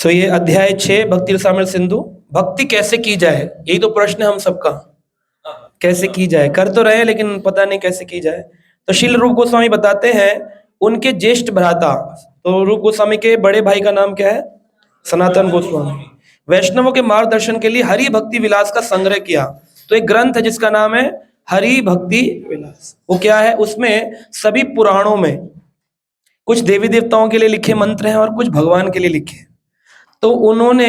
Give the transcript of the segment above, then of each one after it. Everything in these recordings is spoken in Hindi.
तो ये अध्याय 6 भक्ति रसामृत सिंधु, भक्ति कैसे की जाए, यही तो प्रश्न है हम सबका, कैसे की जाए। कर तो रहे हैं लेकिन पता नहीं कैसे की जाए। तो श्रील रूप गोस्वामी बताते हैं, उनके ज्येष्ठ भ्राता, तो रूप गोस्वामी के बड़े भाई का नाम क्या है? सनातन गोस्वामी। वैष्णवों के मार्गदर्शन के लिए हरि भक्ति विलास का संग्रह किया। तो एक ग्रंथ है जिसका नाम है हरि भक्ति विलास। वो क्या है? उसमें सभी पुराणों में कुछ देवी देवताओं के लिए लिखे मंत्र हैं और कुछ भगवान के लिए लिखे हैं। तो उन्होंने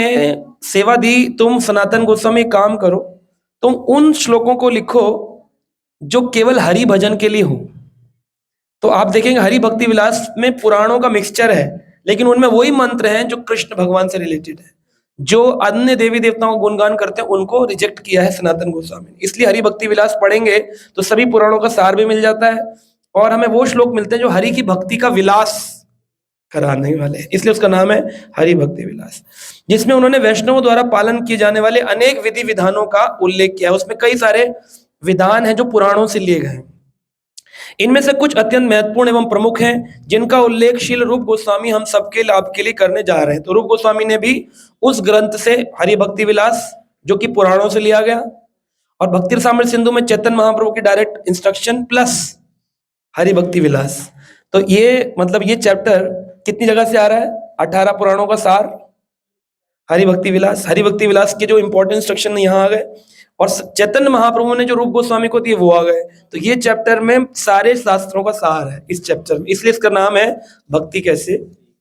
सेवा दी, तुम सनातन गोस्वामी काम करो, तुम उन श्लोकों को लिखो जो केवल हरि भजन के लिए हो। तो आप देखेंगे हरि भक्ति विलास में पुराणों का मिक्सचर है, लेकिन उनमें वही मंत्र हैं जो कृष्ण भगवान से रिलेटेड है। जो अन्य देवी देवताओं को गुणगान करते हैं उनको रिजेक्ट किया है सनातन गोस्वामी ने। इसलिए हरि भक्ति विलास पढ़ेंगे तो सभी पुराणों का सार भी मिल जाता है और हमें वो श्लोक मिलते हैं जो हरि की भक्ति का विलास कराने वाले हैं। इसलिए उसका नाम है हरि भक्ति विलास, जिसमें उन्होंने वैष्णवों द्वारा पालन किए जाने वाले अनेक विधि विधानों का उल्लेख किया है। उसमें कई सारे विधान हैं जो पुराणों से लिए गए हैं। इनमें से कुछ अत्यंत महत्वपूर्ण एवं प्रमुख हैं, जिनका उल्लेख श्रील रूप गोस्वामी हम सबके लाभ के लिए करने जा रहे हैं। तो रूप गोस्वामी ने भी उस ग्रंथ से हरि भक्ति विलास, जो कि पुराणों से लिया गया, और भक्ति रसामृत सिंधु में चैतन्य महाप्रभु की डायरेक्ट इंस्ट्रक्शन प्लस हरि भक्ति विलास। तो ये मतलब ये चैप्टर कितनी जगह से आ रहा है? 18 पुराणों का सार हरि भक्ति विलास। हरि भक्ति विलास के जो इंपॉर्टेंट इंस्ट्रक्शन यहाँ आ गए और चैतन्य महाप्रभु ने जो रूप गोस्वामी को दिए वो आ गए। तो ये चैप्टर में सारे शास्त्रों का सार है इस चैप्टर में, इसलिए इसका नाम है भक्ति कैसे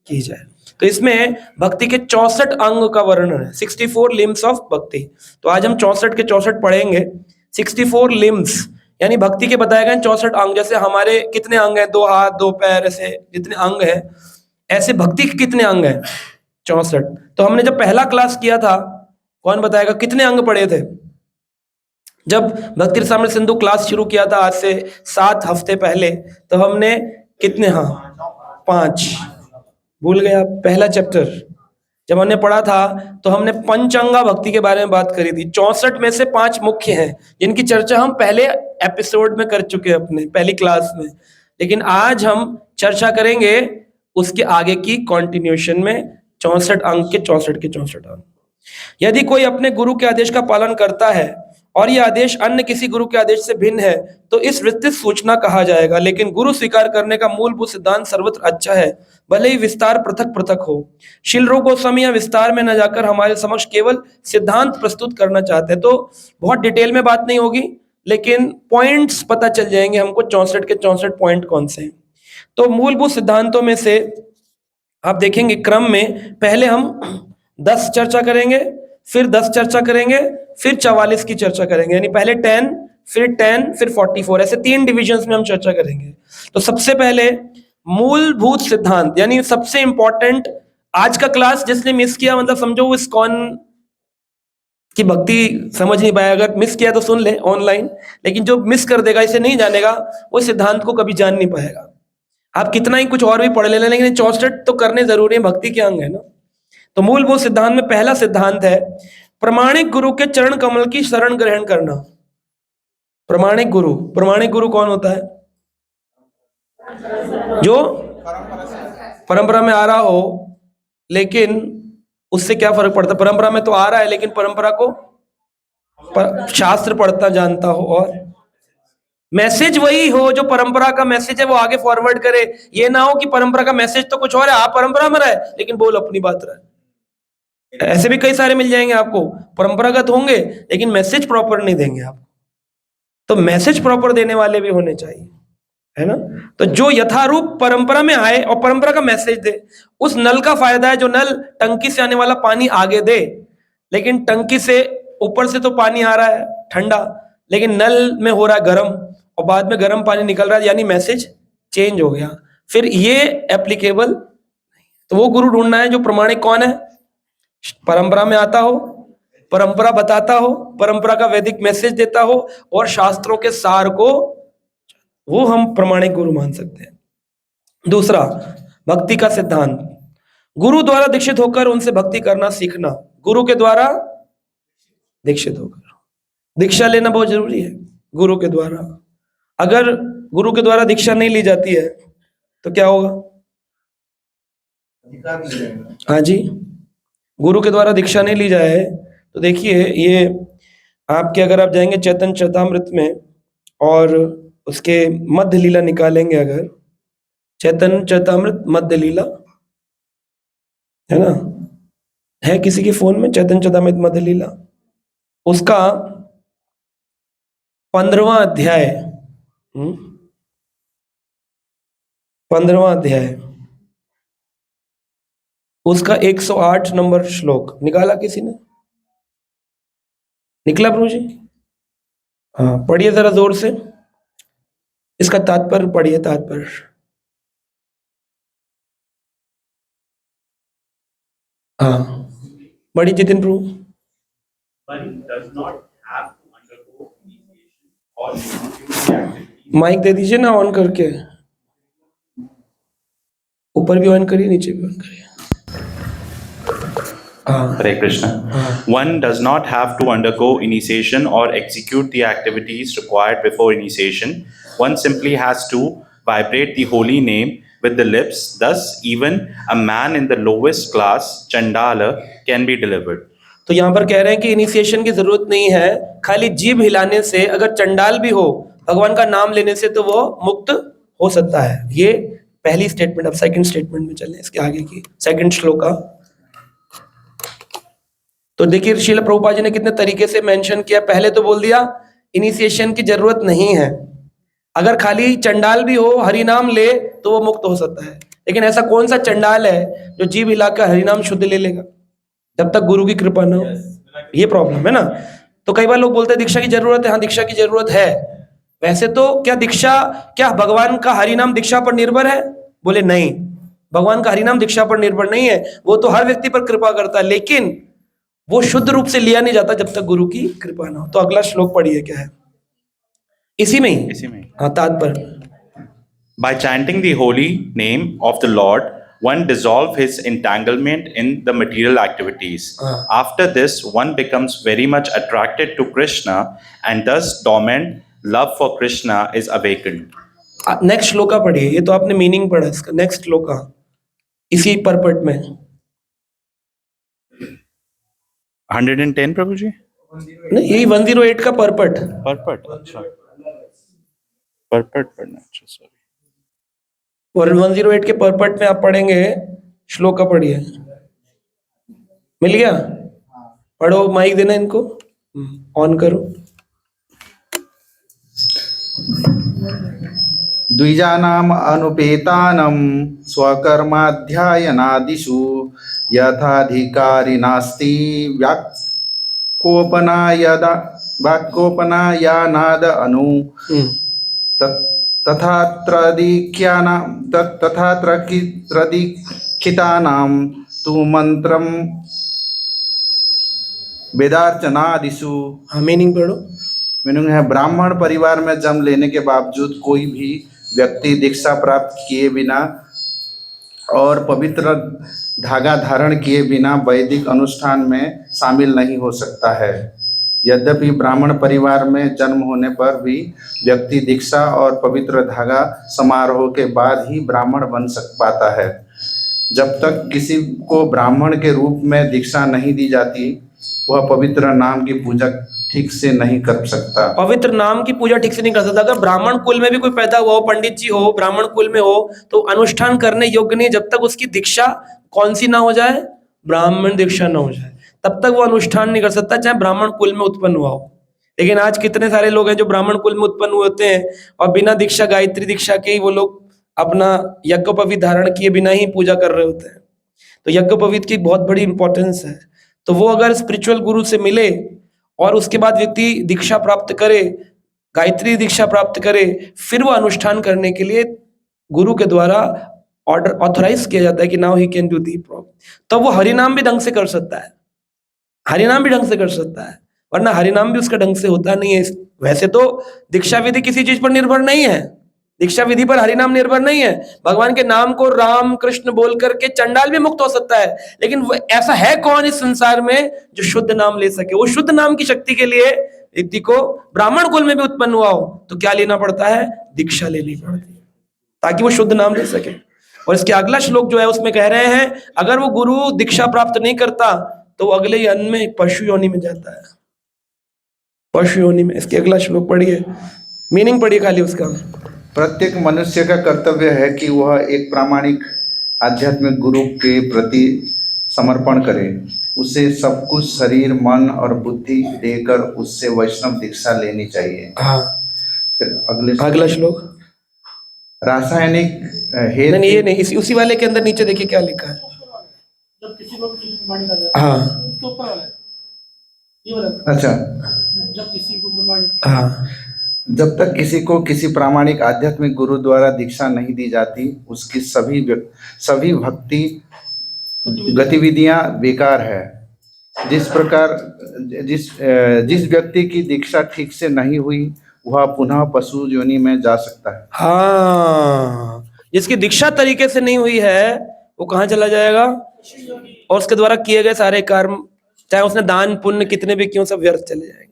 की जाए। तो इसमें भक्ति के 64 अंग का वर्णन है, 64 लिम्स ऑफ भक्ति। तो आज हम 64 के 64 पढ़ेंगे। 64 लिम्स यानी भक्ति के बताए गए 64 अंग। जैसे हमारे कितने अंग हैं? 2 हाथ 2 पैर, ऐसे जितने अंग हैं, ऐसे भक्ति के कितने अंग हैं? 64। तो हमने जब पहला क्लास किया था, कौन बताएगा कितने अंग पढ़े थे? जब भक्ति रसामृत सिंधु क्लास शुरू किया था आज से 7 हफ्ते पहले, तो हमने कितने? हाँ 5, भूल गए आप? पहला चैप्टर जब हमने पढ़ा था तो हमने पंचअंगा भक्ति के बारे में बात करी थी। 64 में से 5 मुख्य हैं जिनकी चर्चा हम पहले एपिसोड में कर चुके हैं अपने पहली क्लास में, लेकिन आज हम चर्चा करेंगे उसके आगे की कॉन्टिन्यूशन में 64 अंग के 64 अंग। यदि कोई अपने गुरु के आदेश का पालन करता है और यह आदेश अन्य किसी गुरु के आदेश से भिन्न है तो इस विस्तृत सूचना कहा जाएगा। लेकिन गुरु स्वीकार करने का मूलभूत सिद्धांत सर्वत्र अच्छा है, भले ही विस्तार पृथक पृथक हो। श्रील रूप गोस्वामी विस्तार में न जाकर हमारे समक्ष केवल सिद्धांत प्रस्तुत करना चाहते हैं। तो बहुत डिटेल में बात नहीं होगी, लेकिन पॉइंट्स पता चल जाएंगे हमको 64 के 64 पॉइंट कौन से हैं। तो मूलभूत सिद्धांतों में से आप देखेंगे क्रम में पहले हम 10 चर्चा करेंगे, फिर 10 चर्चा करेंगे, फिर 44 की चर्चा करेंगे, यानी पहले 10 फिर 44, ऐसे 3 डिविजन्स में हम चर्चा करेंगे। तो सबसे पहले मूलभूत सिद्धांत, यानी सबसे इंपॉर्टेंट। आज का क्लास जिसने मिस किया, मतलब समझो वो इस्कॉन की भक्ति समझ नहीं पाया। अगर मिस किया तो सुन ले ऑनलाइन, लेकिन जो मिस कर देगा, इसे नहीं जानेगा, वो सिद्धांत को कभी जान नहीं पाएगा। आप कितना ही कुछ और भी पढ़ लेना, लेकिन 64 तो करने जरूरी है, भक्ति के अंग है ना। तो मूलभूत सिद्धांत में पहला सिद्धांत है प्रमाणिक गुरु के चरण कमल की शरण ग्रहण करना। प्रमाणिक गुरु कौन होता है? जो परंपरा में आ रहा हो, लेकिन उससे क्या फर्क पड़ता है? परंपरा में तो आ रहा है, लेकिन परंपरा को शास्त्र पढ़ता जानता हो और मैसेज वही हो, जो परंपरा का मैसेज है वो आगे फॉरवर्ड करे। ये ना हो कि परंपरा का मैसेज तो कुछ और है, आप परंपरा में रहे लेकिन बोल अपनी बात रहे। ऐसे भी कई सारे मिल जाएंगे आपको, परंपरागत होंगे लेकिन मैसेज प्रॉपर नहीं देंगे आपको। तो मैसेज प्रॉपर देने वाले भी होने चाहिए, है ना। तो जो यथारूप परंपरा में आए और परंपरा का मैसेज दे, उस नल का फायदा है जो नल टंकी से आने वाला पानी आगे दे। लेकिन टंकी से ऊपर से तो पानी आ रहा है ठंडा, लेकिन नल में हो रहा है गर्म, और बाद में गर्म पानी निकल रहा है, यानी मैसेज चेंज हो गया, फिर ये एप्लीकेबल। तो वो गुरु ढूंढना है जो प्रमाणिक कौन है? परंपरा में आता हो, परंपरा बताता हो, परंपरा का वैदिक मैसेज देता हो और शास्त्रों के सार को, वो हम प्रमाणिक गुरु मान सकते हैं। दूसरा, भक्ति का सिद्धांत, गुरु द्वारा दीक्षित होकर उनसे भक्ति करना सीखना। गुरु के द्वारा दीक्षित होकर, दीक्षा लेना बहुत जरूरी है गुरु के द्वारा। अगर गुरु के द्वारा दीक्षा नहीं ली जाती है तो क्या होगा? हाँ जी, गुरु के द्वारा दीक्षा नहीं ली जाए तो देखिए ये आपके, अगर आप जाएंगे चैतन्य चरितामृत में और उसके मध्य लीला निकालेंगे, अगर चैतन्य चरितामृत मध्य लीला है ना, है किसी के फोन में चैतन्य चरितामृत मध्य लीला, उसका 15वां अध्याय, 15वां अध्याय, उसका 108 नंबर श्लोक निकाला किसी ने? निकला प्रभु जी? हाँ, पढ़िए जरा जोर से, इसका तात्पर्य पढ़िए, तात्पर्य। हाँ, बड़ी जितिन प्रभु। माइक दे दीजिए ना ऑन करके, ऊपर भी ऑन करिए, नीचे भी ऑन करिए। Hare Krishna. One does not have to undergo initiation or execute the activities required before initiation. One simply has to vibrate the holy name with the lips. Thus, even a man in the lowest class, Chandala, can be delivered. तो यहाँ पर कह रहे हैं कि इनिशिएशन की जरूरत नहीं है, खाली जीभ हिलाने से, अगर चंडाल भी हो, भगवान का नाम लेने से तो वो मुक्त हो सकता है। ये पहली स्टेटमेंट। अब सेकंड स्टेटमेंट में चलें, इसके आगे की सेकंड श्लोका। तो देखिए श्रील प्रभुपाद जी ने कितने तरीके से मेंशन किया। पहले तो बोल दिया इनिशिएशन की जरूरत नहीं है, अगर खाली चंडाल भी हो हरिनाम ले तो वो मुक्त हो सकता है। लेकिन ऐसा कौन सा चंडाल है जो जीभ हिलाकर हरिनाम शुद्ध ले लेगा जब तक गुरु की कृपा ना हो? ये प्रॉब्लम है ना। तो कई बार लोग बोलते हैं दीक्षा की जरूरत है। हाँ, दीक्षा की जरूरत है। वैसे तो क्या दीक्षा, क्या भगवान का हरिनाम दीक्षा पर निर्भर है? बोले नहीं, भगवान का हरिनाम दीक्षा पर निर्भर नहीं है, वो तो हर व्यक्ति पर कृपा करता है, लेकिन वो शुद्ध रूप से लिया नहीं जाता जब तक गुरु की कृपा ना हो। तो अगला श्लोक पढ़िए, क्या है इसी में ही? हाँ, तात्पर्य। By chanting the holy name of the Lord, one dissolves his entanglement in the material activities. After this, one becomes very much attracted to Krishna, and thus dormant love for Krishna is awakened. Next shloka पढ़िए, ये तो आपने मीनिंग पढ़ा इसका। नेक्स्ट श्लोका इसी परपट में 110 प्रभु जी? नहीं, यही 108 का परपट। अच्छा, परपट पढ़ना, अच्छा सॉरी। और 108 के परपट में आप पढ़ेंगे, श्लोका पढ़िए। मिल गया? पढ़ो, माइक देना इनको, ऑन करो। द्विजानाम अनुपेतानम स्वकर्माध्यायनादिषु यथाधिकारिणास्ति व्याकोपनायानाद अनु तथा त्रदीक्षितानां तु मंत्रम वेदार्चनादिषु। मीनिंग पढ़ो। मीनिंग है, ब्राह्मण परिवार में जन्म लेने के बावजूद कोई भी व्यक्ति दीक्षा प्राप्त किए बिना और पवित्र धागा धारण किए बिना वैदिक अनुष्ठान में शामिल नहीं हो सकता है। यद्यपि ब्राह्मण परिवार में जन्म होने पर भी व्यक्ति दीक्षा और पवित्र धागा समारोह के बाद ही ब्राह्मण बन पाता है। जब तक किसी को ब्राह्मण के रूप में दीक्षा नहीं दी जाती, वह पवित्र नाम की पूजा ठीक से नहीं कर सकता। पवित्र नाम की पूजा ठीक से नहीं कर सकता। अगर ब्राह्मण कुल में भी कोई पैदा हुआ हो, पंडित जी हो, ब्राह्मण कुल में हो, तो अनुष्ठान करने योग्य नहीं जब तक उसकी दीक्षा कौन सी ना हो जाए, ब्राह्मण दीक्षा ना हो जाए, तब तक वो अनुष्ठान नहीं कर सकता, चाहे ब्राह्मण कुल में उत्पन्न हुआ हो। लेकिन आज कितने सारे लोग हैं जो ब्राह्मण कुल में उत्पन्न हुए होते हैं और बिना दीक्षा, गायत्री दीक्षा के ही वो लोग अपना यज्ञोपवीत धारण किए बिना ही पूजा कर रहे होते हैं। तो यज्ञोपवीत की बहुत बड़ी इंपॉर्टेंस है। तो वो अगर स्पिरिचुअल गुरु से मिले और उसके बाद व्यक्ति दीक्षा प्राप्त करे, गायत्री दीक्षा प्राप्त करे, फिर वो अनुष्ठान करने के लिए गुरु के द्वारा ऑर्डर ऑथराइज किया जाता है कि now he can do the prop. तो वो हरिनाम भी ढंग से कर सकता है, हरिनाम भी ढंग से कर सकता है, वरना हरिनाम भी उसका ढंग से होता नहीं है। वैसे तो दीक्षा विधि किसी चीज पर निर्भर नहीं है, दीक्षा विधि पर हरिनाम निर्भर नहीं है। भगवान के नाम को राम कृष्ण बोल करके चंडाल भी मुक्त हो सकता है, लेकिन ऐसा है कौन इस संसार में जो शुद्ध नाम ले सके? वो शुद्ध नाम की शक्ति के लिए व्यक्ति को ब्राह्मण कुल में भी उत्पन्न हुआ हो तो क्या लेना पड़ता है? दीक्षा लेनी पड़ती है ताकि वो शुद्ध नाम ले सके। और इसके अगला श्लोक जो है उसमें कह रहे हैं अगर वो गुरु दीक्षा प्राप्त नहीं करता तो वो अगले जन्म में पशु योनि में जाता है, पशु योनि में। इसके अगला श्लोक पढ़िए, मीनिंग पढ़िए खाली उसका। प्रत्येक मनुष्य का कर्तव्य है कि वह एक प्रामाणिक आध्यात्मिक गुरु के प्रति समर्पण करे, उसे सब कुछ शरीर मन और बुद्धि देकर उससे वैष्णव दीक्षा लेनी चाहिए। हाँ, फिर अगला श्लोक। रासायनिक नहीं ये नहीं, इसी उसी वाले के अंदर नीचे देखिए क्या लिखा है। जब किसी को किसी प्रमाणिक आ जाता है, हाँ इसके ऊपर वाला है, ये वाला। अच्छा, जब किसी को प्रमाणिक, हाँ, जब तक किसी को किसी प्रामाणिक आध्यात्मिक गुरु द्वारा दीक्षा नहीं दी जाती उसकी सभी भक्ति गतिविधियां बेकार है। जिस व्यक्ति की दीक्षा ठीक से नहीं हुई वह पुनः पशु योनि में जा सकता है। हाँ, जिसकी दीक्षा तरीके से नहीं हुई है वो कहाँ चला जाएगा, और उसके द्वारा किए गए सारे कर्म चाहे उसने दान पुण्य कितने भी क्यों सब व्यर्थ चले जाएंगे।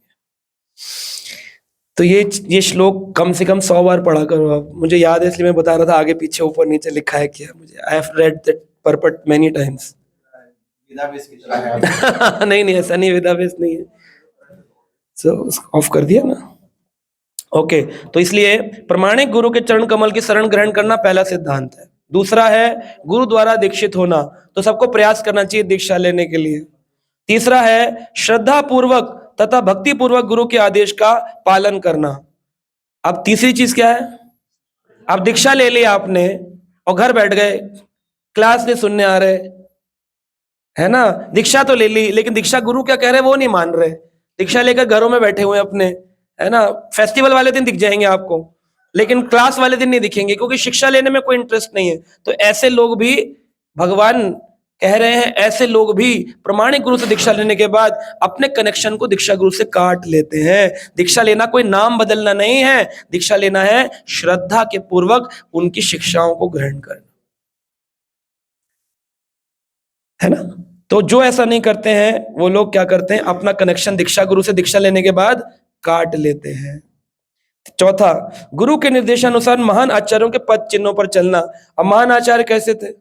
तो ये श्लोक कम से कम 100 बार पढ़ा करो आप। मुझे याद है इसलिए मैं बता रहा था, आगे पीछे ऊपर नीचे लिखा है क्या मुझे। I have read that purport many times. नहीं नहीं ऐसा नहीं, वेदावेस नहीं है। ऑफ कर दिया ना। ओके, तो इसलिए प्रमाणिक गुरु के चरण कमल की शरण ग्रहण करना पहला सिद्धांत है। दूसरा है गुरु द्वारा दीक्षित होना, तो सबको प्रयास करना चाहिए दीक्षा लेने के लिए। तीसरा है श्रद्धा पूर्वक तथा भक्ति पूर्वक गुरु के आदेश का पालन करना। अब तीसरी चीज क्या है, अब दीक्षा ले ली आपने और घर बैठ गए, क्लास नहीं सुनने आ रहे, है ना। दीक्षा तो ले ली लेकिन दीक्षा गुरु क्या कह रहे हैं वो नहीं मान रहे। दीक्षा लेकर घरों में बैठे हुए अपने, है ना। फेस्टिवल वाले दिन दिख जाएंगे आपको लेकिन क्लास वाले दिन नहीं दिखेंगे क्योंकि शिक्षा लेने में कोई इंटरेस्ट नहीं है। तो ऐसे लोग भी भगवान कह रहे हैं, ऐसे लोग भी प्रमाणिक गुरु से दीक्षा लेने के बाद अपने कनेक्शन को दीक्षा गुरु से काट लेते हैं। दीक्षा लेना कोई नाम बदलना नहीं है, दीक्षा लेना है श्रद्धा के पूर्वक उनकी शिक्षाओं को ग्रहण करना, है ना। तो जो ऐसा नहीं करते हैं वो लोग क्या करते हैं, अपना कनेक्शन दीक्षा गुरु से दीक्षा लेने के बाद काट लेते हैं। चौथा, गुरु के निर्देशानुसार महान आचार्यों के पद चिन्हों पर चलना। अब महान आचार्य कैसे थे,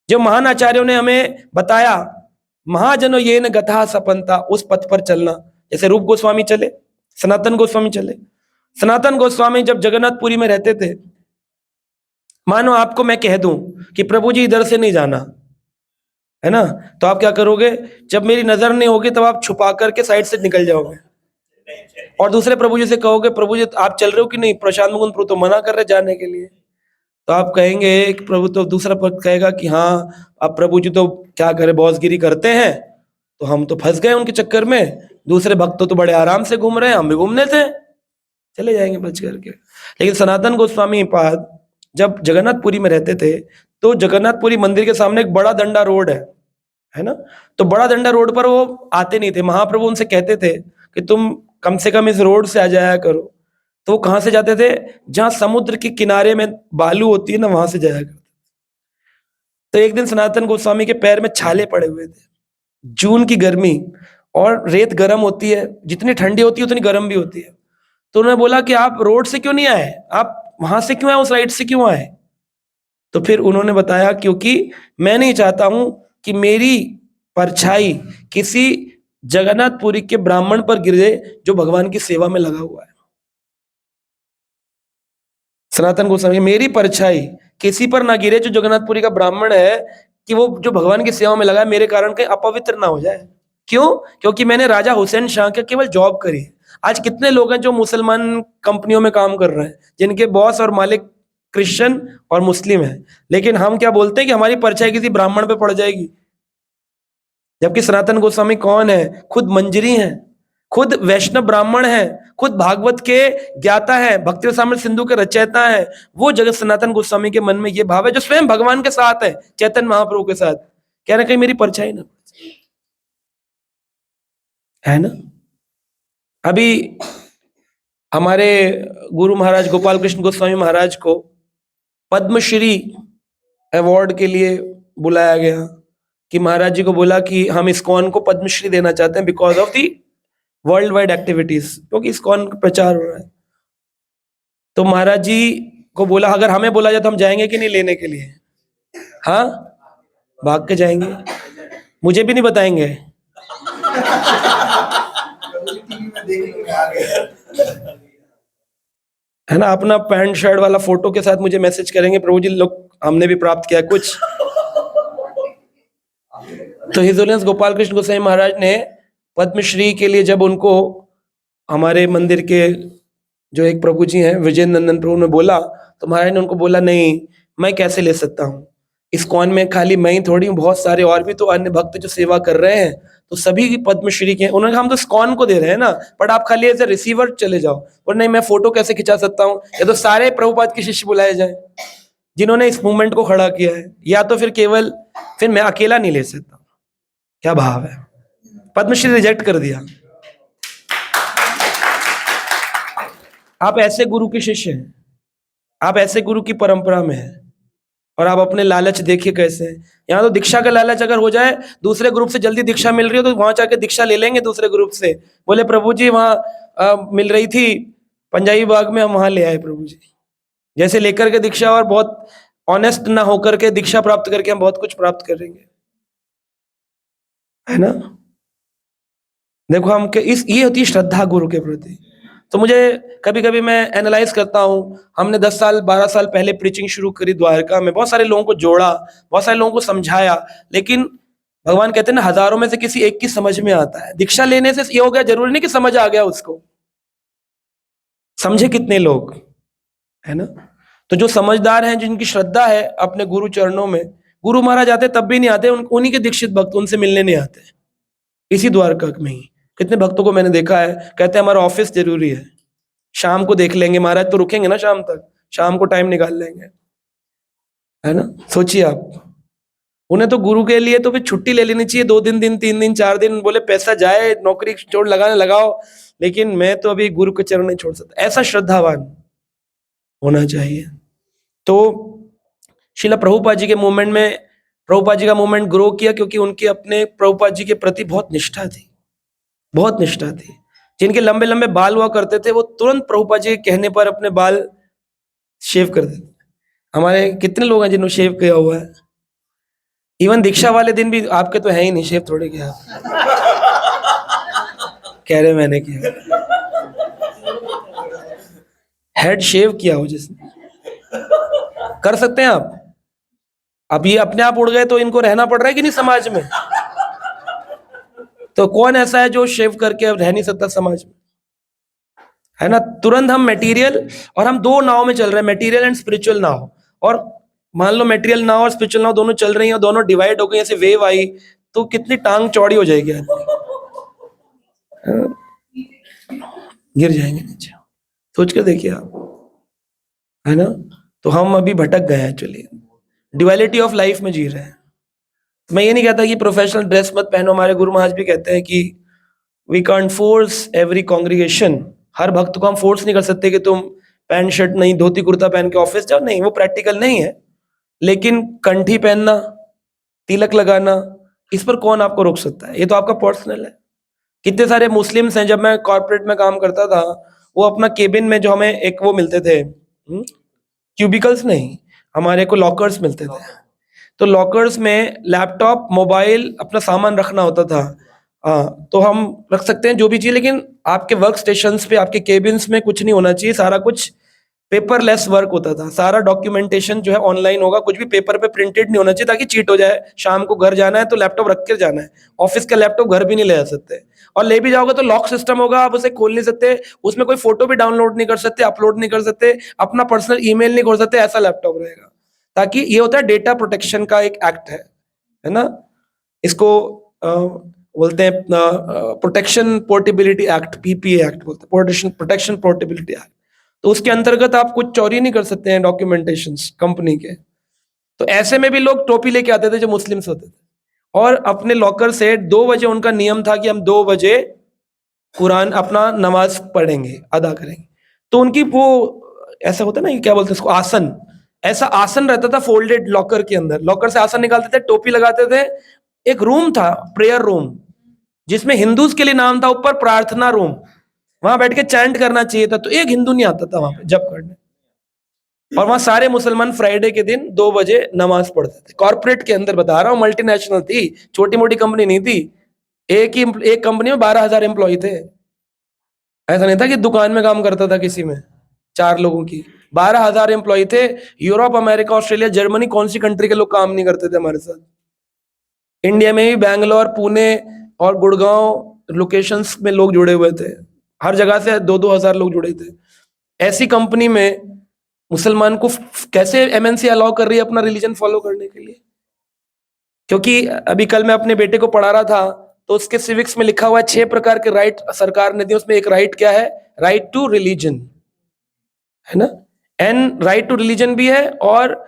जो महान आचार्यों ने हमें बताया, महाजनो ये न गथा सपनता, उस पथ पर चलना। जैसे रूप गोस्वामी चले, सनातन गोस्वामी चले। सनातन गोस्वामी जब जगन्नाथपुरी में रहते थे, मानो आपको मैं कह दूं कि प्रभु जी इधर से नहीं जाना, है ना, तो आप क्या करोगे, जब मेरी नजर नहीं होगी तब आप छुपा करके साइड से निकल जाओगे और दूसरे प्रभु जी से कहोगे प्रभु जी आप चल रहे हो कि नहीं, प्रशांत मुकुंद प्रभु तो मना कर रहे जाने के लिए। तो आप कहेंगे कि प्रभु, तो दूसरा पक्ष कहेगा कि हाँ अब प्रभु जी तो क्या करे, बॉसगिरी करते हैं, तो हम तो फंस गए उनके चक्कर में। दूसरे भक्त तो बड़े आराम से घूम रहे हैं, हम भी घूमने थे, चले जाएंगे बच करके। लेकिन सनातन गोस्वामी पाद जब जगन्नाथपुरी में रहते थे तो जगन्नाथपुरी मंदिर के सामने एक बड़ा डंडा रोड है ना, तो बड़ा डंडा रोड पर वो आते नहीं थे। महाप्रभु उनसे कहते थे कि तुम कम से कम इस रोड से आ जाया करो। तो वो कहां से जाते थे, जहां समुद्र के किनारे में बालू होती है ना, वहां से जाया करते। तो एक दिन सनातन गोस्वामी के पैर में छाले पड़े हुए थे, जून की गर्मी, और रेत गर्म होती है, जितनी ठंडी होती है उतनी गर्म भी होती है। तो उन्होंने बोला कि आप रोड से क्यों नहीं आए, आप वहां से क्यों आए, उस राइड से क्यों आए। तो फिर उन्होंने बताया क्योंकि मैं नहीं चाहता हूं कि मेरी परछाई किसी जगन्नाथपुरी के ब्राह्मण पर गिर जाए जो भगवान की सेवा में लगा हुआ है। सनातन गोस्वामी, मेरी परछाई किसी पर ना गिरे जो जगन्नाथपुरी का ब्राह्मण है, कि वो जो भगवान की सेवा में लगा है मेरे कारण कहीं अपवित्र ना हो जाए। क्यों, क्योंकि मैंने राजा हुसैन शाह के केवल जॉब करी है। आज कितने लोग हैं जो मुसलमान कंपनियों में काम कर रहे हैं, जिनके बॉस और मालिक क्रिश्चियन और मुस्लिम है, लेकिन हम क्या बोलते हैं कि हमारी परछाई किसी ब्राह्मण पे पड़ जाएगी। जबकि सनातन गोस्वामी कौन है, खुद मंजरी हैं, खुद वैष्णव ब्राह्मण हैं, खुद भागवत के ज्ञाता हैं, भक्ति रसामृत सिंधु के रचयिता हैं। वो जगत सनातन गोस्वामी के मन में ये भाव है जो स्वयं भगवान के साथ है, चैतन्य महाप्रभु के साथ, कह रहे कहीं मेरी परछाई ना, है ना। अभी हमारे गुरु महाराज गोपाल कृष्ण गोस्वामी महाराज को पद्मश्री अवार्ड के लिए बुलाया गया, कि महाराज जी को बोला कि हम इस्कॉन को पद्मश्री देना चाहते हैं because of the world wide activities, क्योंकि इस्कॉन का प्रचार हो रहा है। तो महाराज जी को बोला, अगर हमें बोला जाए तो हम जाएंगे कि नहीं लेने के लिए? हाँ, भाग के जाएंगे। मुझे भी नहीं बताएंगे। है ना, अपना पैंट शर्ट वाला फोटो के साथ मुझे मैसेज करेंगे, प्रभु जी लोग हमने भी प्राप्त किया कुछ। तो हिज होलिनेस गोपाल कृष्ण गोसाई महाराज ने पद्मश्री के लिए जब उनको हमारे मंदिर के जो एक प्रभु जी हैं विजय नंदन प्रभु ने बोला, तो महाराज ने उनको बोला, नहीं मैं कैसे ले सकता हूँ, इस्कॉन में खाली मैं ही थोड़ी हूँ, बहुत सारे और भी तो अन्य भक्त जो सेवा कर रहे हैं, तो सभी पद्मश्री के। उन्होंने कहा हम तो इस्कॉन को दे रहे हैं ना, बट आप खाली एज ए रिसीवर चले जाओ। और नहीं, मैं फोटो कैसे खिंचा सकता हूँ? या तो सारे प्रभुपाद के शिष्य बुलाए जाए जिन्होंने इस मूवमेंट को खड़ा किया है, या तो फिर केवल फिर मैं अकेला नहीं ले सकता। क्या भाव है? पद्मश्री रिजेक्ट कर दिया। आप ऐसे गुरु के शिष्य हैं, आप ऐसे गुरु की परंपरा में हैं, और आप अपने लालच देखिए कैसे हैं। यहाँ तो दीक्षा का लालच अगर हो जाए, दूसरे ग्रुप से जल्दी दीक्षा मिल रही हो तो वहां जाके दीक्षा ले लेंगे दूसरे ग्रुप से। बोले प्रभु जी वहां मिल रही थी पंजाबी बाग में, हम वहां ले आए प्रभु जी। जैसे लेकर के दीक्षा और बहुत ऑनेस्ट ना होकर के दीक्षा प्राप्त करके हम बहुत कुछ प्राप्त करेंगे, है ना। देखो हम ये होती है श्रद्धा गुरु के प्रति। तो मुझे कभी कभी मैं एनालाइज करता हूँ, हमने 10 साल 12 साल पहले प्रीचिंग शुरू करी द्वारका में, बहुत सारे लोगों को जोड़ा, बहुत सारे लोगों को समझाया, लेकिन भगवान कहते हैं ना, हजारों में से किसी एक की समझ में आता है। दीक्षा लेने से ये हो गया जरूरी नहीं कि समझ आ गया उसको। समझे कितने लोग, है ना। तो जो समझदार हैं, जिनकी श्रद्धा है अपने गुरु चरणों में, गुरु महाराज आते तब भी नहीं आते, उन्हीं के दीक्षित भक्त उनसे मिलने नहीं आते। इसी द्वारका में ही कितने भक्तों को मैंने देखा है, कहते हैं हमारा ऑफिस जरूरी है, शाम को देख लेंगे, महाराज तो रुकेंगे ना शाम तक, शाम को टाइम निकाल लेंगे, है ना। सोचिए आप, उन्हें तो गुरु के लिए तो फिर छुट्टी ले लेनी चाहिए, 2 दिन 3 दिन 4 दिन, बोले पैसा जाए, नौकरी छोड़ लगाने लगाओ, लेकिन मैं तो अभी गुरु के चरण नहीं छोड़ सकता। ऐसा श्रद्धावान होना चाहिए। तो शिला प्रभुपाद जी के मूवमेंट में, प्रभुपाद जी का मूवमेंट ग्रो किया क्योंकि उनकी अपने प्रभुपाद जी के प्रति बहुत निष्ठा थी, बहुत निष्ठा थी। जिनके लंबे लंबे बाल हुआ करते थे, वो तुरंत प्रभुपाद जी के कहने पर अपने बाल शेव कर देते। हमारे कितने लोग हैं जिन्होंने शेव किया हुआ है? इवन दीक्षा वाले दिन भी आपके तो है ही नहीं, शेव थोड़े किया कह रहे मैंने किया, हेड शेव किया हो जिसने। कर सकते हैं आप? अब ये अपने आप उड़ गए तो इनको रहना पड़ रहा है कि नहीं समाज में? तो कौन ऐसा है जो शेव करके अब रह नहीं सकता समाज में, है ना। तुरंत हम मटेरियल, और हम 2 नाव में चल रहे हैं, मटेरियल एंड स्पिरिचुअल नाव। और मान लो मटेरियल नाव और स्पिरिचुअल नाव दोनों चल रही हैं, और दोनों डिवाइड हो गई, ऐसे वेव आई तो कितनी टांग चौड़ी हो जाएगी आदमी, गिर जाएंगे नीचे। सोच कर देखिए आप, है ना। तो हम अभी भटक गए हैं, एक्चुअली ड्युअलिटी ऑफ लाइफ में जी रहे हैं। मैं ये नहीं कहता कि प्रोफेशनल ड्रेस मत पहनो, हमारे गुरु महाराज भी कहते हैं कि we can't force every congregation. हर भक्त को हम फोर्स नहीं कर सकते कि तुम पैंट शर्ट नहीं, धोती कुर्ता पहन के ऑफिस जाओ, नहीं, वो प्रैक्टिकल नहीं है। लेकिन कंठी पहनना, तिलक लगाना, इस पर कौन आपको रोक सकता है? ये तो आपका पर्सनल है। कितने सारे मुस्लिम्स हैं, जब मैं कॉर्पोरेट में काम करता था, वो अपना केबिन में जो हमें एक वो मिलते थे, क्यूबिकल्स नहीं, हमारे को लॉकर्स मिलते थे, तो लॉकर्स में लैपटॉप, मोबाइल, अपना सामान रखना होता था। हाँ, तो हम रख सकते हैं जो भी चीज़, लेकिन आपके वर्क स्टेशंस पे, आपके केबिन्स में कुछ नहीं होना चाहिए। सारा कुछ पेपरलेस वर्क होता था, सारा डॉक्यूमेंटेशन जो है ऑनलाइन होगा, कुछ भी पेपर पे प्रिंटेड नहीं होना चाहिए ताकि चीट हो जाए। शाम को घर जाना है तो लैपटॉप रख कर जाना है, ऑफिस का लैपटॉप घर भी नहीं ले जा सकते, और ले भी जाओगे तो लॉक सिस्टम होगा, आप उसे खोल नहीं सकते, उसमें कोई फोटो भी डाउनलोड नहीं कर सकते, अपलोड नहीं कर सकते, अपना पर्सनल ईमेल नहीं खोल सकते, ऐसा लैपटॉप रहेगा। ताकि ये होता है डेटा प्रोटेक्शन का एक एक्ट है ना। इसको बोलते हैं protection portability act, PPA act बोलते हैं, प्रोटेक्शन पोर्टेबिलिटी एक्ट। तो उसके अंतर्गत आप कुछ चोरी नहीं कर सकते हैं डॉक्यूमेंटेशंस कंपनी के। तो ऐसे में भी लोग टोपी लेके आते थे जो मुस्लिम्स होते थे, और अपने लॉकर से 2 बजे उनका नियम था कि हम 2 बजे कुरान अपना नमाज पढ़ेंगे, अदा करेंगे। तो उनकी वो ऐसा होता है ना, क्या बोलते हैं उसको, आसन, ऐसा आसन रहता था फोल्डेड लॉकर के अंदर। लॉकर से आसन निकालते थे, टोपी लगाते थे। एक रूम था, प्रेयर रूम, जिसमें हिंदूज के लिए नाम था ऊपर प्रार्थना रूम, वहां बैठ के चैंट करना चाहिए था। तो एक हिंदू नहीं आता था वहां पे जब करने। और वहां सारे मुसलमान फ्राइडे के दिन 2 बजे नमाज पढ़ते थे। कॉर्पोरेट के अंदर बता रहा हूँ, मल्टीनेशनल थी, छोटी मोटी कंपनी नहीं थी। एक कंपनी में 12,000 एम्प्लॉय थे। ऐसा नहीं था कि दुकान में काम करता था किसी में 4 लोगों की, 12,000 एम्प्लॉय थे। यूरोप, अमेरिका, ऑस्ट्रेलिया, जर्मनी, कौन सी कंट्री के लोग काम नहीं करते थे हमारे साथ। इंडिया में भी बैंगलोर, पुणे और गुड़गांव लोकेशंस में लोग जुड़े हुए थे। हर जगह से 2-2 हजार लोग जुड़े थे। ऐसी कंपनी में मुसलमान को कैसे एमएनसी अलाउ कर रही है अपना रिलीजन फॉलो करने के लिए? क्योंकि अभी कल मैं अपने बेटे को पढ़ा रहा था, तो उसके सिविक्स में लिखा हुआ है 6 प्रकार के राइट सरकार ने दिए। उसमें एक राइट क्या है? राइट टू रिलीजन, है ना? एंड राइट टू रिलीजन भी है, और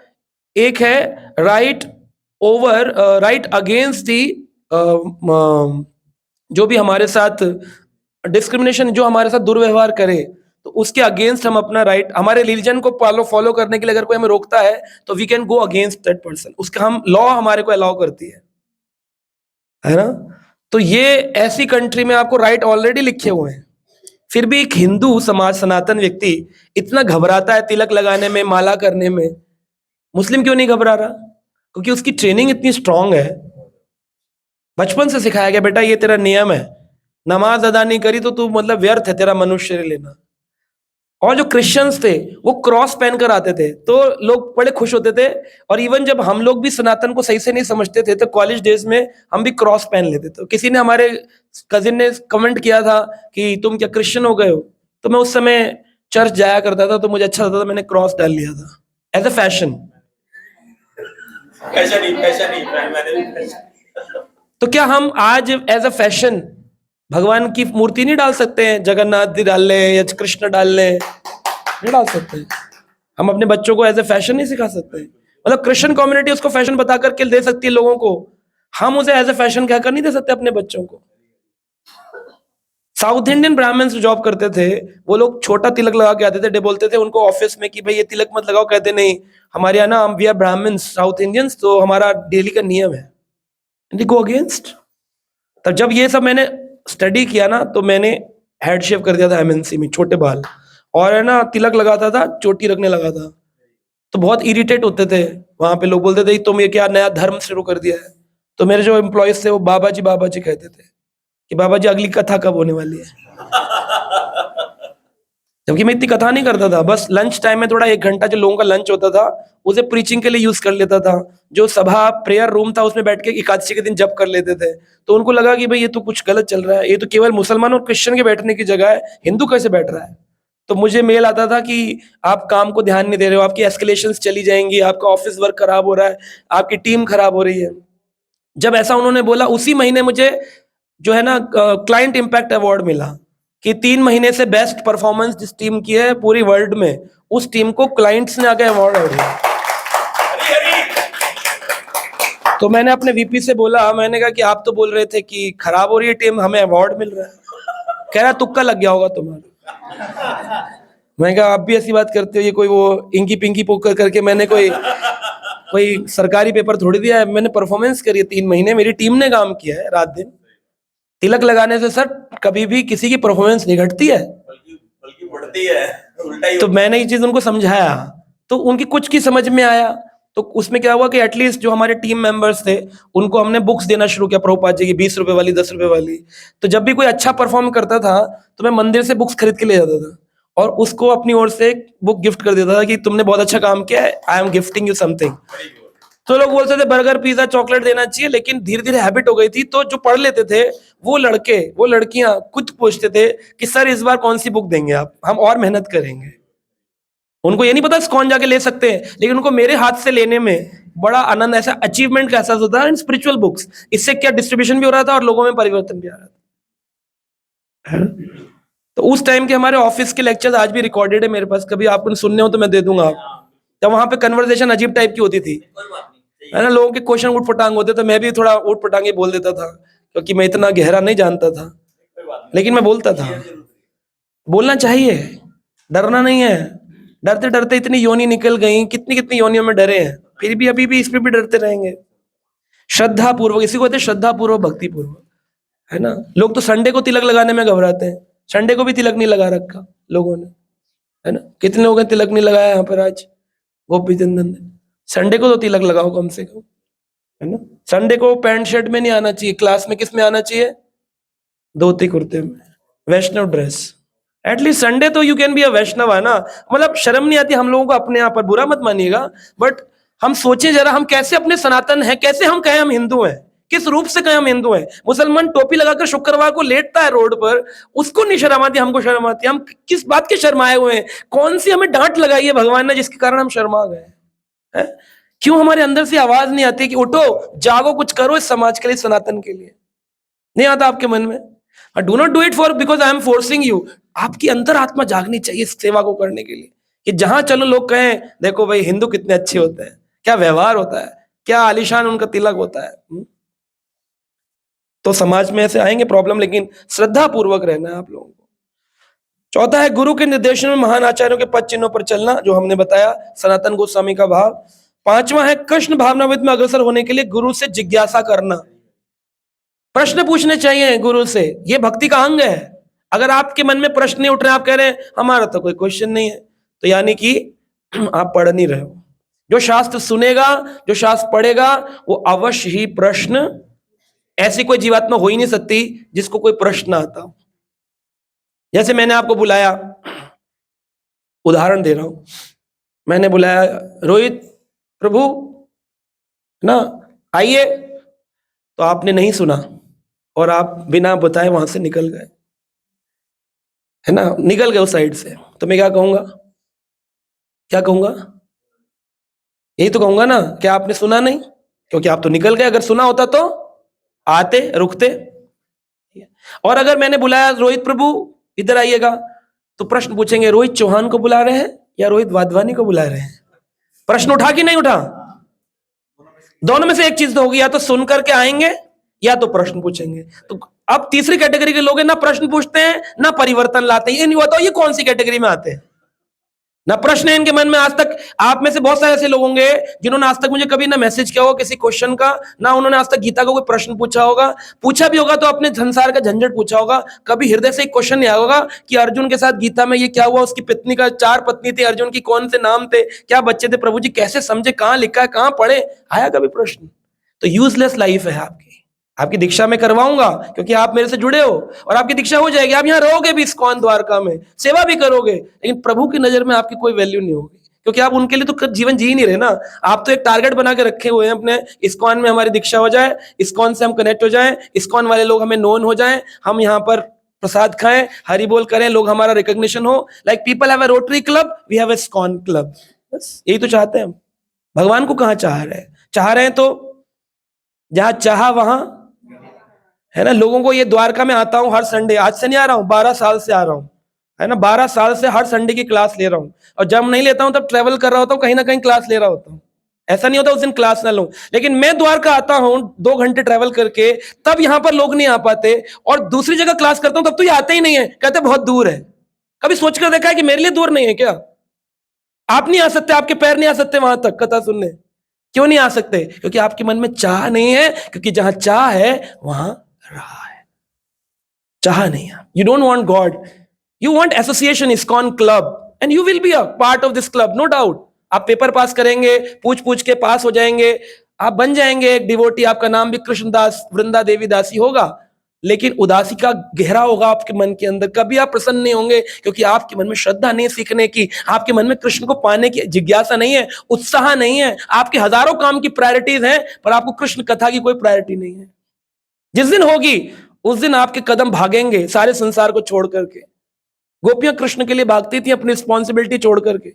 एक है right over, right against the, जो भी हमारे साथ डिस्क्रिमिनेशन, जो हमारे साथ दुर्व्यवहार करे, तो उसके अगेंस्ट हम अपना राइट, हमारे रिलीजन को फॉलो करने के लिए अगर कोई हमें रोकता है तो we can go against that person. उसका हम लॉ हमारे को अलाउ करती है ना? तो ये ऐसी कंट्री में आपको राइट ऑलरेडी लिखे हुए हैं। फिर भी एक हिंदू समाज, सनातन व्यक्ति इतना घबराता है तिलक लगाने में, माला करने में। मुस्लिम क्यों नहीं घबरा रहा? क्योंकि उसकी ट्रेनिंग इतनी स्ट्रांग है। बचपन से सिखाया गया, बेटा ये तेरा नियम है, नमाज अदा नहीं करी तो तू मतलब व्यर्थ है तेरा मनुष्य लेना। और जो क्रिश्चियंस थे वो क्रॉस पहन कर आते थे, तो लोग बड़े खुश होते थे। और इवन जब हम लोग भी सनातन को सही से नहीं समझते थे, तो कॉलेज डेज में हम भी क्रॉस पहन लेते थे। किसी ने, हमारे कजिन ने कमेंट किया था कि तुम क्या क्रिश्चियन हो गए हो? तो मैं उस समय चर्च जाया करता था, तो मुझे अच्छा लगता था, मैंने क्रॉस डाल लिया था एज अ फैशन। तो क्या हम आज एज अ फैशन भगवान की मूर्ति नहीं डाल सकते हैं? जगन्नाथ जी डाल ले या कृष्ण डाल ले, नहीं डाल सकते? हम अपने बच्चों को एज ए फैशन नहीं सिखा सकते? मतलब क्रिश्चियन कम्युनिटी उसको फैशन बता करके दे सकती है लोगों को, हम उसे एज ए फैशन कहकर नहीं दे सकते अपने बच्चों को। साउथ इंडियन ब्राह्मण्स जॉब करते थे, वो लोग छोटा तिलक लगा के आते थे। बोलते थे उनको ऑफिस में कि भाई ये तिलक मत लगाओ, कहते नहीं हमारे यहाँ ना, we are Brahmins south Indians, तो हमारा डेली का नियम है। Go against. तब जब ये सब मैंने स्टडी किया ना, तो मैंने हेड शेव कर दिया था एमएनसी में, छोटे बाल, और है ना तिलक लगाता था, चोटी रखने लगा था। तो बहुत इरिटेट होते थे वहां पे लोग, बोलते थे तुम ये क्या नया धर्म शुरू कर दिया है? तो मेरे जो एम्प्लॉयज थे वो बाबा जी कहते थे कि बाबा जी अगली कथा कब होने वाली है? जबकि मैं इतनी कथा नहीं करता था, बस लंच टाइम में थोड़ा 1 घंटा जो लोगों का लंच होता था उसे प्रीचिंग के लिए यूज कर लेता था। जो सभा प्रेयर रूम था उसमें बैठ के एकादशी के दिन जप कर लेते थे। तो उनको लगा कि भाई ये तो कुछ गलत चल रहा है, ये तो केवल मुसलमान और क्रिश्चियन के बैठने की जगह है, हिंदू कैसे बैठ रहा है? तो मुझे मेल आता था कि आप काम को ध्यान नहीं दे रहे हो, आपकी एस्केलेशंस चली जाएंगी, आपका ऑफिस वर्क खराब हो रहा है, आपकी टीम खराब हो रही है। जब ऐसा उन्होंने बोला, उसी महीने मुझे जो है ना क्लाइंट इम्पैक्ट अवार्ड मिला कि 3 महीने से बेस्ट परफॉर्मेंस जिस टीम की है पूरी वर्ल्ड में, उस टीम को क्लाइंट्स ने आके अवार्ड दिया। तो मैंने अपने वीपी से बोला, मैंने कहा कि आप तो बोल रहे थे कि खराब हो रही है टीम, हमें अवार्ड मिल रहा है। कह रहा तुक्का लग गया होगा तुम्हारा। मैं कहा आप भी ऐसी बात करते हो, ये कोई वो इंकी पिंकी पोकर करके मैंने कोई सरकारी पेपर थोड़ी दिया है। मैंने परफॉर्मेंस करी है 3 महीने, मेरी टीम ने काम किया है रात दिन। तिलक लगाने से सर कभी भी किसी की परफॉर्मेंस नहीं घटती है, बल्कि बढ़ती है, उल्टा ही। तो मैंने ये चीज उनको समझाया, तो उनकी कुछ की समझ में आया। तो उसमें क्या हुआ कि एटलीस्ट जो हमारे टीम मेंबर्स थे उनको हमने बुक्स देना शुरू किया, प्रभुपाद जी की 20 रुपए वाली, 10 रुपए वाली। तो जब भी कोई अच्छा परफॉर्म करता था तो मैं मंदिर से बुक्स खरीद के ले जाता था और उसको अपनी ओर से बुक गिफ्ट कर देता था कि तुमने बहुत अच्छा काम किया है, I am gifting you something. तो लोग बोलते थे बर्गर पिज्जा चॉकलेट देना चाहिए, लेकिन धीरे धीरे हैबिट हो गई थी। तो जो पढ़ लेते थे वो लड़के वो लड़कियां खुद पूछते थे कि सर इस बार कौन सी बुक देंगे आप, हम और मेहनत करेंगे। उनको ये नहीं पता कौन जाके ले सकते हैं, लेकिन उनको मेरे हाथ से लेने में बड़ा आनंद, ऐसा अचीवमेंट का एहसास होता है इन स्पिरिचुअल बुक्स। इससे क्या डिस्ट्रीब्यूशन भी हो रहा था और लोगों में परिवर्तन भी आ रहा था। तो उस टाइम के हमारे ऑफिस के लेक्चर्स आज भी रिकॉर्डेड है मेरे पास, कभी आपको सुनने हो तो मैं दे दूंगा आप। जब वहां पे कन्वर्सेशन अजीब टाइप की होती थी, है ना, लोगों के क्वेश्चन उठ पटांग होते, तो मैं भी थोड़ा उठ पटांगे बोल देता था, क्योंकि मैं इतना गहरा नहीं जानता था, लेकिन मैं बोलता था। बोलना चाहिए, डरना नहीं है। डरते डरते इतनी योनि निकल गई, कितनी कितनी योनियों में डरे हैं, फिर भी अभी भी इसमें भी डरते रहेंगे। श्रद्धा पूर्वक, इसी को कहते हैं श्रद्धा पूर्वक, भक्ति पूर्वक, है ना। लोग तो संडे को तिलक लगाने में घबराते हैं, संडे को भी तिलक नहीं लगा रखा लोगों ने, है ना। कितने लोगों ने तिलक नहीं लगाया यहाँ पर आज? गोपी चंदन ने। संडे को तो तिलक लगाओ कम से कम, है ना। संडे को पैंट शर्ट में नहीं आना चाहिए, क्लास में किस में आना चाहिए? धोती कुर्ते में, वैष्णव ड्रेस। एटलीस्ट संडे तो यू कैन बी अ वैष्णव, है ना। मतलब शर्म नहीं आती हम लोगों को अपने यहाँ पर, बुरा मत मानिएगा, बट हम सोचे जरा हम कैसे अपने सनातन हैं, कैसे हम कहें हम हिंदू हैं, किस रूप से कहें हम हिंदू हैं। मुसलमान टोपी लगाकर शुक्रवार को लेटता है रोड पर, उसको नहीं शर्म आती, हमको शर्म आती। हम किस बात के शर्माए हुए हैं? कौन सी हमें डांट लगाई है भगवान ने जिसके कारण हम शर्मा गए हैं? क्यों हमारे अंदर से आवाज नहीं आती कि उठो, जागो, कुछ करो इस समाज के लिए, सनातन के लिए? नहीं आता आपके मन में? Do not do it for because I am forcing you. आपकी अंतरात्मा जागनी चाहिए इस सेवा को करने के लिए, कि जहां चलो लोग कहें देखो भाई हिंदू कितने अच्छे होते हैं, क्या व्यवहार होता है, क्या आलीशान उनका तिलक होता है। तो समाज में ऐसे आएंगे प्रॉब्लम, लेकिन श्रद्धा पूर्वक रहना है आप लोगों को। चौथा है गुरु के निर्देशन में महान आचार्यों के पद चिन्हों पर चलना, जो हमने बताया, सनातन गोस्वामी का भाव। पांचवा है कृष्ण भावनाविद में अग्रसर होने के लिए गुरु से जिज्ञासा करना, प्रश्न पूछने चाहिए गुरु से, ये भक्ति का अंग है। अगर आपके मन में प्रश्न नहीं उठ रहे, आप कह रहे हैं हमारा तो कोई क्वेश्चन नहीं है, तो यानी कि आप पढ़ नहीं रहे हो। जो शास्त्र सुनेगा, जो शास्त्र पढ़ेगा, वो अवश्य ही प्रश्न, ऐसी कोई जीवात्मा हो ही नहीं सकती जिसको कोई प्रश्न आता हो। जैसे मैंने आपको बुलाया, उदाहरण दे रहा हूं, मैंने बुलाया रोहित प्रभु ना आइए, तो आपने नहीं सुना और आप बिना बताए वहां से निकल गए, है ना, निकल गए उस साइड से, तो मैं क्या कहूंगा? क्या कहूंगा? यही तो कहूंगा ना, क्या आपने सुना नहीं? क्योंकि आप तो निकल गए। अगर सुना होता तो आते, रुकते। और अगर मैंने बुलाया रोहित प्रभु इधर आइएगा, तो प्रश्न पूछेंगे रोहित चौहान को बुला रहे हैं या रोहित वाधवानी को बुला रहे हैं? प्रश्न उठा कि नहीं उठा? दोनों में से एक चीज तो होगी, या तो सुन करके आएंगे या तो प्रश्न पूछेंगे। तो अब तीसरी कैटेगरी के लोग हैं, ना प्रश्न पूछते हैं ना परिवर्तन लाते हैं। ये नहीं बताओ ये कौन सी कैटेगरी में आते हैं? ना प्रश्न है इनके मन में आज तक। आप में से बहुत सारे ऐसे लोग होंगे जिन्होंने आज तक मुझे कभी ना मैसेज किया होगा किसी क्वेश्चन का, ना उन्होंने आज तक गीता का कोई प्रश्न पूछा होगा। पूछा भी होगा तो अपने संसार का झंझट पूछा होगा। कभी हृदय से एक क्वेश्चन नहीं आया होगा कि अर्जुन के साथ गीता में ये क्या हुआ, उसकी पत्नी का 4 पत्नी थी, अर्जुन की कौन से नाम थे, क्या बच्चे थे, प्रभु जी कैसे समझे, कहां लिखा है, कहां पढ़े? आया कभी प्रश्न? तो यूजलेस लाइफ है आपकी। आपकी दीक्षा में करवाऊंगा क्योंकि आप मेरे से जुड़े हो, और आपकी दीक्षा हो जाएगी। आप यहाँ रहोगे भी इस्कॉन द्वारका में, सेवा भी करोगे, लेकिन प्रभु की नजर में आपकी कोई वैल्यू नहीं होगी, क्योंकि आप उनके लिए तो जीवन जी नहीं रहे ना। आप तो एक टारगेट बना के रखे हुए हैं अपने, इस्कॉन में हमारी दीक्षा हो जाए, इस्कॉन से हम कनेक्ट हो जाएं, इस्कॉन वाले लोग हमें नोन हो जाएं, हम यहाँ पर प्रसाद खाएं, हरि बोल करें, लोग हमारा रिकॉग्निशन हो। Like people have a Rotary club, we have a ISKCON club. बस यही तो चाहते हैं हम। भगवान को कहाँ चाह रहे हैं? चाह रहे हैं तो जहां चाहा वहां, है ना। लोगों को ये द्वारका में आता हूं हर संडे, आज से नहीं आ रहा हूं, 12 साल से आ रहा हूं, है ना। 12 साल से हर संडे की क्लास ले रहा हूं, और जब नहीं लेता हूं तब ट्रेवल कर रहा होता हूं, कहीं ना कहीं क्लास ले रहा होता हूं। ऐसा नहीं होता उस दिन क्लास ना लूं, लेकिन मैं द्वारका आता हूं 2 घंटे ट्रेवल करके, तब यहां पर लोग नहीं आ पाते, और दूसरी जगह क्लास करता हूं तब तो ये आते ही नहीं है, कहते बहुत दूर है। कभी सोचकर देखा है कि मेरे लिए दूर नहीं है क्या? आप नहीं आ सकते, आपके पैर नहीं आ सकते वहां तक कथा सुनने? क्यों नहीं आ सकते? क्योंकि आपके मन में चाह नहीं है, क्योंकि जहां चाह है वहां रहा है, चाह नहीं है। You don't want God, you want association, ISKCON club, and you will be a part of this club, no doubt. आप पेपर पास करेंगे, पूछ पूछ के पास हो जाएंगे, आप बन जाएंगे एक डिवोटी, आपका नाम भी कृष्णदास वृंदा देवी दासी होगा, लेकिन उदासी का गहरा होगा आपके मन के अंदर। कभी आप प्रसन्न नहीं होंगे, क्योंकि आपके मन में श्रद्धा नहीं सीखने की, आपके मन में कृष्ण को पाने की जिज्ञासा नहीं है, उत्साह नहीं है। आपके हजारों काम की प्रायोरिटीज हैं, पर आपको कृष्ण कथा की कोई प्रायोरिटी नहीं है। जिस दिन होगी उस दिन आपके कदम भागेंगे सारे संसार को छोड़ करके। गोपियां कृष्ण के लिए भागती थी अपनी रिस्पॉन्सिबिलिटी छोड़ करके।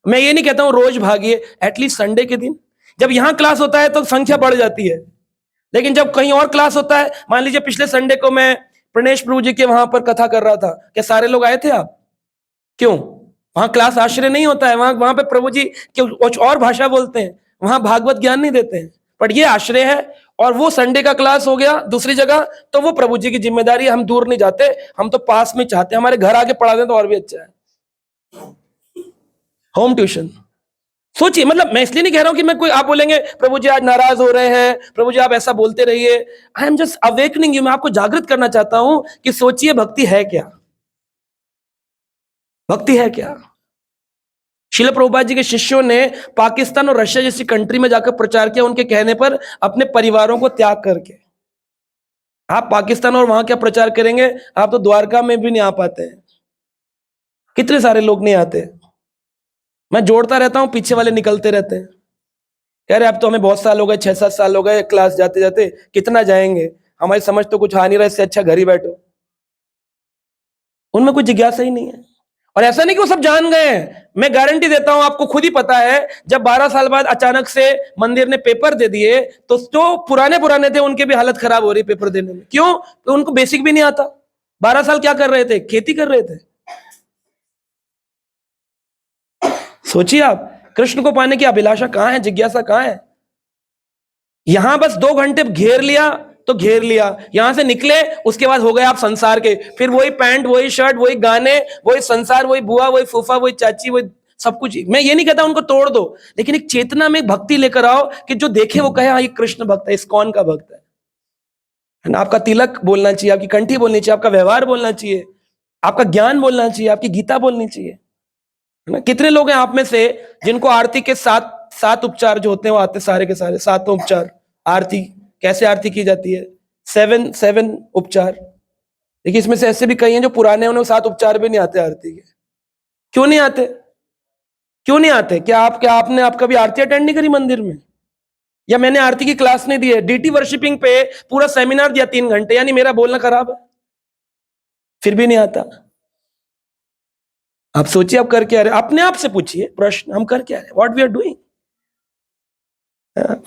मैं ये नहीं कहता हूं रोज भागिए, एटलीस्ट संडे के दिन जब यहां क्लास होता है तो संख्या बढ़ जाती है, लेकिन जब कहीं और क्लास होता है, मान लीजिए पिछले संडे को मैं प्रणेश प्रभु जी के वहां पर कथा कर रहा था, क्या सारे लोग आए थे आप? क्यों? वहां क्लास आश्रय नहीं होता है, वहां पे प्रभु जी कुछ और भाषा बोलते हैं, वहां भागवत ज्ञान नहीं देते हैं, पर ये आश्रय है। और वो संडे का क्लास हो गया दूसरी जगह, तो वो प्रभु जी की जिम्मेदारी है, हम दूर नहीं जाते, हम तो पास में चाहते हैं, हमारे घर आके पढ़ा दें तो और भी अच्छा है। होम ट्यूशन सोचिए, मतलब मैं इसलिए नहीं कह रहा हूं कि मैं कोई, आप बोलेंगे प्रभु जी आज नाराज हो रहे हैं, प्रभु जी आप ऐसा बोलते रहिए। I am just awakening you, मैं आपको जागृत करना चाहता हूं कि सोचिए भक्ति है क्या? भक्ति है क्या? शिल प्रभुपाद जी के शिष्यों ने पाकिस्तान और रशिया जैसी कंट्री में जाकर प्रचार किया उनके कहने पर, अपने परिवारों को त्याग करके। आप पाकिस्तान और वहां क्या प्रचार करेंगे? आप तो द्वारका में भी नहीं आ पाते हैं, कितने सारे लोग नहीं आते। मैं जोड़ता रहता हूं, पीछे वाले निकलते रहते हैं, कह रहे अब तो हमें बहुत साल हो गए, 6-7 साल हो गए क्लास जाते जाते, कितना जाएंगे, हमारी समझ तो कुछ आ नहीं रहा, इससे अच्छा घर ही बैठो। उनमें कोई जिज्ञासा ही नहीं है। और ऐसा नहीं कि वो सब जान गए हैं, मैं गारंटी देता हूं, आपको खुद ही पता है, जब 12 साल बाद अचानक से मंदिर ने पेपर दे दिए, तो जो पुराने थे उनके भी हालत खराब हो रही पेपर देने में। क्यों? तो उनको बेसिक भी नहीं आता। 12 साल क्या कर रहे थे? खेती कर रहे थे। सोचिए आप, कृष्ण को पाने की अभिलाषा कहां है, जिज्ञासा कहां है? यहां बस 2 घंटे घेर लिया तो घेर लिया, यहां से निकले उसके बाद हो गए आप संसार के, फिर वही पैंट, वही शर्ट, वही गाने, वही संसार, वही बुआ, वही फूफा, वही चाची, वही सब कुछ। मैं ये नहीं कहता उनको तोड़ दो, लेकिन एक चेतना में भक्ति लेकर आओ कि जो देखे वो कहे हाँ ये कृष्ण भक्त है, इस्कॉन का भक्त है ना। आपका तिलक बोलना चाहिए, आपकी कंठी बोलनी चाहिए, आपका व्यवहार बोलना चाहिए, आपका ज्ञान बोलना चाहिए, आपकी गीता बोलनी चाहिए, है ना। कितने लोग हैं आप में से जिनको आरती के 7 उपचार जो होते हैं वो आते, सारे के सारे 7 उपचार। आरती कैसे आरती की जाती है? 7 उपचार। देखिए इसमें से ऐसे भी कई हैं जो पुराने, उन्हें 7 उपचार भी नहीं आते आरती के। क्यों नहीं आते? क्यों नहीं आते? क्या आपने कभी आरती अटेंड नहीं करी मंदिर में? या मैंने आरती की क्लास नहीं दी है? डीटी वर्शिपिंग पे पूरा सेमिनार दिया 3 घंटे, यानी मेरा बोलना खराब है? फिर भी नहीं आता। आप सोचिए आप कर क्या रहे? अपने आप से पूछिए प्रश्न, हम कर क्या रहे? What we are doing?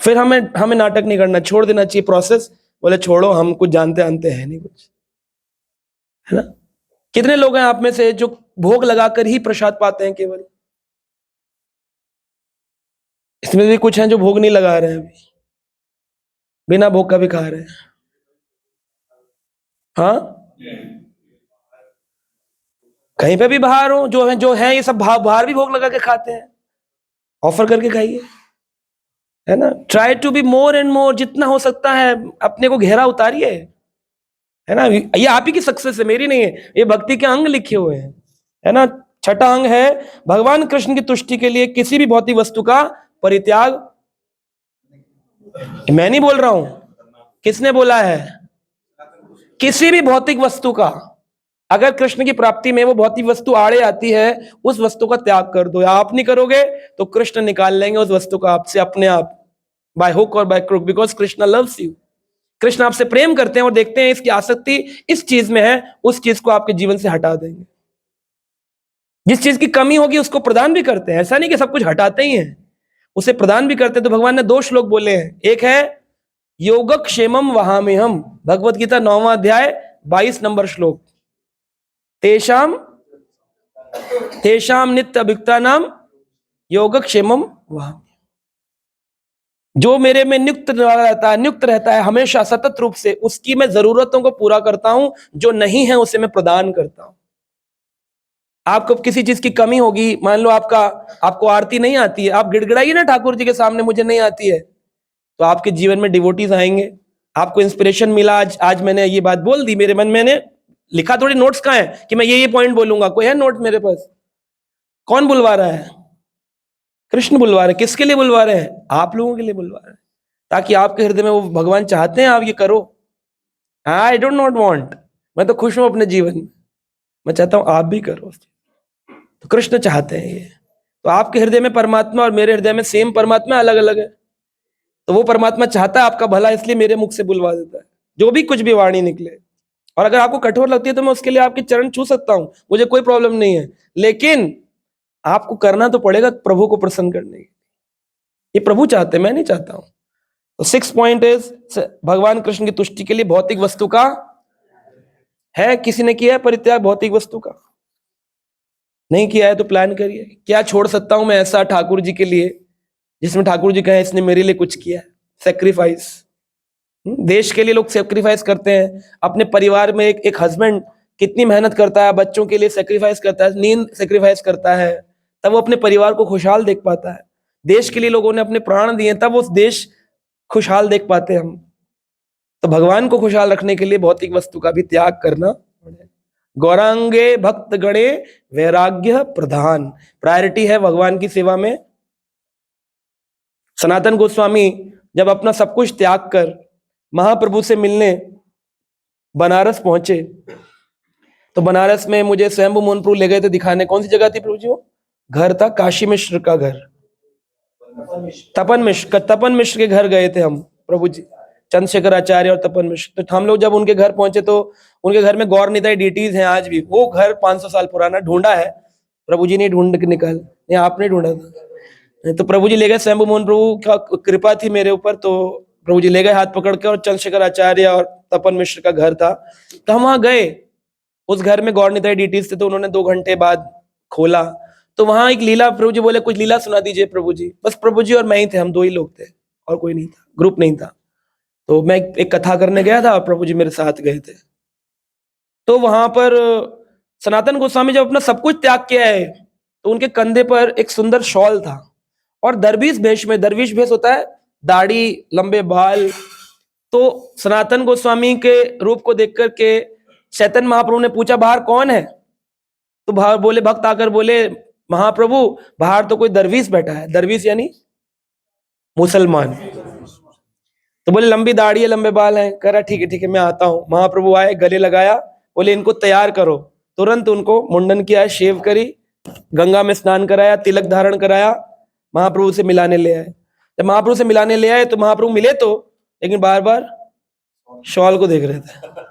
फिर हमें नाटक नहीं करना, छोड़ देना चाहिए प्रोसेस। बोले छोड़ो, हम कुछ जानते हैं नहीं कुछ, है ना। कितने लोग हैं आप में से जो भोग लगाकर ही प्रसाद पाते हैं केवल? इसमें भी कुछ हैं जो भोग नहीं लगा रहे हैं, अभी बिना भोग का भी खा रहे हैं। हाँ, कहीं पे भी बाहर हो, जो है ये सब बाहर भी भोग लगा के खाते हैं। ऑफर करके खाइए, है ना। Try to be more and more, जितना हो सकता है अपने को गहरा उतारिए, है ना। ये आप ही की सक्सेस है, मेरी नहीं है। ये भक्ति के अंग लिखे हुए हैं, है ना। 6ठा अंग है, भगवान कृष्ण की तुष्टि के लिए किसी भी भौतिक वस्तु का परित्याग। मैं नहीं बोल रहा हूं, किसने बोला है? किसी भी भौतिक वस्तु का, अगर कृष्ण की प्राप्ति में वो भौतिक वस्तु आड़े आती है, उस वस्तु का त्याग कर दो। आप नहीं करोगे तो कृष्ण निकाल लेंगे उस वस्तु को आपसे अपने आप, बाय हुक और by crook, because Krishna loves you. Krishna आपसे प्रेम करते हैं और देखते हैं इसकी आसक्ति इस चीज में है, उस चीज को आपके जीवन से हटा देंगे। जिस चीज की कमी होगी उसको प्रदान भी करते हैं, ऐसा नहीं कि सब कुछ हटाते ही हैं, उसे प्रदान भी करते हैं। तो भगवान ने 2 श्लोक बोले हैं, एक है योगक्षेमम वहाम्यहम्, भगवत गीता 9वां अध्याय 22 नंबर श्लोक, तेषाम नित्य अभियुक्ता नाम योगक्षेमम वहाम्यहम्। जो मेरे में नियुक्त रहता है हमेशा सतत रूप से, उसकी मैं जरूरतों को पूरा करता हूं, जो नहीं है उसे मैं प्रदान करता हूं। आपको किसी चीज की कमी होगी, मान लो आपको आरती नहीं आती है, आप गिड़गिड़ाइए ना ठाकुर जी के सामने, मुझे नहीं आती है, तो आपके जीवन में डिवोटीज आएंगे। आपको इंस्पिरेशन मिला, आज मैंने ये बात बोल दी, मेरे मन मैंने लिखा, थोड़ी नोट्स कहाँ है कि मैं ये पॉइंट बोलूंगा? कोई है नोट मेरे पास? कौन बुलवा रहा है? कृष्ण बुलवा रहे। किसके लिए बुलवा रहे हैं? आप लोगों के लिए बुलवा रहे हैं, ताकि आपके हृदय में वो भगवान चाहते हैं आप ये करो। आई डोंट नॉट वांट, मैं तो खुश हूं अपने जीवन में, मैं चाहता हूं आप भी करो। तो कृष्ण चाहते हैं ये। तो आपके हृदय में परमात्मा और मेरे हृदय में सेम परमात्मा, अलग अलग है। तो वो परमात्मा चाहता है आपका भला, इसलिए मेरे मुख से बुलवा देता है जो भी कुछ भी वाणी निकले। और अगर आपको कठोर लगती है तो मैं उसके लिए आपके चरण छू सकता हूं, मुझे कोई प्रॉब्लम नहीं है, लेकिन आपको करना तो पड़ेगा प्रभु को प्रसन्न करने के। ये प्रभु चाहते हैं, मैं नहीं चाहता हूं। तो 6 पॉइंट इज, भगवान कृष्ण की तुष्टि के लिए भौतिक वस्तु का है, किसी ने किया है परित्याग भौतिक वस्तु का? नहीं किया है तो प्लान करिए, क्या छोड़ सकता हूं मैं ऐसा ठाकुर जी के लिए, जिसमें ठाकुर जी कहे इसने मेरे लिए कुछ किया है। सेक्रीफाइस, देश के लिए लोग सेक्रीफाइस करते हैं। अपने परिवार में एक हस्बैंड कितनी मेहनत करता है, बच्चों के लिए सेक्रीफाइस करता है, नींद सेक्रीफाइस करता है, तब वो अपने परिवार को खुशहाल देख पाता है। देश के लिए लोगों ने अपने प्राण दिए, तब वो देश खुशहाल देख पाते हैं हम। तो भगवान को खुशहाल रखने के लिए भौतिक वस्तु का भी त्याग करना पड़ेगा। गौरांगे भक्त गणे वैराग्य प्रधान, प्रायोरिटी है भगवान की सेवा में। सनातन गोस्वामी जब अपना सब कुछ त्याग कर महाप्रभु से मिलने बनारस पहुंचे, तो बनारस में मुझे स्वयंभू मोहन प्रभु ले गए थे दिखाने। कौन सी जगह थी प्रभु जी? वो घर था काशी मिश्र का घर, तपन मिश्र के घर गए थे हम प्रभु जी, चंद्रशेखर आचार्य और तपन मिश्र। तो हम लोग जब उनके घर पहुंचे तो उनके घर में गौर निताई डीटीज हैं आज भी। वो घर 500 साल पुराना, ढूंढा है प्रभु जी ने, ढूंढ के निकाल, या आपने ढूंढा था? तो प्रभु जी ले गए, स्वयंभू मोहन प्रभु का कृपा थी मेरे ऊपर, तो प्रभु जी ले गए हाथ पकड़ के, और चंद्रशेखर आचार्य और तपन मिश्र का घर था। तो हम वहां गए, उस घर में गौर निताई डीटीज थे। तो उन्होंने 2 घंटे बाद खोला, तो वहां एक लीला, प्रभु जी बोले कुछ लीला सुना दीजिए प्रभु जी। बस प्रभु जी और मैं ही थे, हम 2 ही लोग थे और कोई नहीं था, ग्रुप नहीं था। तो मैं एक कथा करने गया था और प्रभु जी मेरे साथ गए थे। तो वहां पर सनातन गोस्वामी जब अपना सब कुछ त्याग किया है, तो उनके कंधे पर एक सुंदर शॉल था, और दरवेश भेष में, दरवेश भेष होता है दाढ़ी, लंबे बाल। तो सनातन गोस्वामी के रूप को देख करके चैतन्य महाप्रभु ने पूछा बाहर कौन है? तो बाहर बोले, भक्त आकर बोले, महाप्रभु बाहर तो कोई दरवेश बैठा है। दरवेश यानी मुसलमान। तो बोले लंबी दाढ़ी है, लंबे बाल हैं। कह रहा ठीक है मैं आता हूँ। महाप्रभु आए, गले लगाया, बोले इनको तैयार करो। तुरंत उनको मुंडन किया, शेव करी, गंगा में स्नान कराया, तिलक धारण कराया, महाप्रभु से मिलाने ले आए। जब महाप्रभु से मिलाने ले आए तो महाप्रभु मिले तो, लेकिन बार बार शॉल को देख रहे थे।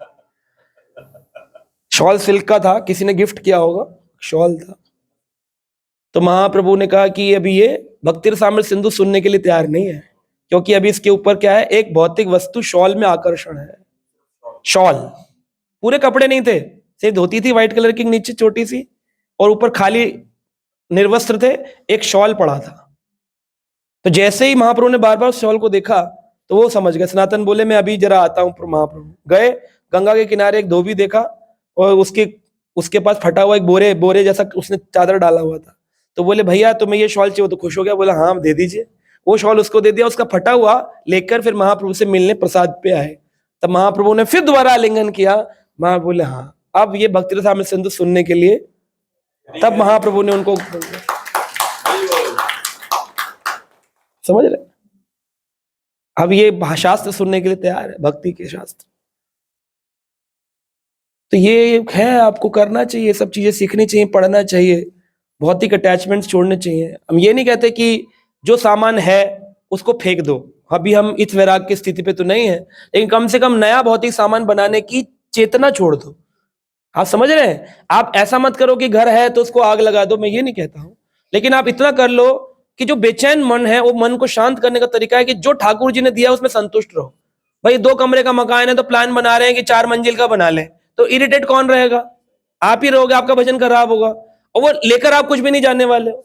शॉल सिल्क का था, किसी ने गिफ्ट किया होगा, शॉल था। तो महाप्रभु ने कहा कि अभी ये भक्ति रसामृत सिंधु सुनने के लिए तैयार नहीं है, क्योंकि अभी इसके ऊपर क्या है, एक भौतिक वस्तु, शॉल में आकर्षण है। शॉल, पूरे कपड़े नहीं थे, सिर्फ धोती थी व्हाइट कलर की, नीचे छोटी सी, और ऊपर खाली निर्वस्त्र थे, एक शॉल पड़ा था। तो जैसे ही महाप्रभु ने बार बार उस शॉल को देखा तो वो समझ गए। सनातन बोले मैं अभी जरा आता हूं। महाप्रभु गए, गंगा के किनारे एक धोबी देखा, और उसके पास फटा हुआ एक बोरे जैसा उसने चादर डाला हुआ था। तो बोले भैया तुम्हें ये शॉल चाहिए? तो खुश हो गया, बोला हाँ दे दीजिए। वो शॉल उसको दे दिया, उसका फटा हुआ लेकर फिर महाप्रभु से मिलने प्रसाद पे आए। तब महाप्रभु ने फिर दोबारा आलिंगन किया। महाप्रभु बोले हाँ अब ये भक्ति रसामृत सिंधु सुनने के लिए, तब महाप्रभु ने उनको, समझ रहे, अब ये शास्त्र सुनने के लिए तैयार है, भक्ति के शास्त्र। तो ये है, आपको करना चाहिए, सब चीजें सीखनी चाहिए, पढ़ना चाहिए, भौतिक अटैचमेंट्स छोड़ने चाहिए। हम ये नहीं कहते कि जो सामान है उसको फेंक दो, अभी हम इस वैराग की स्थिति पे तो नहीं है, लेकिन कम से कम नया भौतिक सामान बनाने की चेतना छोड़ दो। आप समझ रहे हैं? आप ऐसा मत करो कि घर है तो उसको आग लगा दो, मैं ये नहीं कहता हूं, लेकिन आप इतना कर लो कि जो बेचैन मन है, वो मन को शांत करने का तरीका है कि जो ठाकुर जी ने दिया उसमें संतुष्ट रहो। भाई 2 कमरे का मकान है तो प्लान बना रहे हैं कि 4 मंजिल का बना लें, तो इरिटेट कौन रहेगा? आप ही रहोगे, आपका भजन खराब होगा, और वो लेकर आप कुछ भी नहीं जानने वाले हो,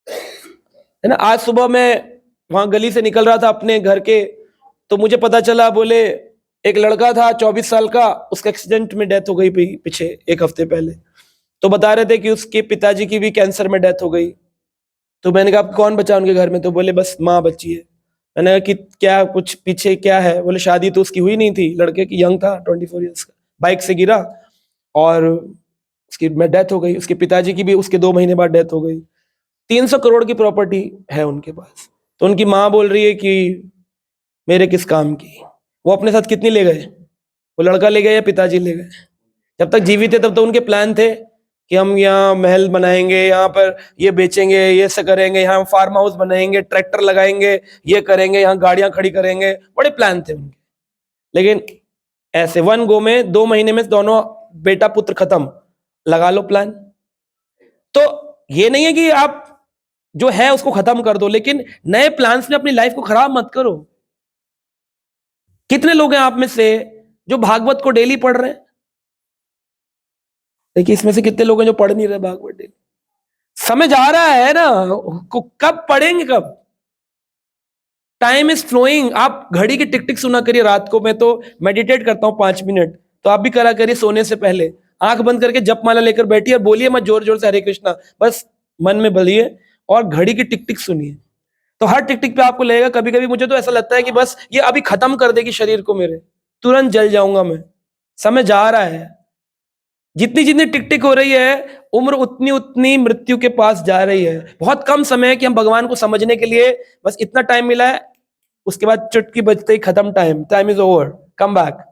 है ना। आज सुबह मैं वहां गली से निकल रहा था अपने घर के, तो मुझे पता चला, बोले एक लड़का था 24 साल का, उसका एक्सीडेंट में डेथ हो गई पीछे 1 हफ्ते पहले। तो बता रहे थे कि उसके पिताजी की भी कैंसर में डेथ हो गई। तो मैंने कहा कौन बचा उनके घर में? तो बोले बस माँ बची है। मैंने कहा कि क्या कुछ पीछे क्या है? बोले शादी तो उसकी हुई नहीं थी, लड़के की यंग था 24 ईयर्स का, बाइक से गिरा और उसकी डेथ हो गई। उसके पिताजी की भी उसके 2 महीने बाद डेथ हो गई। 300 करोड़ की प्रॉपर्टी है उनके पास। तो उनकी माँ बोल रही है कि मेरे किस काम की। वो अपने साथ कितनी ले गए? वो लड़का ले गया या पिताजी ले गए? जब तक जीवित थे तब तो उनके प्लान थे कि हम यहाँ महल बनाएंगे, यहाँ पर ये बेचेंगे, ये ऐसा करेंगे, यहाँ फार्म हाउस बनाएंगे, ट्रैक्टर लगाएंगे, ये करेंगे, यहाँ गाड़ियां खड़ी करेंगे, बड़े प्लान थे उनके। लेकिन ऐसे 1 गो में 2 महीने में दोनों बेटा पुत्र खत्म। लगा लो प्लान। तो ये नहीं है कि आप जो है उसको खत्म कर दो, लेकिन नए प्लान्स में अपनी लाइफ को खराब मत करो। कितने लोग हैं आप में से जो भागवत को डेली पढ़ रहे हैं? देखिए इसमें से कितने लोग हैं जो पढ़ नहीं रहे भागवत डेली? समझ आ रहा है ना? कब पढ़ेंगे? कब? Time is flowing. आप घड़ी की टिक टिक सुना करिए। रात को मैं तो मेडिटेट करता हूं 5 मिनट, तो आप भी करा करिए सोने से पहले। आंख बंद करके जप माला लेकर बैठिए और बोलिए मत जोर जोर से हरे कृष्णा, बस मन में बोलिए और घड़ी की टिक टिक सुनिए। तो हर टिक टिक पे आपको लगेगा, कभी कभी मुझे तो ऐसा लगता है कि बस ये अभी खत्म कर देगी शरीर को मेरे, तुरंत जल जाऊंगा मैं। समय जा रहा है, जितनी जितनी टिक टिक हो रही है उम्र उतनी उतनी मृत्यु के पास जा रही है। बहुत कम समय है कि हम भगवान को समझने के लिए, बस इतना टाइम मिला है, उसके बाद चुटकी बजते ही खत्म, time is over, come back.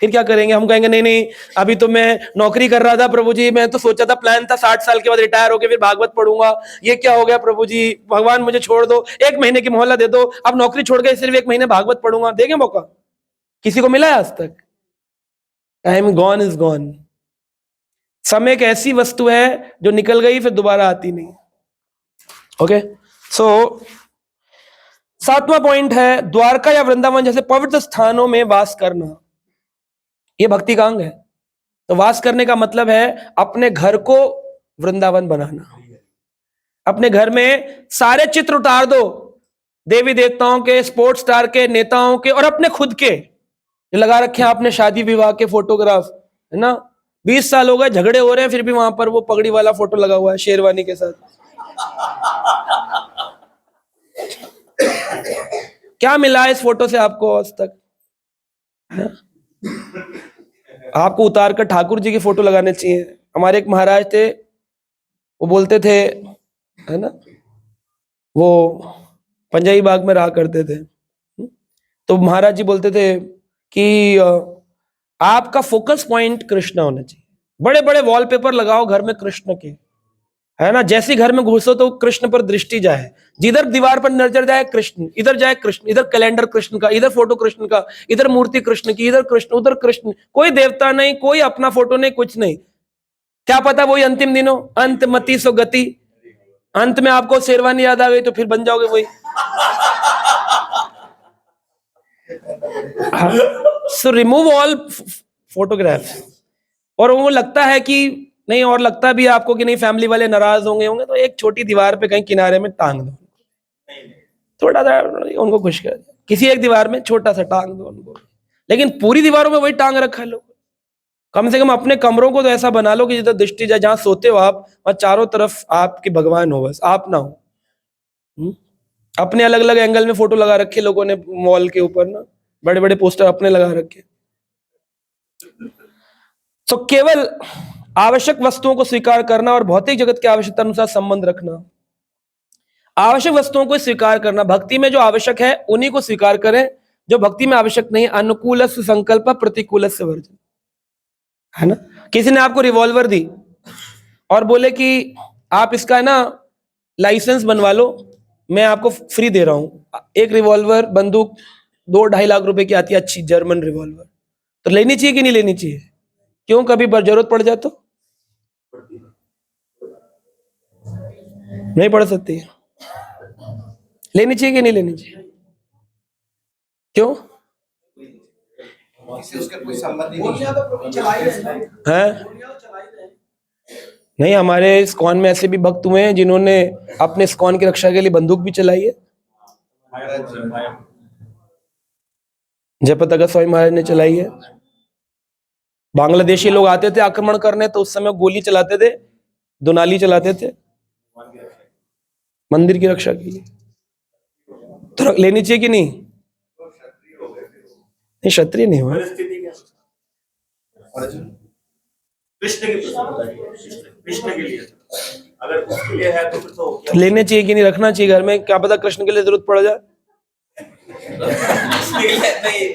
फिर क्या करेंगे? हम कहेंगे नहीं नहीं, अभी तो मैं नौकरी कर रहा था प्रभु जी, मैं तो सोचा था, प्लान था 60 साल के बाद रिटायर होकर फिर भागवत पढ़ूंगा, ये क्या हो गया प्रभु जी, भगवान मुझे छोड़ दो, 1 महीने की मोहलत दे दो, अब नौकरी छोड़ के सिर्फ 1 महीने भागवत पढ़ूंगा। देंगे मौका? किसी को मिला है आज तक? Time gone is gone. समय एक ऐसी वस्तु है जो निकल गई फिर दोबारा आती नहीं। ओके, सो 7वां पॉइंट है, द्वारका या वृंदावन जैसे पवित्र स्थानों में वास करना। ये भक्ति का अंग है। तो वास करने का मतलब है अपने घर को वृंदावन बनाना। अपने घर में सारे चित्र उतार दो, देवी देवताओं के, स्पोर्ट्स स्टार के, नेताओं के, और अपने खुद के जो लगा रखे हैं आपने शादी विवाह के फोटोग्राफ, है ना। 20 साल हो गए, झगड़े हो रहे हैं, फिर भी वहां पर वो पगड़ी वाला फोटो लगा हुआ है शेरवानी के साथ। क्या मिला है इस फोटो से आपको आज तक? आपको उतार कर ठाकुर जी की फोटो लगाने चाहिए। हमारे एक महाराज थे, वो बोलते थे, है ना, वो पंजाबी बाग में रहा करते थे, तो महाराज जी बोलते थे कि आपका फोकस पॉइंट कृष्ण होना चाहिए। बड़े बड़े वॉलपेपर लगाओ घर में कृष्ण के, है ना, जैसे घर में घुसो तो कृष्ण पर दृष्टि जाए, जिधर दीवार पर नजर जाए कृष्ण, इधर जाए कृष्ण, इधर कैलेंडर कृष्ण का, इधर फोटो कृष्ण का, इधर मूर्ति कृष्ण की, इधर कृष्ण, उधर कृष्ण, कोई देवता नहीं, कोई अपना फोटो नहीं, कुछ नहीं। क्या पता वही अंतिम दिनों, अंत मति सो गति, अंत में आपको शेरवानी याद आ गई तो फिर बन जाओगे वही। So remove all photographs. और वो लगता है कि नहीं, और लगता भी आपको कि नहीं फैमिली वाले नाराज होंगे, तो एक छोटी दीवार पे कहीं किनारे में टांग दो, थोड़ा सा उनको खुश कर दो, किसी एक दीवार में छोटा सा टांग दो उनको। लेकिन पूरी दीवारों में वही टांग रखा है लोग। कम से कम अपने कमरों को तो ऐसा बना लो कि जिधर दृष्टि जाए, जहां सोते हो आप वहां चारों तरफ आपके भगवान हो, बस आप ना हो। अपने अलग अलग एंगल में फोटो लगा रखे लोगों ने वॉल के ऊपर ना, बड़े बड़े पोस्टर अपने लगा रखे। तो केवल आवश्यक वस्तुओं को स्वीकार करना और भौतिक जगत की आवश्यकता अनुसार संबंध रखना। आवश्यक वस्तुओं को स्वीकार करना, भक्ति में जो आवश्यक है उन्हीं को स्वीकार करें, जो भक्ति में आवश्यक नहीं। अनुकूल संकल्प प्रतिकूल से वर्जन, है ना। किसी ने आपको रिवॉल्वर दी और बोले कि आप इसका ना लाइसेंस बनवा लो, मैं आपको फ्री दे रहा हूं। एक रिवॉल्वर बंदूक 2-2.5 लाख रुपए की आती है, अच्छी जर्मन रिवॉल्वर, तो लेनी चाहिए कि नहीं लेनी चाहिए? क्यों, कभी जरूरत पड़ जाए तो? नहीं पड़ सकती। लेनी चाहिए कि नहीं लेनी चाहिए? क्यों? उसका कोई संबंध ही नहीं है? नहीं, हमारे इस्कॉन में ऐसे भी भक्त हुए हैं जिन्होंने अपने इस्कॉन की रक्षा के लिए बंदूक भी चलाई है। जयपताका स्वामी महाराज ने चलाई है। बांग्लादेशी लोग आते थे आक्रमण करने, तो उस समय गोली चलाते थे, दुनाली चलाते थे मंदिर की रक्षा के लिए। तो लेनी चाहिए कि नहीं? नहीं, क्षत्रिय नहीं हुआ। कृष्ण के लिए अगर उसके लिए है तो फिर तो लेने चाहिए कि नहीं, रखना चाहिए घर में? क्या पता कृष्ण के लिए जरूरत पड़ जाए। नहीं,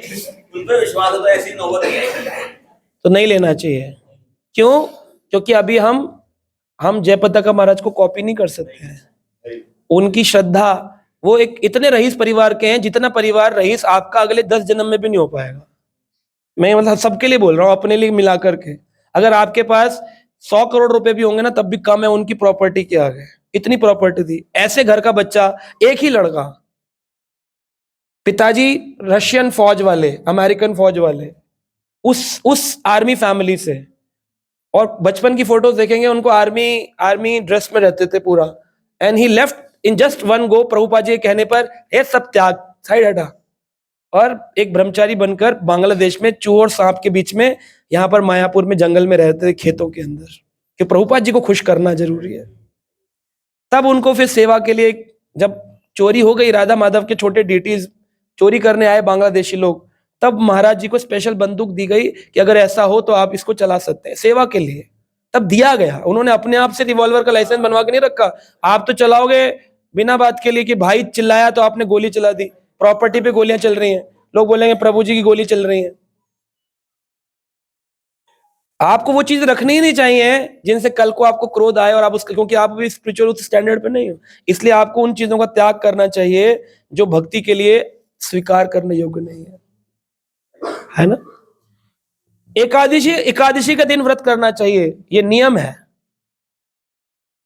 उन पर विश्वास होता है, ऐसी नौबत नहीं है तो नहीं लेना चाहिए। क्यों? क्योंकि अभी हम जयपताका महाराज को कॉपी नहीं कर सकते हैं। उनकी श्रद्धा, वो एक इतने रईस परिवार के हैं जितना परिवार रईस आपका अगले 10 जन्म में भी नहीं हो पाएगा। मैं मतलब सबके लिए बोल रहा हूँ, अपने लिए मिला करके। अगर आपके पास 100 करोड़ रुपए भी होंगे ना, तब भी कम है उनकी प्रॉपर्टी के आगे। इतनी प्रॉपर्टी थी। ऐसे घर का बच्चा, एक ही लड़का, पिताजी रशियन फौज वाले, अमेरिकन फौज वाले, उस आर्मी फैमिली से, और बचपन की फोटोज देखेंगे उनको आर्मी ड्रेस में रहते थे पूरा। And he left in just one go, Prabhupada ji के कहने पर, हे सब त्याग, साइड हटा, और एक ब्रह्मचारी बनकर बांग्लादेश में चूहों और सांप के बीच में, यहाँ पर मायापुर में जंगल में रहते थे, खेतों के अंदर, कि प्रभुपाद जी को खुश करना जरूरी है। तब उनको फिर सेवा के लिए, जब चोरी हो गई, राधा माधव के छोटे डीटीज चोरी करने आए बांग्लादेशी लोग, तब महाराज जी को स्पेशल बंदूक दी गई कि अगर ऐसा हो तो आप इसको चला सकते हैं सेवा के लिए, तब दिया गया। उन्होंने अपने आप से रिवॉल्वर का लाइसेंस बनवा के नहीं रखा, आप तो चलाओगे बिना बात के लिए कि भाई चिल्लाया तो आपने गोली चला दी, प्रॉपर्टी पे गोलियां चल रही हैं, लोग बोलेंगे प्रभु जी की गोली चल रही है। आपको वो चीज रखनी ही नहीं चाहिए जिनसे कल को आपको क्रोध आए और आप उसके, क्योंकि आप भी स्पिरिचुअल स्टैंडर्ड पे नहीं हो, इसलिए आपको उन चीजों का त्याग करना चाहिए जो भक्ति के लिए स्वीकार करने योग्य नहीं है ना। एकादशी का दिन व्रत करना चाहिए, ये नियम है।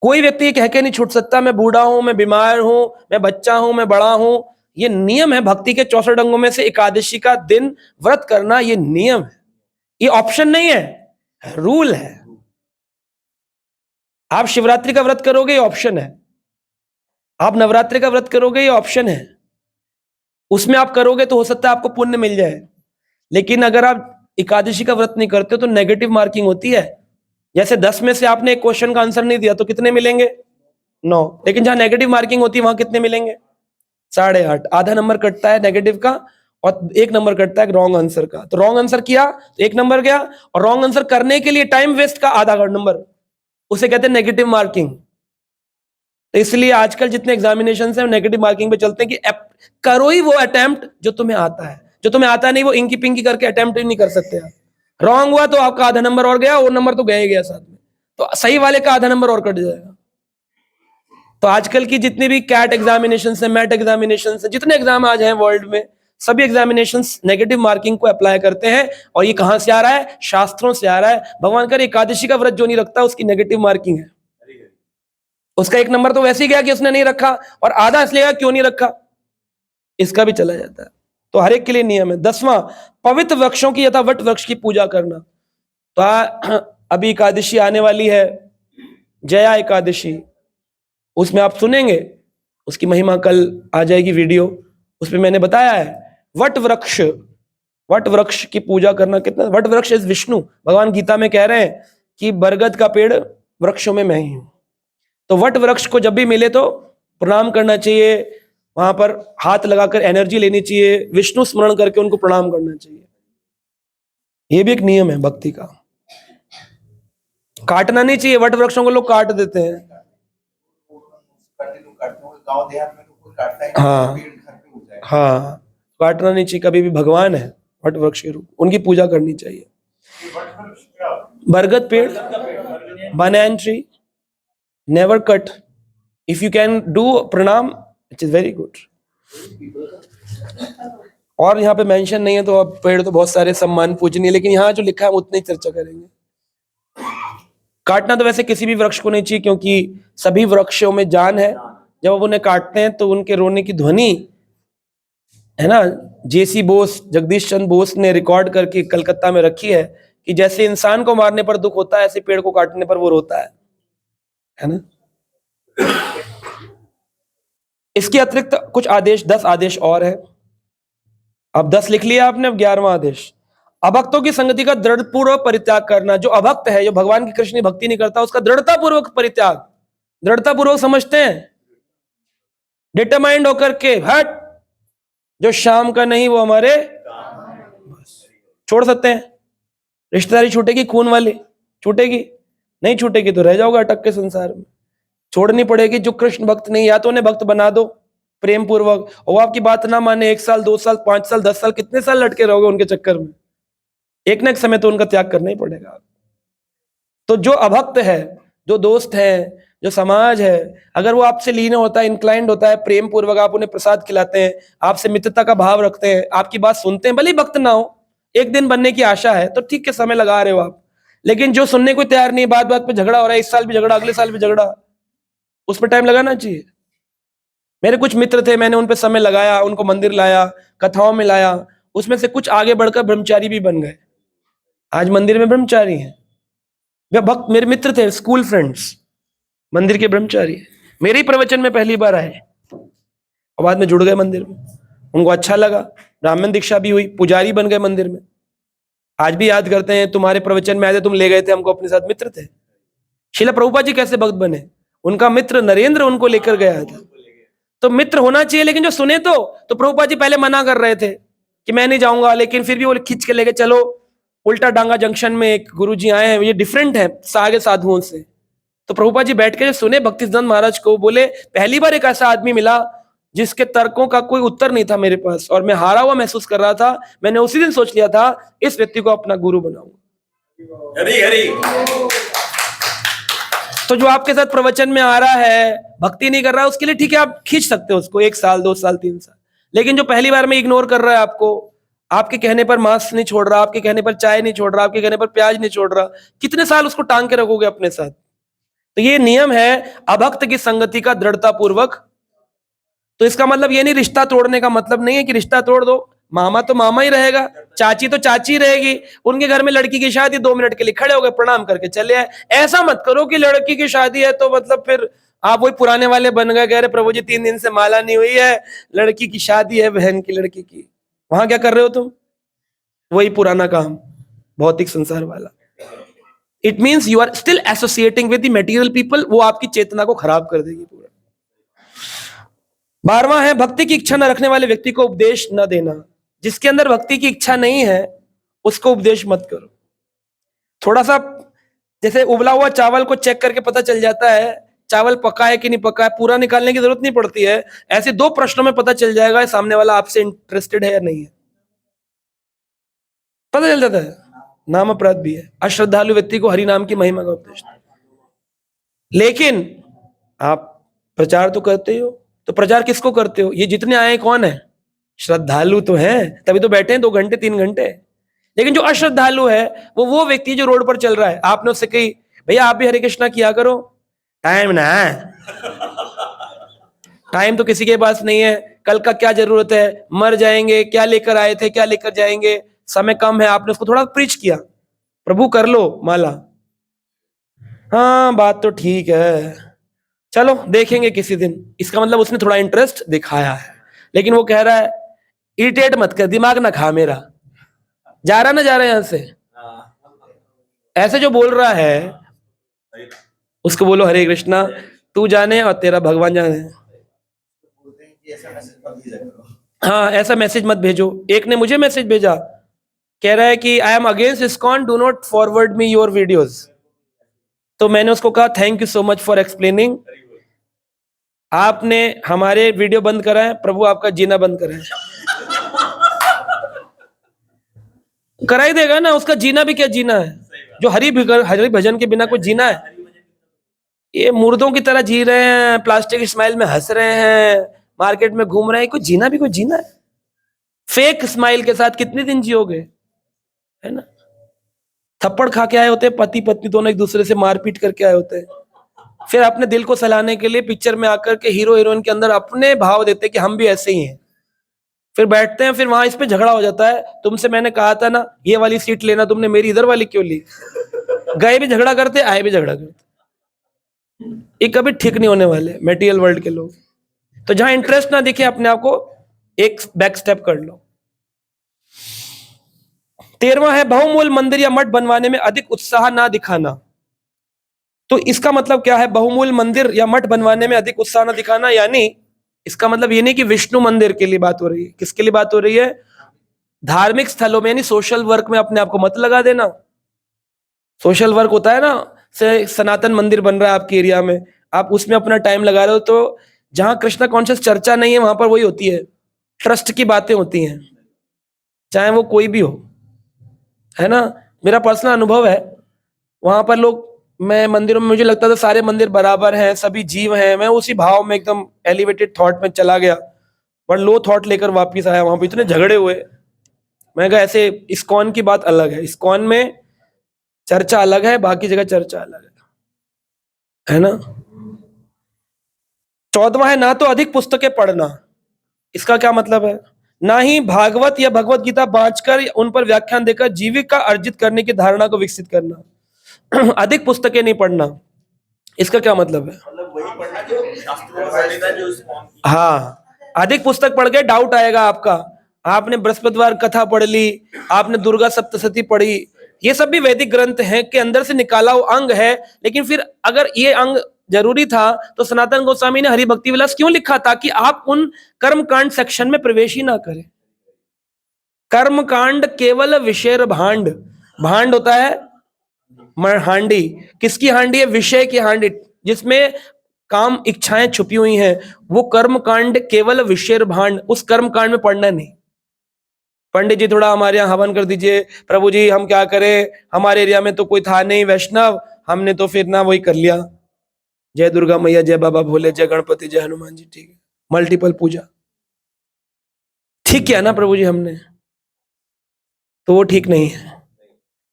कोई व्यक्ति ये कह के नहीं छूट सकता मैं बूढ़ा हूं, मैं बीमार हूं, मैं बच्चा हूं, मैं बड़ा हूं। ये नियम है भक्ति के 64 अंगों में से एकादशी का दिन व्रत करना, ये नियम है, ये ऑप्शन नहीं है, रूल है। आप शिवरात्रि का व्रत करोगे ये ऑप्शन है, आप नवरात्रि का व्रत करोगे ये ऑप्शन है, उसमें आप करोगे तो हो सकता है आपको पुण्य मिल जाए। लेकिन अगर आप एकादशी का व्रत नहीं करते तो नेगेटिव मार्किंग होती है। जैसे 10 में से आपने एक क्वेश्चन का आंसर नहीं दिया तो कितने मिलेंगे? 9। लेकिन जहां नेगेटिव मार्किंग होती है वहां कितने मिलेंगे? 8.5। आधा नंबर कटता है नेगेटिव का और 1 नंबर कटता है रॉन्ग आंसर का। तो रॉन्ग आंसर किया तो 1 नंबर गया, और रॉन्ग आंसर करने के लिए टाइम वेस्ट का आधा नंबर, उसे कहते हैं नेगेटिव मार्किंग। तो इसलिए आजकल जितने एग्जामिनेशन है नेगेटिव मार्किंग पे चलते हैं कि करो ही वो अटेम्प्ट जो तुम्हें आता है, जो तुम्हें आता नहीं वो इंकी पिंकी करके अटेम्प्ट ही नहीं कर सकते आप। रॉन्ग हुआ तो आपका आधा नंबर और गया, वो नंबर तो गया ही गया साथ में, तो सही वाले का आधा नंबर और कट जाएगा। तो आजकल की जितनी भी कैट एग्जामिनेशन है, मैट एग्जामिनेशन है, जितने एग्जाम आज हैं वर्ल्ड में, सभी एग्जामिनेशन नेगेटिव मार्किंग को अप्लाई करते हैं। और ये कहां से आ रहा है? शास्त्रों से आ रहा है। भगवान करे एकादशी का व्रत जो नहीं रखता उसकी नेगेटिव मार्किंग है, उसका 1 नंबर तो वैसे ही गया कि उसने नहीं रखा, और आधा इसलिए क्यों नहीं रखा, इसका भी चला जाता है। तो हर एक के लिए नियम है। 10वां, पवित्र वृक्षों की यथा वट वृक्ष की पूजा करना। तो अभी एकादशी आने वाली है, जया एकादशी, उसमें आप सुनेंगे, उसकी महिमा कल आ जाएगी वीडियो, उसमें मैंने बताया है वट वृक्ष की पूजा करना कितना। वट वृक्ष इज विष्णु। भगवान गीता में कह रहे हैं कि बरगद का पेड़ वृक्षों में मैं ही हूं। तो वट वृक्ष को जब भी मिले तो प्रणाम करना चाहिए, वहां पर हाथ लगाकर एनर्जी लेनी चाहिए, विष्णु स्मरण करके उनको प्रणाम करना चाहिए। यह भी एक नियम है भक्ति का। काटना नहीं चाहिए, वट वृक्षों को लोग काट देते हैं। हाँ हाँ, काटना नहीं चाहिए, कभी भी भगवान है वट वृक्ष के रूप, उनकी पूजा करनी चाहिए। बरगद पेड़, banyan tree, never cut. If you can do pranam, it is very good. और यहाँ पे मेंशन नहीं है तो अब पेड़ तो बहुत सारे सम्मान पूजनीय, लेकिन यहाँ जो लिखा है उतनी चर्चा करेंगे। काटना तो वैसे किसी भी वृक्ष को नहीं चाहिए, क्योंकि सभी वृक्षों में जान है। जब अब उन्हें काटते हैं तो उनके रोने की ध्वनि है ना, जेसी बोस, जगदीश चंद्र बोस ने रिकॉर्ड करके कलकत्ता में रखी है कि जैसे इंसान को मारने पर दुख होता है ऐसे पेड़ को काटने पर वो रोता है ना। इसके अतिरिक्त कुछ आदेश, 10 आदेश और है। अब 10 लिख लिया आपने, अब 11वां आदेश, अभक्तों की संगति का दृढ़पूर्वक परित्याग करना। जो अभक्त है, जो भगवान की कृष्ण की भक्ति नहीं करता, उसका दृढ़तापूर्वक परित्याग। दृढ़तापूर्वक समझते हैं, डिटरमाइंड होकर के, हट, जो शाम का नहीं वो हमारे छोड़ सकते हैं। रिश्तेदारी छूटेगी, खून वाली छूटेगी, नहीं छूटेगी तो रह जाओगे अटक के संसार में। छोड़नी पड़ेगी। जो कृष्ण भक्त नहीं, या तो उन्हें भक्त बना दो प्रेम पूर्वक, और वो आपकी बात ना माने, 1 साल 2 साल 5 साल 10 साल कितने साल लटके रहोगे उनके चक्कर में, एक ना एक समय तो उनका त्याग करना ही पड़ेगा। तो जो अभक्त है, जो दोस्त है, जो समाज है, अगर वो आपसे लीन होता है, इंक्लाइंड होता है, प्रेम पूर्वक आप उन्हें प्रसाद खिलाते हैं, आपसे मित्रता का भाव रखते हैं, आपकी बात सुनते हैं, भले ही भक्त ना हो, एक दिन बनने की आशा है तो ठीक है, समय लगा रहे हो आप। लेकिन जो सुनने को तैयार नहीं, बात बात पे झगड़ा हो रहा है, इस साल भी झगड़ा, अगले साल भी झगड़ा, उस पर टाइम लगाना चाहिए। मेरे कुछ मित्र थे, मैंने उन पर समय लगाया, उनको मंदिर लाया, कथाओं में लाया, उसमें से कुछ आगे बढ़कर ब्रह्मचारी भी बन गए, आज मंदिर में ब्रह्मचारी हैं। वे भक्त मेरे मित्र थे, स्कूल फ्रेंड्स, मंदिर के ब्रह्मचारी, मेरे ही प्रवचन में पहली बार आए और बाद में जुड़ गए मंदिर में, उनको अच्छा लगा, ब्राह्मण दीक्षा भी हुई, पुजारी बन गए मंदिर में। आज भी याद करते हैं, तुम्हारे प्रवचन में आए थे, तुम ले गए थे हमको अपने साथ, मित्र थे। श्रील प्रभुपाद जी कैसे भक्त बने, उनका मित्र नरेंद्र उनको लेकर गया था। तो मित्र होना चाहिए, लेकिन जो सुने तो प्रभुपाद जी पहले मना कर रहे थे कि मैं नहीं जाऊंगा, लेकिन फिर भी वो खींच के लेके चलो। उल्टा डांगा जंक्शन में एक गुरुजी आए हैं, ये डिफरेंट है सारे साधुओं से। तो प्रभुपाद जी बैठ के सुने भक्तिसिद्धांत महाराज को, बोले पहली बार एक ऐसा आदमी मिला जिसके तर्कों का कोई उत्तर नहीं था मेरे पास, और मैं हारा हुआ महसूस कर रहा था। मैंने उसी दिन सोच लिया था इस व्यक्ति को अपना गुरु बनाऊंगा। हरी हरी। तो जो आपके साथ प्रवचन में आ रहा है, भक्ति नहीं कर रहा है, उसके लिए ठीक है, आप खींच सकते हो उसको 1 साल 2 साल 3 साल। लेकिन जो पहली बार में इग्नोर कर रहा है आपको, आपके कहने पर मांस नहीं छोड़ रहा, आपके कहने पर चाय नहीं छोड़ रहा, आपके कहने पर प्याज नहीं छोड़ रहा, कितने साल उसको टांग के रखोगे अपने साथ? तो ये नियम है अभक्त की संगति का दृढ़ता पूर्वक। तो इसका मतलब ये नहीं, रिश्ता तोड़ने का मतलब नहीं है कि रिश्ता तोड़ दो। मामा तो मामा ही रहेगा, चाची तो चाची रहेगी। उनके घर में लड़की की शादी, 2 मिनट के लिए खड़े हो गए, प्रणाम करके चले आए। ऐसा मत करो कि लड़की की शादी है तो मतलब फिर आप वही पुराने वाले बन गए, कह रहे प्रभु जी 3 दिन से माला नहीं हुई है, लड़की की शादी है, बहन की लड़की की। वहां क्या कर रहे हो तुम? वही पुराना काम, भौतिक संसार वाला। It means you are still associating with the material people. वो आपकी चेतना को खराब कर देगी पूरा। 12वां है भक्ति की इच्छा न रखने वाले व्यक्ति को उपदेश न देना। जिसके अंदर भक्ति की इच्छा नहीं है उसको उपदेश मत करो। थोड़ा सा जैसे उबला हुआ चावल को चेक करके पता चल जाता है चावल पका है कि नहीं पका है, पूरा निकालने की जरूरत नहीं पड़ती है। ऐसे 2 प्रश्नों में पता चल जाएगा सामने वाला आपसे इंटरेस्टेड है या नहीं है, पता चल जाता है। नाम अपराध भी है। अश्रद्धालु व्यक्ति को हरि नाम की महिमा का उपदेश। लेकिन आप प्रचार तो करते हो, तो प्रचार किसको करते हो? ये जितने आए कौन है? श्रद्धालु तो हैं, तभी तो बैठे हैं 2 घंटे 3 घंटे। लेकिन जो अश्रद्धालु है वो व्यक्ति जो रोड पर चल रहा है, आपने उससे कही भैया आप भी हरे कृष्णा किया करो, टाइम ना है, टाइम तो किसी के पास नहीं है, कल का क्या जरूरत है, मर जाएंगे, क्या लेकर आए थे क्या लेकर जाएंगे, समय कम है। आपने उसको थोड़ा प्रीच किया, प्रभु कर लो माला, हाँ बात तो ठीक है, चलो देखेंगे किसी दिन। इसका मतलब उसने थोड़ा इंटरेस्ट दिखाया है। लेकिन वो कह रहा है इरिटेट मत कर, दिमाग ना खा मेरा, जा रहा यहां से। ऐसे जो बोल रहा है उसको बोलो हरे कृष्णा, तू जाने और तेरा भगवान जाने। हाँ ऐसा मैसेज मत भेजो। एक ने मुझे मैसेज भेजा, कह रहा है कि I am against ISKCON, do not forward me your videos. तो मैंने उसको कहा thank you so much for explaining. आपने हमारे वीडियो बंद करा है, प्रभु आपका जीना बंद करा है। करा ही देगा ना, उसका जीना भी क्या जीना है? जो हरि भजन के बिना कोई जीना है? ये मुर्दों की तरह जी रहे हैं, प्लास्टिक स्माइल में हंस रहे हैं, मार्केट में घूम रहे हैं। कोई जीना भी कोई जीना है? फेक स्माइल के साथ कितने दिन जियोगे, है ना? थप्पड़ खा के आए होते हैं पति पत्नी दोनों, एक दूसरे से मारपीट करके आए होते हैं। फिर अपने दिल को सहलाने के लिए पिक्चर में आकर के हीरो हीरोइन के अंदर अपने भाव देते हैं कि हम भी ऐसे ही हैं। फिर बैठते हैं, फिर वहां इस पे झगड़ा हो जाता है, तुमसे मैंने कहा था ना ये वाली सीट लेना, तुमने मेरी इधर वाली क्यों ली? गए भी झगड़ा करते, आए भी झगड़ा करते। ये कभी ठीक नहीं होने वाले मटेरियल वर्ल्ड के लोग। तो जहां इंटरेस्ट ना दिखे अपने आप को एक बैक स्टेप कर लो। 13वां है बहुमूल मंदिर या मठ बनवाने में अधिक उत्साह ना दिखाना। तो इसका मतलब क्या है? बहुमूल मंदिर या मठ बनवाने में अधिक उत्साह ना दिखाना, यानी इसका मतलब ये नहीं कि विष्णु मंदिर के लिए बात हो रही है। किसके लिए बात हो रही है? धार्मिक स्थलों में, यानी सोशल वर्क में अपने आप को मत लगा देना। सोशल वर्क होता है ना, से सनातन मंदिर बन रहा है आपके एरिया में, आप उसमें अपना टाइम लगा रहे हो, तो जहां कृष्णा कॉन्शियस चर्चा नहीं है वहां पर वही होती है, ट्रस्ट की बातें होती हैं, चाहे वो कोई भी हो, है ना? मेरा पर्सनल अनुभव है, वहां पर लोग, मैं मंदिरों में मुझे लगता था सारे मंदिर बराबर हैं, सभी जीव हैं। मैं उसी भाव में एकदम एलिवेटेड थॉट में चला गया, पर लो थॉट लेकर वापिस आया। वहां पर इतने झगड़े हुए। मैं कहा ऐसे इस्कॉन की बात अलग है, इस्कॉन में चर्चा अलग है, बाकी जगह चर्चा अलग है ना? 14वां है ना तो अधिक पुस्तकें पढ़ना। इसका क्या मतलब है? ना ही भागवत या भगवत गीता बांचकर उन पर व्याख्यान देकर जीविका अर्जित करने की धारणा को विकसित करना। अधिक पुस्तकें नहीं पढ़ना, इसका क्या मतलब है? मतलब वही पढ़ना जो शास्त्रों में पढ़ा था, जो इस्कॉन। हाँ, अधिक पुस्तक पढ़ के डाउट आएगा आपका। आपने बृहस्पतिवार कथा पढ़ ली, आपने दुर्गा सप्तशती पढ़ी, ये सब भी वैदिक ग्रंथ हैं के अंदर से निकाला हुआ अंग है। लेकिन फिर अगर ये अंग जरूरी था तो सनातन गोस्वामी ने हरि भक्ति विलास क्यों लिखा? ताकि आप उन कर्म कांड सेक्शन में प्रवेश ही ना करें। कर्म कांड केवल विषय भांड, भांड होता है हांडी, किसकी हांडी है? विषय की हांडी, जिसमें काम इच्छाएं छुपी हुई हैं, वो कर्म कांड केवल विषय भांड, उस कर्म कांड में पढ़ना नहीं। पंडित जी थोड़ा हमारे यहाँ हवन कर दीजिए, प्रभु जी हम क्या करें, हमारे एरिया में तो कोई था नहीं वैष्णव, हमने तो फिर ना वही कर लिया, जय दुर्गा मैया, जय बाबा भोले, जय गणपति, जय हनुमान जी, ठीक है, मल्टीपल पूजा, ठीक किया ना प्रभु जी हमने, तो वो ठीक नहीं है।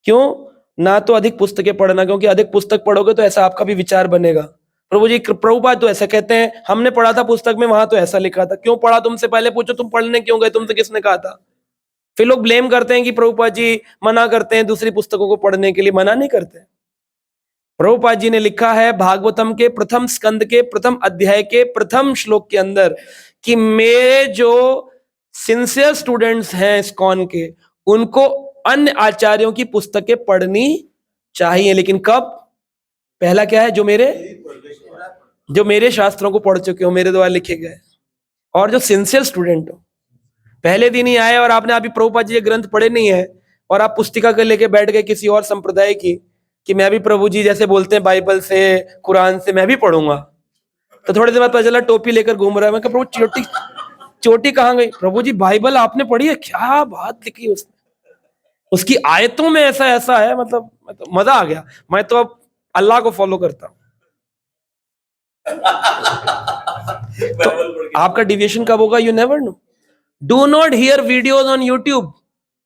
क्यों? ना तो अधिक पुस्तकें पढ़ना, क्योंकि अधिक पुस्तक पढ़ोगे तो ऐसा आपका भी विचार बनेगा। प्रभु जी प्रभुपाद तो ऐसा कहते हैं, हमने पढ़ा था पुस्तक में, वहां तो ऐसा लिखा था। क्यों पढ़ा? तुमसे पहले पूछो, तुम पढ़ने क्यों गए, तुमसे किसने कहा था? फिर लोग ब्लेम करते हैं कि प्रभुपाद जी मना करते हैं दूसरी पुस्तकों को पढ़ने के लिए। मना नहीं करते। प्रभुपाद जी ने लिखा है भागवतम के प्रथम स्कंद के प्रथम अध्याय के प्रथम श्लोक के अंदर कि मेरे जो सिंसियर स्टूडेंट्स हैं इस्कॉन के, उनको अन्य आचार्यों की पुस्तकें पढ़नी चाहिए, लेकिन कब? पहला क्या है? जो मेरे शास्त्रों को पढ़ चुके हो, मेरे द्वारा लिखे गए, और जो सिंसियर स्टूडेंट हो। पहले दिन ही आए और आपने अभी प्रभुपाद जी के ग्रंथ पढ़े नहीं है और आप पुस्तिका के लेके बैठ गए किसी और संप्रदाय की कि मैं भी प्रभु जी जैसे बोलते हैं बाइबल से, कुरान से मैं भी पढ़ूंगा, तो थोड़े दिन बाद पता चला टोपी लेकर घूम रहा है। मैं कहा प्रभु चोटी कहाँ गई? प्रभु जी बाइबल आपने पढ़ी है? क्या बात लिखी उसने, उसकी आयतों में ऐसा ऐसा है, मतलब मजा आ गया। मैं तो अब अल्लाह को फॉलो करता हूं। तो आपका डिविएशन कब होगा? You never know. Do not here videos on YouTube.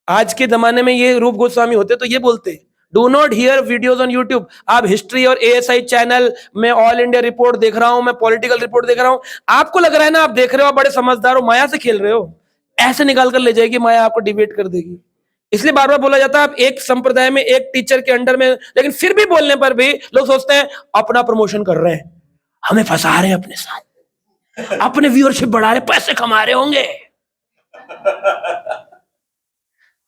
आज के जमाने में ये रूप गोस्वामी होते तो ये बोलते, do not here videos on YouTube. आप हिस्ट्री और एएसआई चैनल में ऑल इंडिया रिपोर्ट देख रहा हूं, मैं पॉलिटिकल रिपोर्ट देख रहा हूं, आपको लग रहा है ना आप देख रहे हो, आप बड़े समझदार हो, माया से खेल रहे हो। ऐसे निकाल कर ले जाएगी माया, आपको डिबेट कर देगी। इसलिए बार बार बोला जाता है आप एक संप्रदाय में एक टीचर के अंडर में, लेकिन फिर भी बोलने पर भी लोग सोचते हैं अपना प्रमोशन कर रहे हैं, हमें फंसा रहे हैं अपने साथ, अपने व्यूअरशिप बढ़ा रहे, पैसे कमा रहे होंगे।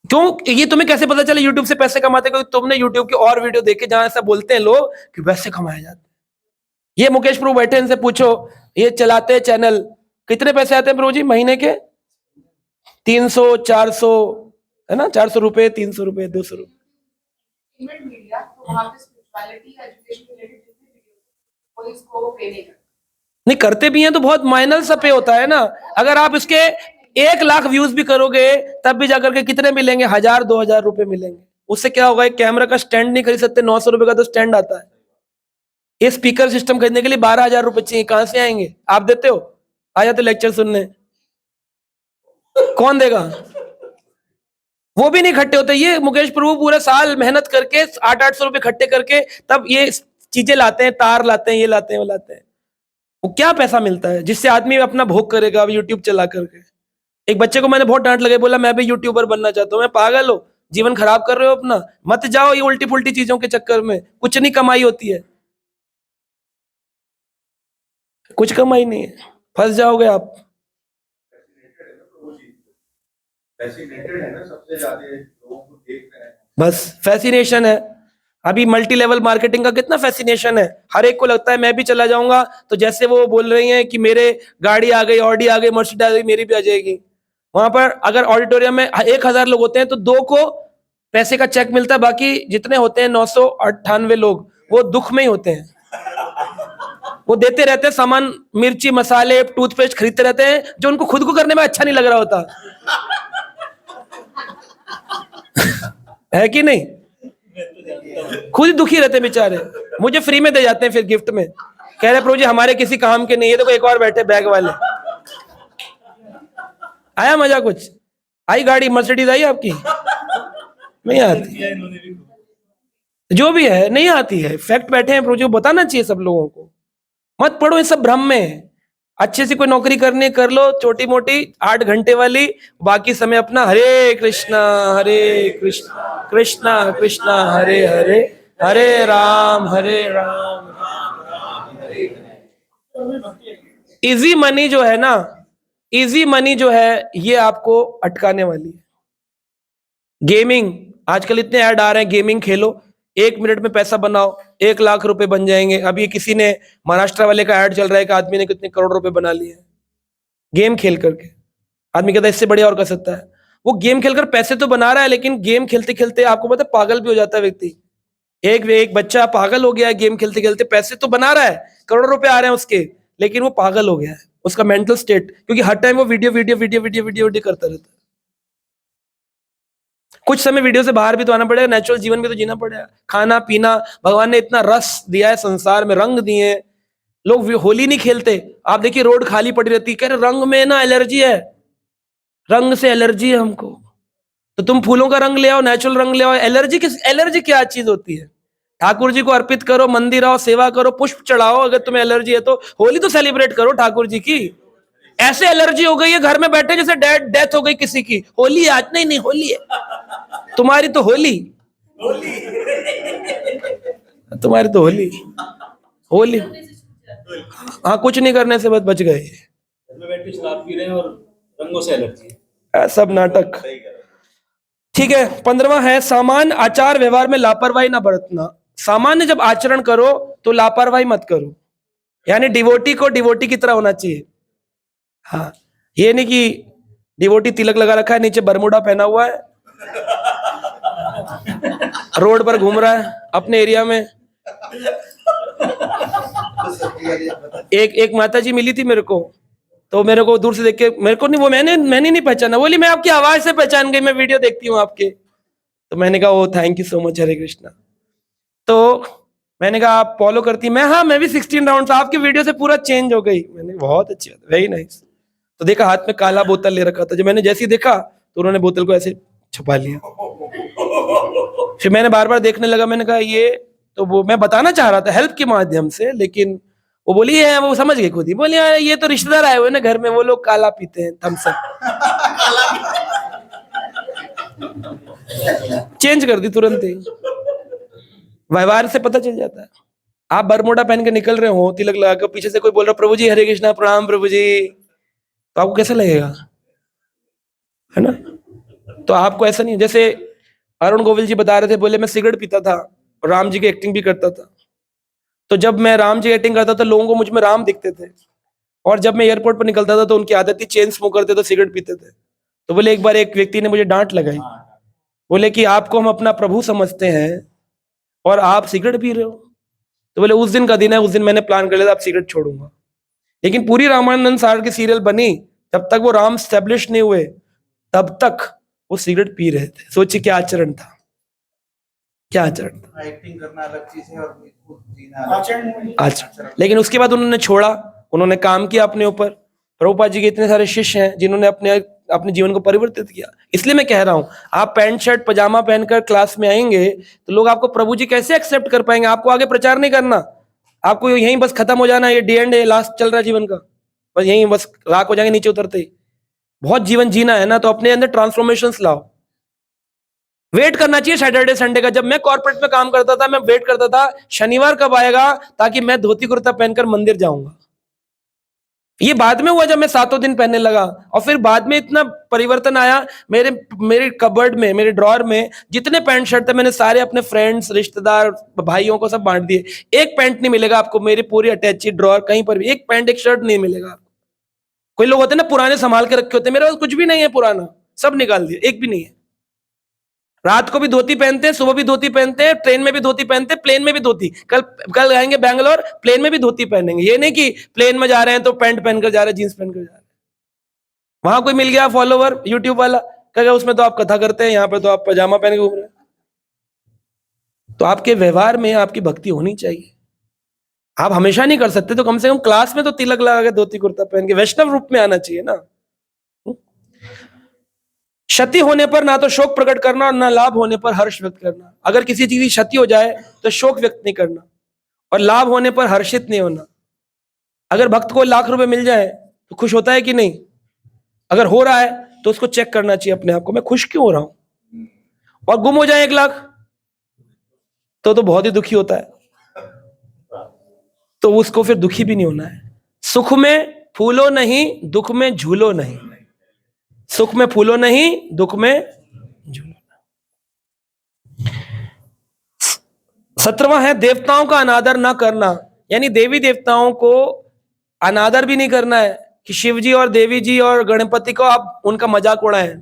क्यों? ये तुम्हें कैसे पता चला यूट्यूब से पैसे कमाते? क्योंकि तुमने यूट्यूब के और वीडियो देखे जहां ऐसा बोलते हैं लोग कि पैसे कमाए जाते हैं। ये मुकेश प्रभु बैठे, इनसे पूछो, ये चलाते हैं चैनल, कितने पैसे आते हैं प्रभु जी महीने के? 300 400 है ना, 400 रुपए, 300 रुपए, 200 रुपए। मीडिया तो वहां पे स्पिरिचुअलिटी एजुकेशन रिलेटेड कोई इसको पे नहीं करता। नहीं करते भी हैं तो बहुत माइनर सा पे होता है ना। अगर आप इसके 1 लाख व्यूज भी करोगे तब भी जाकर के कितने मिलेंगे? 1000 2000 रुपए मिलेंगे। उससे क्या होगा? एक कैमरा का स्टैंड नहीं खरीद सकते, 900 रुपए का तो स्टैंड आता है। ये स्पीकर सिस्टम खरीदने के लिए 12,000 रुपए चाहिए, कहां से आएंगे? आप देते हो? आ जाते लेक्चर सुनने, कौन देगा? वो भी नहीं इकट्ठे होते। ये मुकेश प्रभु पूरे साल मेहनत करके 800-800 रुपए इकट्ठे करके तब ये चीजें लाते हैं, तार लाते हैं, ये लाते हैं, वो लाते हैं। वो क्या पैसा मिलता है जिससे आदमी अपना भोग करेगा यूट्यूब चला करके? एक बच्चे को मैंने बहुत डांट लगाई, बोला मैं भी यूट्यूबर बनना चाहता हूँ। मैं पागल हो, जीवन खराब कर रहे हो अपना, मत जाओ ये उल्टी पुल्टी चीजों के चक्कर में, कुछ नहीं कमाई होती है, कुछ कमाई नहीं है, फंस जाओगे आप। फैसिनेटेड है ना, सबसे ज्यादा लोगों को देख रहे हैं, बस फैसिनेशन है। अभी मल्टी लेवल मार्केटिंग का कितना फैसिनेशन है, हर एक को लगता है मैं भी चला जाऊंगा तो जैसे वो बोल रही हैं कि मेरे गाड़ी आ गई, ऑडी आ गई, मर्सिडीज आ गई, मेरी भी आ जाएगी। वहां पर अगर ऑडिटोरियम में 1000 लोग होते हैं तो 2 को पैसे का चेक मिलता है, बाकी जितने होते हैं 998 लोग वो दुख में ही होते हैं। वो देते रहते हैं सामान, मिर्ची मसाले टूथपेस्ट खरीदते रहते हैं जो उनको खुद को करने में अच्छा नहीं लग रहा होता है कि नहीं? खुद ही दुखी रहते बेचारे, मुझे फ्री में दे जाते हैं फिर गिफ्ट में, कह रहे प्रभु जी हमारे किसी काम के नहीं। ये तो एक और बैठे बैग वाले। आया मजा? कुछ आई? गाड़ी मर्सिडीज आई आपकी? नहीं आती, जो भी है नहीं आती है। फैक्ट बैठे हैं प्रभु जी, बताना चाहिए सब लोगों को। मत पढ़ो ये सब भ्रम में, अच्छे से कोई नौकरी करनी कर लो, छोटी मोटी 8 घंटे वाली, बाकी समय अपना हरे कृष्णा कृष्णा कृष्णा हरे हरे, हरे राम इजी मनी जो है ना, इजी मनी जो है ये आपको अटकाने वाली है। गेमिंग, आजकल इतने ऐड आ रहे हैं, गेमिंग खेलो 1 मिनट में पैसा बनाओ, 1 लाख रुपए बन जाएंगे। अभी किसी ने महाराष्ट्र वाले का ऐड चल रहा है कि आदमी ने कितने करोड़ रुपए बना लिए हैं गेम खेल करके। आदमी कहता है इससे बढ़िया और कर सकता है। वो गेम खेलकर पैसे तो बना रहा है, लेकिन गेम खेलते खेलते आपको पता है पागल भी हो जाता है व्यक्ति। एक बच्चा पागल हो गया है गेम खेलते खेलते, पैसे तो बना रहा है, करोड़ों रुपए आ रहे हैं उसके, लेकिन वो पागल हो गया है, उसका मेंटल स्टेट, क्योंकि हर टाइम वो video video video video video video करता रहता है। कुछ समय वीडियो से बाहर भी तो आना पड़ेगा, नेचुरल जीवन भी तो जीना पड़ेगा। खाना पीना, भगवान ने इतना रस दिया है संसार में, रंग दिए हैं। लोग होली नहीं खेलते, आप देखिए रोड खाली पड़ी रहती है, कह रहे रंग में ना एलर्जी है, रंग से एलर्जी है हमको। तो तुम फूलों का रंग ले आओ, नेचुरल रंग ले आओ। एलर्जी क्या चीज होती है? ठाकुर जी को अर्पित करो, मंदिर आओ, सेवा करो, पुष्प चढ़ाओ। अगर तुम्हें एलर्जी है तो होली तो सेलिब्रेट करो ठाकुर जी की। ऐसे एलर्जी हो गई है घर में बैठे जैसे डेथ हो गई किसी की, होली आज नहीं, नहीं होली है तुम्हारी, तो होली तुम्हारी तो होली। हाँ, कुछ नहीं करने से बस बच गए। घर में बैठ के शराब पी रहे हैं और रंगों से एलर्जी है। सब नाटक। ठीक है, 15वां है सामान्य आचार व्यवहार में लापरवाही ना बरतना। सामान्य जब आचरण करो तो लापरवाही मत करो, यानी डिवोटी को डिवोटी की तरह होना चाहिए। हाँ, ये नहीं कि डिवोटी तिलक लगा रखा है, नीचे बरमूडा पहना हुआ है, रोड पर घूम रहा है अपने एरिया में। एक माता जी मिली थी मेरे को, तो मेरे को दूर से देख के, मेरे को नहीं, वो मैंने नहीं पहचाना। बोली मैं आपकी आवाज से पहचान गई, मैं वीडियो देखती हूँ आपके। तो मैंने कहा ओ थैंक यू सो मच, हरे कृष्णा। तो मैंने कहा आप फॉलो करती? मैं भी 16 राउंड आपकी वीडियो से पूरा चेंज हो गई। मैंने बहुत अच्छी बात, वेरी नाइस। तो देखा हाथ में काला बोतल ले रखा था, जब मैंने जैसे ही देखा तो उन्होंने बोतल को ऐसे छुपा लिया। फिर मैंने बार बार देखने लगा, मैंने कहा ये तो, वो मैं बताना चाह रहा था हेल्प के माध्यम से, लेकिन वो बोली है, वो समझ गई खुद ही, बोली ये तो रिश्तेदार आए हुए ना घर में, वो लोग काला पीते हैं, थम्स अप। चेंज कर दी तुरंत ही, व्यवहार से पता चल जाता है। आप बरमोडा पहन के निकल रहे हो, तिलक लगा के, पीछे से कोई बोल रहा प्रभु जी हरे कृष्णा प्रणाम प्रभु जी, तो आपको कैसा लगेगा? है ना? तो आपको ऐसा नहीं, जैसे अरुण गोविल जी बता रहे थे, बोले मैं सिगरेट पीता था, राम जी की एक्टिंग भी करता था। तो जब मैं राम जी की एक्टिंग करता था, लोगों को मुझ में राम दिखते थे, और जब मैं एयरपोर्ट पर निकलता था तो उनकी आदत थी चेन स्मोकर थे, तो सिगरेट पीते थे। तो बोले एक बार एक व्यक्ति ने मुझे डांट लगाई, बोले कि आपको हम अपना प्रभु समझते हैं और आप सिगरेट पी रहे हो। तो बोले उस दिन का दिन है, उस दिन मैंने प्लान कर लिया था आप सिगरेट छोड़ूंगा। लेकिन पूरी रामानंद सागर की सीरियल बनी, जब तक वो राम स्टैब्लिश नहीं हुए तब तक वो सिगरेट पी रहे थे। सोचिए क्या आचरण था, क्या आचरण था। एक्टिंग करना अलग चीज है और खुद जीना अलग। आचरण। लेकिन उसके बाद उन्होंने छोड़ा, उन्होंने काम किया अपने ऊपर। प्रभुपाद जी के इतने सारे शिष्य हैं जिन्होंने अपने जीवन को परिवर्तित किया। इसलिए मैं कह रहा हूं, आप पैंट शर्ट पजामा पहनकर क्लास में आएंगे तो लोग आपको प्रभु जी कैसे एक्सेप्ट कर पाएंगे? आपको आगे प्रचार नहीं करना, आपको यहीं बस खत्म हो जाना, ये डी एंड ए लास्ट चल रहा है जीवन का, बस यहीं बस राख हो जाएंगे नीचे उतरते ही। बहुत जीवन जीना है ना, तो अपने अंदर ट्रांसफॉर्मेशंस लाओ। वेट करना चाहिए सैटरडे संडे का। जब मैं कॉर्पोरेट में काम करता था, मैं वेट करता था शनिवार कब आएगा ताकि मैं धोती कुर्ता पहनकर मंदिर जाऊंगा। ये बाद में हुआ जब मैं 7 दिन पहनने लगा, और फिर बाद में इतना परिवर्तन आया। मेरे कबर्ड में, मेरे ड्रॉअर में जितने पैंट शर्ट थे, मैंने सारे अपने फ्रेंड्स, रिश्तेदार, भाइयों को सब बांट दिए। एक पैंट नहीं मिलेगा आपको मेरी पूरी अटैची ड्रॉअर, कहीं पर भी एक पैंट एक शर्ट नहीं मिलेगा आपको। कोई लोग होते हैं ना पुराने संभाल के रखे होते हैं, मेरे पास कुछ भी नहीं है पुराना, सब निकाल दिया, एक भी नहीं है। रात को भी धोती पहनते हैं, सुबह भी धोती पहनते हैं, ट्रेन में भी धोती पहनते हैं, प्लेन में भी धोती। कल आएंगे बैंगलोर, प्लेन में भी धोती पहनेंगे। ये नहीं कि प्लेन में जा रहे हैं तो पैंट पहनकर जा रहे हैं, जींस पहनकर जा रहे हैं। वहां कोई मिल गया फॉलोवर यूट्यूब वाला, कहेगा उसमें तो आप कथा करते हैं, यहाँ पे तो आप पजामा पहन के घूम रहे हैं। तो आपके व्यवहार में आपकी भक्ति होनी चाहिए। आप हमेशा नहीं कर सकते, तो कम से कम क्लास में तो तिलक लगा के धोती कुर्ता पहन के वैष्णव रूप में आना चाहिए ना। क्षति होने पर ना तो शोक प्रकट करना और ना लाभ होने पर हर्ष व्यक्त करना। अगर किसी चीज की क्षति हो जाए तो शोक व्यक्त नहीं करना, और लाभ होने पर हर्षित नहीं होना। अगर भक्त को 1 लाख रुपए मिल जाए तो खुश होता है कि नहीं? अगर हो रहा है तो उसको चेक करना चाहिए अपने आप को, मैं खुश क्यों हो रहा हूं। और गुम हो जाए 1 लाख तो बहुत ही दुखी होता है, तो उसको फिर दुखी भी नहीं होना है। सुख में फूलो नहीं, दुख में झूलो नहीं। सुख में फूलो नहीं, दुख में झूलो नहीं। 17वां है देवताओं का अनादर ना करना, यानी देवी देवताओं को अनादर भी नहीं करना है कि शिव जी और देवी जी और गणपति को आप उनका मजाक उड़ाएं।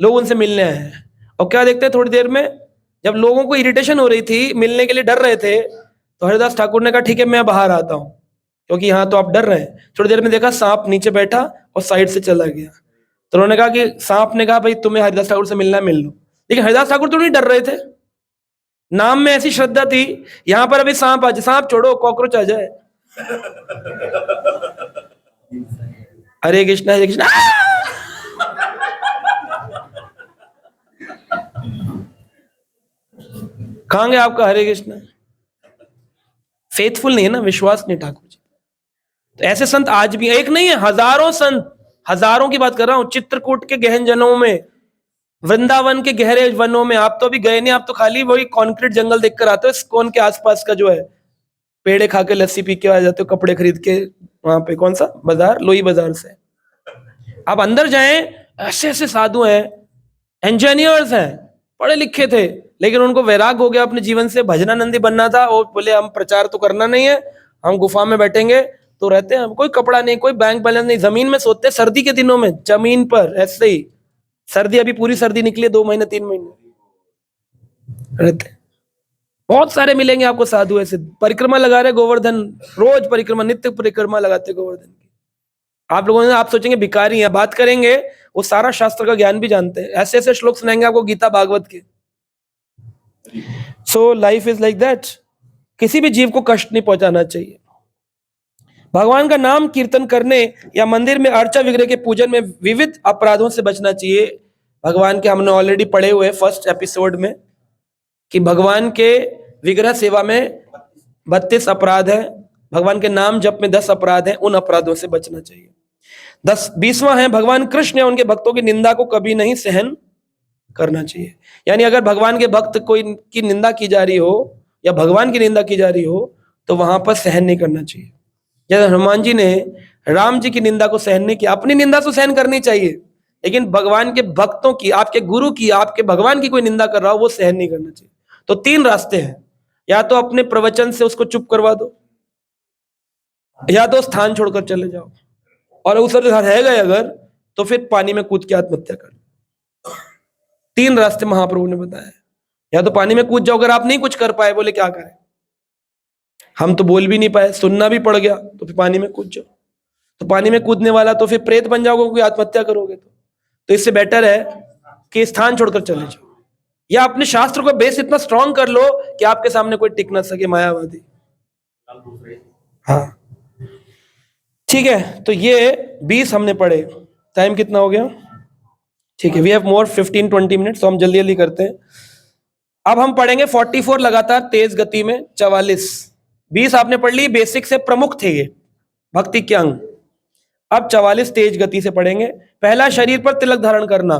लोग उनसे मिलने आए हैं, और क्या देखते हैं थोड़ी देर में, जब लोगों को इरिटेशन हो रही थी, मिलने के लिए डर रहे थे, तो हरिदास ठाकुर ने कहा ठीक है मैं बाहर आता हूँ, क्योंकि यहाँ तो आप डर रहे हैं। थोड़ी देर में देखा सांप नीचे बैठा और साइड से चला गया। तो उन्होंने कहा कि सांप ने कहा भाई तुम्हें हरिदास ठाकुर से मिलना है, मिल लो। लेकिन हरिदास ठाकुर तो नहीं डर रहे थे, नाम में ऐसी श्रद्धा थी, यहाँ पर अभी सांप आ जाए, सांप छोड़ो कॉकरोच आ जाए, हरे कृष्णा हरे कृष्णा। कहां गया आपका हरे कृष्णा? फेथफुल नहीं है ना, विश्वास नहीं ठाकुर जी। तो ऐसे संत आज भी, एक नहीं है, हजारों संत, हजारों की बात कर रहा हूं। चित्रकूट के गहन जनों में, वृंदावन के गहरे वनों में, आप तो अभी गए नहीं, आप तो खाली वही कॉन्क्रीट जंगल देखकर आते हो। इस्कॉन के आसपास का जो है, पेड़े खा के लस्सी पी के आ जाते हो, कपड़े खरीद के वहां पे, कौन सा बाजार, लोई बाजार से। आप अंदर जाएं, ऐसे ऐसे साधु हैं, इंजीनियर्स हैं, पढ़े लिखे थे, लेकिन उनको वैराग हो गया अपने जीवन से, भजनानंदी बनना था, और बोले हम प्रचार तो करना नहीं है, हम गुफा में बैठेंगे तो रहते हैं, कोई कपड़ा नहीं, कोई बैंक बैलेंस नहीं, जमीन में सोते, सर्दी के दिनों में जमीन पर ऐसे ही, सर्दी अभी पूरी सर्दी निकली, 2 महीने 3 महीने रहते। बहुत सारे मिलेंगे आपको साधु ऐसे, परिक्रमा लगा रहे गोवर्धन, रोज परिक्रमा, नित्य परिक्रमा लगाते गोवर्धन की। आप लोगों ने, आप सोचेंगे भिखारी हैं, बात करेंगे वो सारा शास्त्र का ज्ञान भी जानते हैं, ऐसे ऐसे श्लोक सुनाएंगे आपको गीता भागवत के। So life is like that, किसी भी जीव को कष्ट नहीं पहुंचाना चाहिए। भगवान का नाम कीर्तन करने या मंदिर में अर्चा विग्रह के पूजन में विविध अपराधों से बचना चाहिए। भगवान के, हमने ऑलरेडी पढ़े हुए फर्स्ट एपिसोड में, कि भगवान के विग्रह सेवा में 32 अपराध है, भगवान के नाम जप में 10 अपराध है, उन अपराधों से बचना चाहिए। 20वां है, भगवान कृष्ण या उनके भक्तों की निंदा को कभी नहीं सहन करना चाहिए। यानी अगर भगवान के भक्त कोई की निंदा की जा रही हो या भगवान की निंदा की जा रही हो, तो वहां पर सहन नहीं करना चाहिए। जैसे हनुमान जी ने राम जी की निंदा को सहन नहीं किया, अपनी निंदा तो सहन करनी चाहिए, लेकिन भगवान के भक्तों की, आपके गुरु की, आपके भगवान की कोई निंदा कर रहा हो, वो सहन नहीं करना चाहिए। तो 3 रास्ते हैं, या तो अपने प्रवचन से उसको चुप करवा दो, या तो स्थान छोड़कर चले जाओ, और उस रह गए अगर, तो फिर पानी में कूद के आत्महत्या कर। 3 रास्ते महाप्रभु ने बताया, या तो पानी में कूद जाओ, अगर आप नहीं कुछ कर पाए, बोले क्या करें, हम तो बोल भी नहीं पाए, सुनना भी पड़ गया, तो फिर पानी में कूद जाओ। तो पानी में कूदने वाला तो फिर प्रेत बन जाओगे, कोई आत्महत्या करोगे तो इससे बेटर है कि स्थान छोड़कर चले जाओ, या अपने शास्त्र को बेस इतना स्ट्रांग कर लो कि आपके सामने कोई टिक ना सके मायावादी। हाँ ठीक है, तो ये 20 हमने पढ़े। टाइम कितना हो गया? ठीक है, वी हैव मोर 15-20 मिनट्स, तो हम जल्दी जल्दी करते हैं। अब हम पढ़ेंगे 44 लगातार तेज गति में, 44। 20 आपने पढ़ ली, बेसिक से प्रमुख थे ये भक्ति के अंग। अब 44 तेज गति से पढ़ेंगे। पहला, शरीर पर तिलक धारण करना।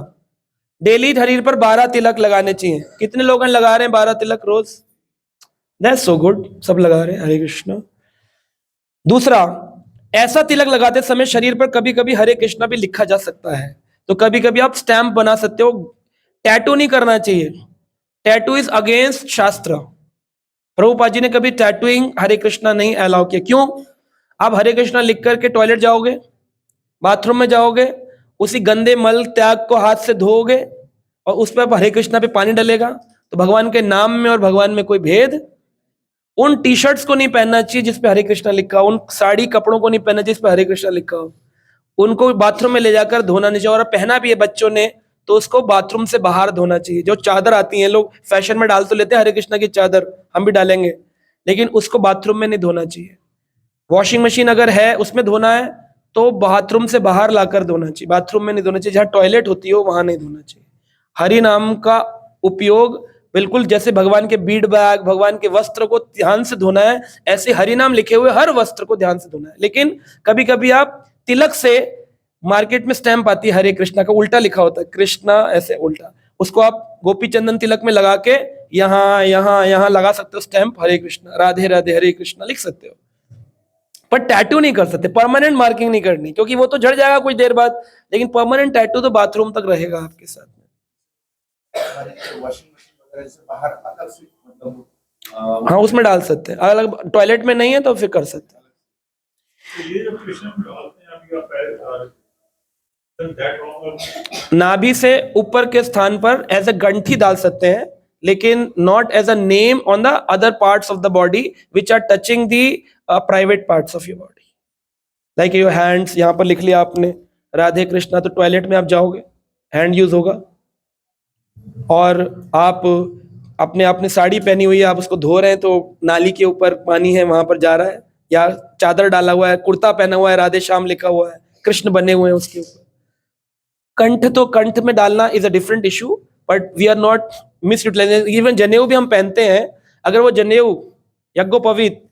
डेली शरीर पर 12 तिलक लगाने चाहिए। कितने लोग लगा रहे हैं 12 तिलक रोज? दैट्स सो गुड, सब लगा रहे हैं, हरे कृष्णा। दूसरा, ऐसा तिलक लगाते समय शरीर पर कभी कभी हरे कृष्णा भी लिखा जा सकता है, तो कभी कभी आप स्टैंप बना सकते हो। टैटू नहीं करना चाहिए, टैटू इज अगेंस्ट शास्त्र। प्रभुपाद जी ने कभी टैटूइंग हरे कृष्णा नहीं अलाउ किया। क्यों? आप हरे कृष्णा लिख करके टॉयलेट जाओगे, बाथरूम में जाओगे, उसी गंदे मल त्याग को हाथ से धोओगे और उस पर हरे कृष्णा पे पानी डलेगा, तो भगवान के नाम में और भगवान में कोई भेद। उन टी शर्ट्स को नहीं पहनना चाहिए जिसपे हरे कृष्णा लिखा हो, उन साड़ी कपड़ों को नहीं पहनना चाहिए जिसपे हरे कृष्णा लिखा हो, उनको बाथरूम में ले जाकर धोना नहीं चाहिए। और पहना भी है बच्चों ने तो उसको बाथरूम से बाहर धोना चाहिए। जो चादर आती है, लोग फैशन में डाल तो लेते हैं हरे कृष्णा की चादर, हम भी डालेंगे, लेकिन उसको बाथरूम में नहीं धोना चाहिए। वॉशिंग मशीन अगर है उसमें धोना है तो बाथरूम से बाहर लाकर धोना चाहिए, बाथरूम में नहीं धोना चाहिए। जहां टॉयलेट होती हो वहां नहीं धोना चाहिए। हरि नाम का उपयोग बिल्कुल जैसे भगवान के बीड बैग, भगवान के वस्त्र को ध्यान से धोना है, ऐसे हरि नाम लिखे हुए हर वस्त्र को ध्यान से धोना है। लेकिन कभी कभी आप तिलक से, मार्केट में स्टैंप आती है हरे कृष्णा का, उल्टा लिखा होता है कृष्णा, ऐसे उल्टा, उसको आप गोपी चंदन तिलक में लगा के यहाँ यहाँ यहाँ लगा सकते हो स्टैंप, हरे कृष्णा, राधे राधे हरे कृष्णा लिख सकते हो, पर टैटू नहीं कर सकते, परमानेंट मार्किंग नहीं करनी, क्योंकि वो तो झड़ जाएगा कुछ देर बाद। लेकिन परमानेंट टैटू तो बाथरूम तक रहेगा आपके साथ में। वॉशिंग मशीन वगैरह से बाहर अलग से, मतलब हाँ उसमें डाल सकते हैं, अलग टॉयलेट में नहीं है तो फिर कर सकते हैं। ये जब कृष्ण डालते हैं, अभी आप नाभि से ऊपर के स्थान पर एज अ गंठी डाल सकते हैं, लेकिन not as a name on the other parts of the body which are touching the private parts of your body, like your hands. यहाँ पर लिख लिया आपने राधे कृष्णा, तो टॉयलेट में आप जाओगे, हैंड यूज होगा। और आप अपने आपने साड़ी पहनी हुई है, आप उसको धो रहे हैं, तो नाली के ऊपर पानी है, वहां पर जा रहा है, या चादर डाला हुआ है, कुर्ता पहना हुआ है, राधे श्याम लिखा हुआ है, कृष्ण बने हुए हैं उसके ऊपर। कंठ तो कंठ में डालना is a different issue, but we are not misutilizing. Even जनेऊ भी हम पहनते हैं, अगर वो जनेऊ यज्ञोपवीत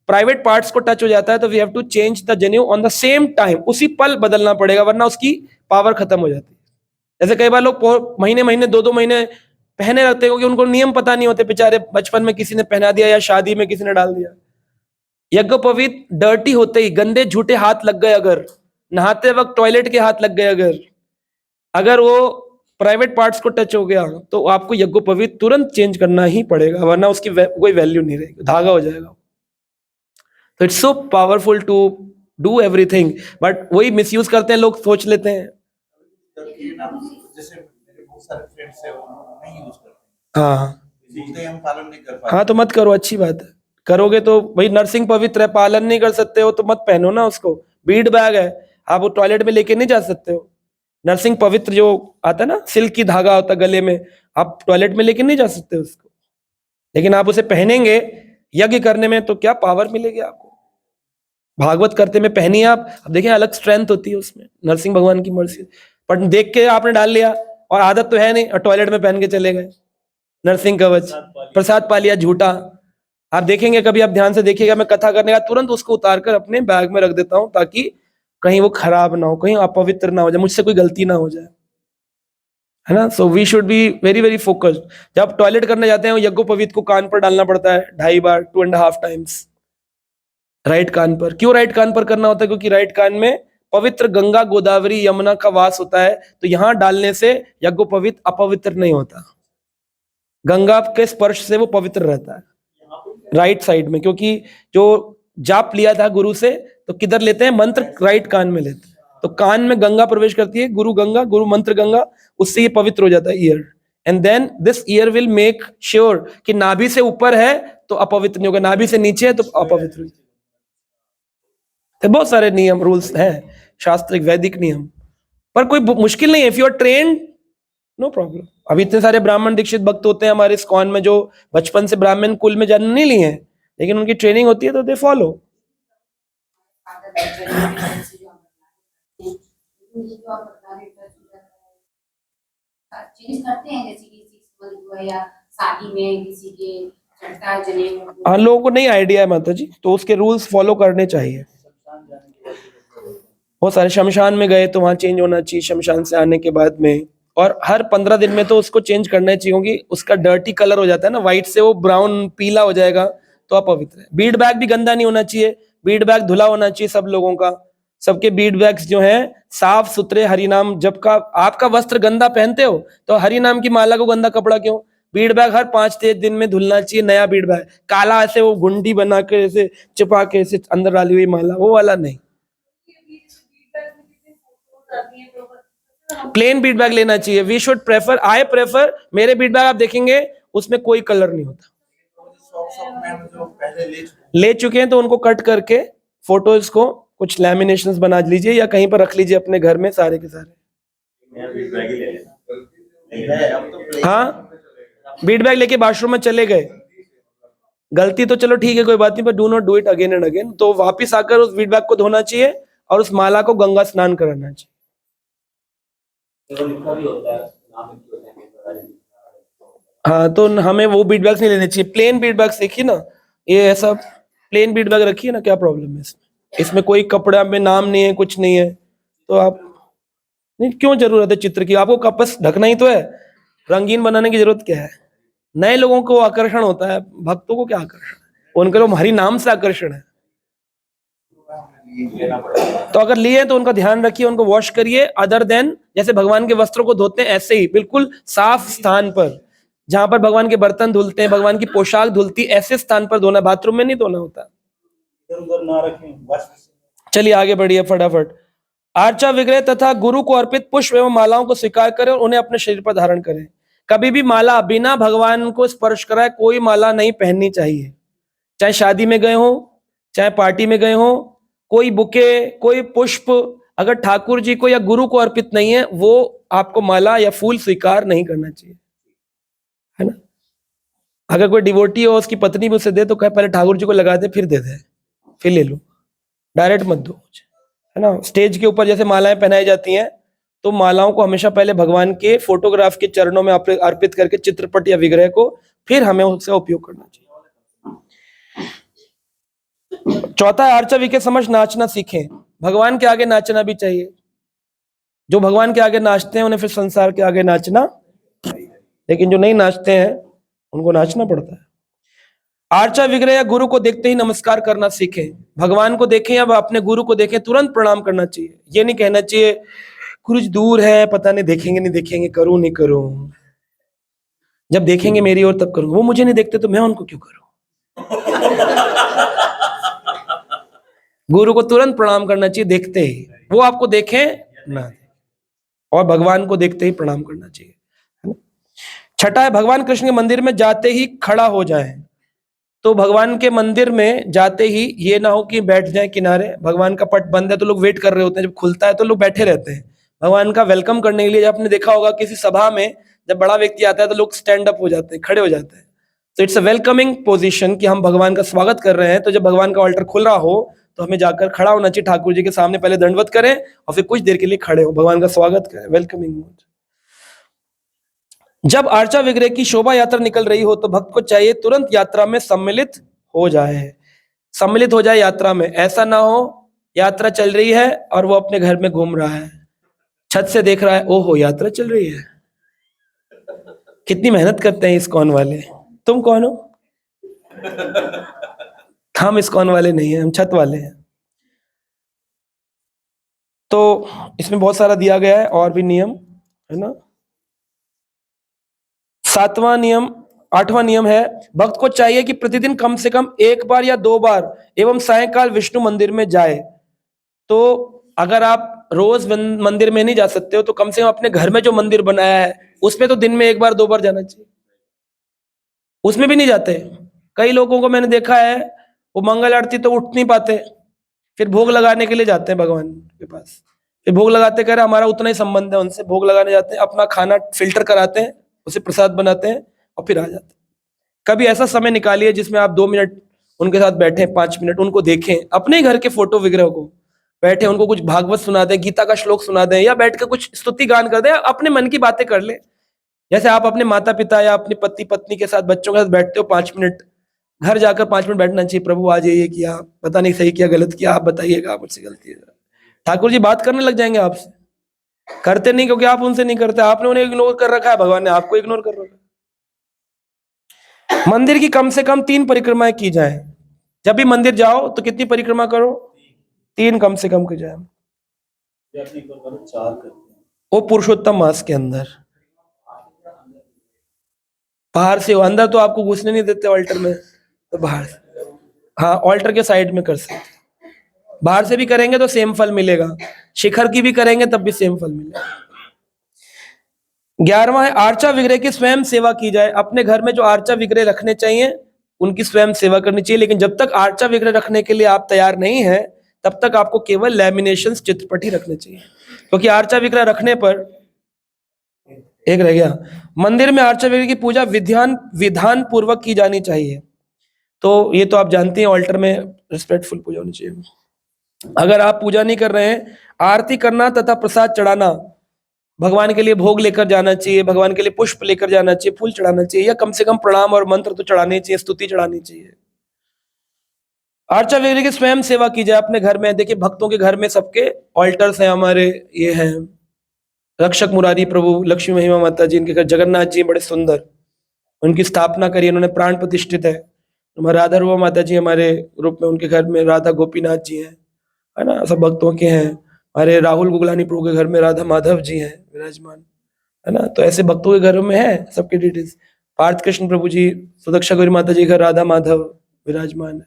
प्राइवेट पार्ट्स को टच हो जाता है तो we have to change the janeu on the same time, उसी पल बदलना पड़ेगा, वरना उसकी पावर खत्म हो जाती है। जैसे कई बार लोग महीने महीने 2-2 महीने पहने रहते हैं, क्योंकि उनको नियम पता नहीं होते, बेचारे बचपन में किसी ने पहना दिया या शादी में किसी ने डाल दिया। यज्ञोपवीत डर्टी होते ही, गंदे झूठे हाथ लग गए, अगर नहाते वक्त टॉयलेट के हाथ लग गए, अगर वो प्राइवेट पार्ट्स को टच हो गया, तो आपको यज्ञोपवीत तुरंत चेंज करना ही पड़ेगा, वरना उसकी कोई वैल्यू नहीं रहेगी, धागा हो जाएगा। तो it's so powerful to do everything, but वही मिसयूज करते हैं लोग, सोच लेते हैं। जैसे मेरे बहुत सारे फ्रेंड्स हैं वो नहीं यूज करते, हाँ बोलते हम पालन नहीं कर पाते। हाँ, तो मत करो, अच्छी बात है। करोगे तो भाई नरसिंह पवित्र है, पालन नहीं कर सकते हो तो मत पहनो ना उसको। बीड बैग है, आप वो टॉयलेट में लेके नहीं जा सकते हो। नरसिंह पवित्र जो आता है ना, सिल्क की धागा होता है गले में, आप टॉयलेट में लेके नहीं जा सकते उसको, लेकिन आप उसे पहनेंगे यज्ञ करने में तो क्या पावर मिलेगी आपको। भागवत करते में पहनिए आप, अब देखिए अलग स्ट्रेंथ होती है उसमें, नरसिंह भगवान की मर्जी। पर देख के आपने डाल लिया और आदत तो है नहीं, और टॉयलेट में पहन के चले गए नरसिंह कवच, प्रसाद पा लिया झूठा। आप देखेंगे, कभी आप ध्यान से देखिएगा, मैं कथा करने का तुरंत उसको उतार कर अपने बैग में रख देता हूं, ताकि कहीं वो खराब ना हो, कहीं अपवित्र ना हो जाए, मुझसे कोई गलती ना हो जाए, है ना। So we should be very very focused. जब टॉयलेट करने जाते हैं, यज्ञोपवीत को कान पर डालना पड़ता है 2.5 बार, 2.5 टाइम्स राइट कान पर। क्यों राइट कान पर करना होता है? क्योंकि राइट कान में पवित्र गंगा गोदावरी यमुना का वास होता है, तो यहां डालने से यज्ञोपवीत अपवित्र नहीं होता, गंगा के स्पर्श से वो पवित्र रहता है राइट साइड में। क्योंकि जो जाप लिया था गुरु से, तो किधर लेते हैं? मंत्र राइट कान में लेते हैं, तो कान में गंगा प्रवेश करती है, गुरु गंगा, गुरु मंत्र गंगा, उससे ये पवित्र हो जाता है ear. And then this ear will make sure कि नाभि से ऊपर है तो अपवित्र नहीं होगा, नाभि से नीचे है तो अपवित्र हो। तो बहुत सारे नियम रूल्स हैं, शास्त्रिक वैदिक नियम, पर कोई मुश्किल नहीं है। If you are trained, no problem. अभी इतने सारे ब्राह्मण दीक्षित भक्त होते हैं हमारे इस्कॉन में, जो बचपन से ब्राह्मण कुल में जन्म नहीं लिए हैं, लेकिन उनकी ट्रेनिंग होती है तो दे फॉलो। चेंज करते हैं, जैसे कि 6 मंथ हुआ या शादी में किसी के चढ़ता जनेऊ। हाँ, लोगों को नहीं आइडिया है माता जी, तो उसके रूल्स फॉलो करने चाहिए। बहुत सारे शमशान में गए तो वहां चेंज होना चाहिए शमशान से आने के बाद में, और हर 15 दिन में तो उसको चेंज करना चाहिए, क्योंकि उसका डर्टी कलर हो जाता है ना, व्हाइट से वो ब्राउन पीला हो जाएगा तो अपवित्र है। बीड बैग भी गंदा नहीं होना चाहिए, बीड बैग धुला होना चाहिए सब लोगों का। सबके बीड बैग्स जो हैं साफ सुथरे, हरि नाम जब का। आपका वस्त्र गंदा पहनते हो तो हरि नाम की माला को गंदा कपड़ा क्यों? बीड बैग हर 5-6 दिन में धुलना चाहिए, नया बीड बैग। काला ऐसे वो गुंडी बना के ऐसे चिपा के ऐसे अंदर डाली हुई माला, वो वाला नहीं। प्लेन बीड बैग लेना चाहिए। We should prefer, I prefer, मेरे बीड बैग आप देखेंगे उसमें कोई कलर नहीं होता। जो पहले ले चुके हैं तो उनको कट करके फोटोज को कुछ लैमिनेशंस बना लीजिए, या कहीं पर रख लीजिए अपने घर में सारे के सारे। हाँ, बीड बैग लेके वॉशरूम में चले गए, गलती तो चलो ठीक है, कोई बात नहीं, पर do not do it again and again. तो वापिस आकर उस बीड बैग को धोना चाहिए और उस माला को गंगा स्नान कराना चाहिए। हाँ, तो हमें वो बीड बैग्स नहीं लेने चाहिए। प्लेन बीड बैग्स देखिए ना, ये ऐसा प्लेन बीड बैग रखिए ना, क्या प्रॉब्लम है इसमें? इसमें कोई कपड़ा में नाम नहीं है, कुछ नहीं है, तो आप नहीं, क्यों जरूरत है चित्र की? आपको कपस ढकना ही तो है, रंगीन बनाने की जरूरत क्या है? नए लोगों को आकर्षण होता है, भक्तों को क्या आकर्षण है? उनका तो हरि नाम से आकर्षण है। तो अगर लिए तो उनका ध्यान रखिए, उनको वॉश करिए। अदर देन जैसे भगवान के वस्त्रों को धोते हैं, ऐसे ही बिल्कुल साफ स्थान पर, जहां पर भगवान के बर्तन धुलते हैं, भगवान की पोशाक धुलती, ऐसे स्थान पर धोना, बाथरूम में नहीं धोना होता। इधर उधर ना रखें बस। चलिए आगे बढ़िए फटाफट। आर्चा विग्रह तथा गुरु को अर्पित पुष्प एवं मालाओं को स्वीकार करें और उन्हें अपने शरीर पर धारण करें। कभी भी माला बिना भगवान को स्पर्श कराए कोई माला नहीं पहननी चाहिए। चाहे शादी में गए हो, चाहे पार्टी में गए हो, कोई बुके, कोई पुष्प अगर ठाकुर जी को या गुरु को अर्पित नहीं है, वो आपको माला या फूल स्वीकार नहीं करना चाहिए, है ना। अगर कोई डिवोटी हो, उसकी पत्नी भी उसे दे तो कहे पहले ठाकुर जी को लगा दे, फिर दे दे, फिर ले लो, डायरेक्ट मत दो, है ना। स्टेज के ऊपर जैसे मालाएं पहनाई जाती हैं, तो मालाओं को हमेशा पहले भगवान के फोटोग्राफ के चरणों में अर्पित करके चित्रपट या विग्रह को, फिर हमें उसका उपयोग करना चाहिए। चौथा है आर्चा विग्रह समझ नाचना सीखें। भगवान के आगे नाचना भी चाहिए। जो भगवान के आगे नाचते हैं उन्हें फिर संसार के आगे नाचना, लेकिन जो नहीं नाचते हैं उनको नाचना पड़ता है। आर्चा विग्रह या गुरु को देखते ही नमस्कार करना सीखें। भगवान को देखें या अपने गुरु को देखें, तुरंत प्रणाम करना चाहिए। ये नहीं कहना चाहिए गुरु जी दूर है, पता नहीं देखेंगे नहीं देखेंगे, करूं नहीं करूं, जब देखेंगे मेरी ओर तब करूंगा, वो मुझे नहीं देखते तो मैं उनको क्यों करूं। गुरु को तुरंत प्रणाम करना चाहिए देखते ही, वो आपको देखें ना, और भगवान को देखते ही प्रणाम करना चाहिए, है ना। छठा है भगवान कृष्ण के मंदिर में जाते ही खड़ा हो जाए। तो भगवान के मंदिर में जाते ही ये ना हो कि बैठ जाए किनारे, भगवान का पट बंद है तो लोग वेट कर रहे होते हैं, जब खुलता है तो लोग बैठे रहते हैं। भगवान का वेलकम करने के लिए, जब आपने देखा होगा किसी सभा में जब बड़ा व्यक्ति आता है तो लोग स्टैंड अप हो जाते हैं, खड़े हो जाते हैं। तो इट्स अ वेलकमिंग पोजीशन कि हम भगवान का स्वागत कर रहे हैं। तो जब भगवान का ऑल्टर खुल रहा हो तो हमें जाकर खड़ा होना चाहिए ठाकुर जी के सामने, पहले दंडवत करें और फिर कुछ देर के लिए खड़े हो, भगवान का स्वागत करें, वेलकमिंग मोड। जब आर्चा विग्रह की शोभा यात्रा निकल रही हो तो भक्त को चाहिए तुरंत यात्रा में सम्मिलित हो जाए। सम्मिलित हो जाए यात्रा में, ऐसा ना हो यात्रा चल रही है और वो अपने घर में घूम रहा है, छत से देख रहा है, ओहो यात्रा चल रही है, कितनी मेहनत करते हैं इस्कॉन वाले। तुम कौन हो? हम इस्कॉन वाले नहीं हैं, हम छत वाले हैं। तो इसमें बहुत सारा दिया गया है और भी नियम, है ना। आठवां नियम है भक्त को चाहिए कि प्रतिदिन कम से कम एक बार या 2 बार एवं सायंकाल विष्णु मंदिर में जाए। तो अगर आप रोज मंदिर में नहीं जा सकते हो तो कम से कम अपने घर में जो मंदिर बनाया है उसमें तो दिन में 1 बार 2 बार जाना चाहिए। उसमें भी नहीं जाते, कई लोगों को मैंने देखा है वो मंगल आरती तो उठ नहीं पाते, फिर भोग लगाने के लिए जाते हैं भगवान के पास, फिर भोग लगाते कह रहे हमारा उतना ही संबंध है उनसे, भोग लगाने जाते हैं, अपना खाना फिल्टर कराते हैं, उसे प्रसाद बनाते हैं और फिर आ जाते हैं। कभी ऐसा समय निकालिए जिसमें आप 2 मिनट उनके साथ बैठे, 5 मिनट उनको देखें, अपने घर के फोटो विग्रह को बैठे, उनको कुछ भागवत सुना दें, गीता का श्लोक सुना दें, या बैठ के कुछ स्तुति गान कर दें, अपने मन की बातें कर ले। जैसे आप अपने माता पिता या अपने पति पत्नी के साथ, बच्चों के साथ बैठते हो 5 मिनट, घर जाकर 5 मिनट बैठना चाहिए। प्रभु आज ये किया, पता नहीं सही किया गलत किया, आप बताइएगा, मुझसे गलती है। ठाकुर जी बात करने लग जाएंगे आपसे, करते नहीं क्योंकि आप उनसे नहीं करते, आपने उन्हें इग्नोर कर रखा है, भगवान ने आपको इग्नोर कर रखा है। मंदिर की कम से कम 3 परिक्रमाएं की जाए। जब भी मंदिर जाओ तो कितनी परिक्रमा करो? 3 कम से कम की जाए। 4 करते हैं वो पुरुषोत्तम मास के अंदर, बाहर से हो, अंदर तो आपको घुसने नहीं देते ऑल्टर में, तो बाहर से, हाँ ऑल्टर के साइड में कर सकते। बाहर से भी करेंगे तो सेम फल मिलेगा, शिखर की भी करेंगे तब भी सेम फल मिलेगा। 11वां है आर्चा विग्रह की स्वयं सेवा की जाए। अपने घर में जो आर्चा विग्रह रखने चाहिए उनकी स्वयं सेवा करनी चाहिए, लेकिन जब तक आर्चा विग्रह रखने के लिए आप तैयार नहीं है तब तक आपको केवल लैमिनेशंस, चित्रपट ही रखने चाहिए, क्योंकि आर्चा विग्रह रखने पर एक रह गया, मंदिर में आर्चा विग्रह की पूजा विधान पूर्वक की जानी चाहिए। तो ये तो आप जानते हैं ऑल्टर में रिस्पेक्टफुल पूजा होनी चाहिए। अगर आप पूजा नहीं कर रहे हैं, आरती करना तथा प्रसाद चढ़ाना, भगवान के लिए भोग लेकर जाना चाहिए, भगवान के लिए पुष्प लेकर जाना चाहिए, फूल चढ़ाना चाहिए, या कम से कम प्रणाम और मंत्र तो चढ़ाने चाहिए, स्तुति चढ़ानी चाहिए। आर्चा विग्रह की स्वयं सेवा की जाए अपने घर में। देखिए भक्तों के घर में सबके ऑल्टर्स हैं, हमारे ये हैं रक्षक मुरारी प्रभु, लक्ष्मी महिमा माता जी, इनके घर जगन्नाथ जी बड़े सुंदर, उनकी स्थापना करी, उन्होंने प्राण प्रतिष्ठित है। राधा रुआ माता जी हमारे रूप में, उनके घर में राधा गोपीनाथ जी हैं, है ना, सब भक्तों के हैं। हमारे राहुल गुगलानी प्रभु के घर में राधा माधव जी हैं विराजमान, है ना। तो ऐसे भक्तों के घरों में है सबके डिटेल्स। पार्थ कृष्ण प्रभु जी, सुदक्षा गौरी माता जी घर राधा माधव विराजमान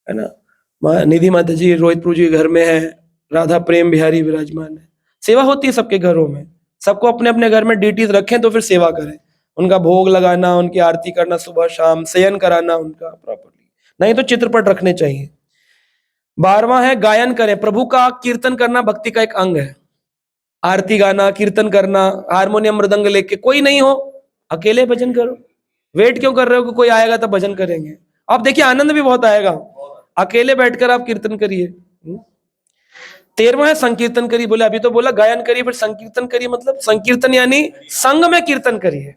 है ना। निधि माता जी रोहित प्रभु जी के घर में है, राधा प्रेम बिहारी विराजमान है। सेवा होती है सबके घरों में, सबको अपने अपने घर में ड्यूटीज रखें तो फिर सेवा करें, उनका भोग लगाना, उनकी आरती करना सुबह शाम, शयन कराना उनका प्रॉपरली, नहीं तो चित्रपट रखने चाहिए। 12वां है गायन करें, प्रभु का कीर्तन करना भक्ति का एक अंग है। आरती गाना, कीर्तन करना, हारमोनियम मृदंग लेके, कोई नहीं हो अकेले भजन करो। वेट क्यों कर रहे हो कि कोई आएगा तब भजन करेंगे? आप देखिए आनंद भी बहुत आएगा, अकेले बैठकर आप कीर्तन करिए। 13वां है संकीर्तन करिए। बोले अभी तो बोला गायन करिए, फिर संकीर्तन करिए, मतलब संकीर्तन यानी संग में कीर्तन करिए,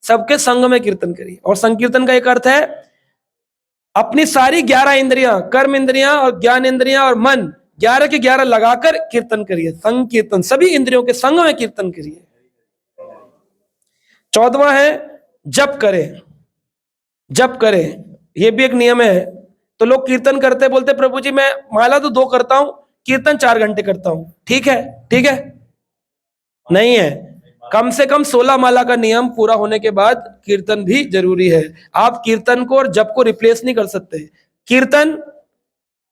सबके संग में कीर्तन करिए। और संकीर्तन का एक अर्थ है अपनी सारी 11 इंद्रियां, कर्म इंद्रियां और ज्ञान इंद्रियां और मन 11 के 11 लगाकर कीर्तन करिए। संकीर्तन, सभी इंद्रियों के संग में कीर्तन करिए। 14वां है जप करें। जप करें, यह भी एक नियम है। तो लोग कीर्तन करते बोलते प्रभु जी मैं माला तो 2 करता हूं, कीर्तन 4 घंटे करता हूं। ठीक है, ठीक है, नहीं है। कम से कम 16 माला का नियम पूरा होने के बाद कीर्तन भी जरूरी है। आप कीर्तन को और जप को रिप्लेस नहीं कर सकते। कीर्तन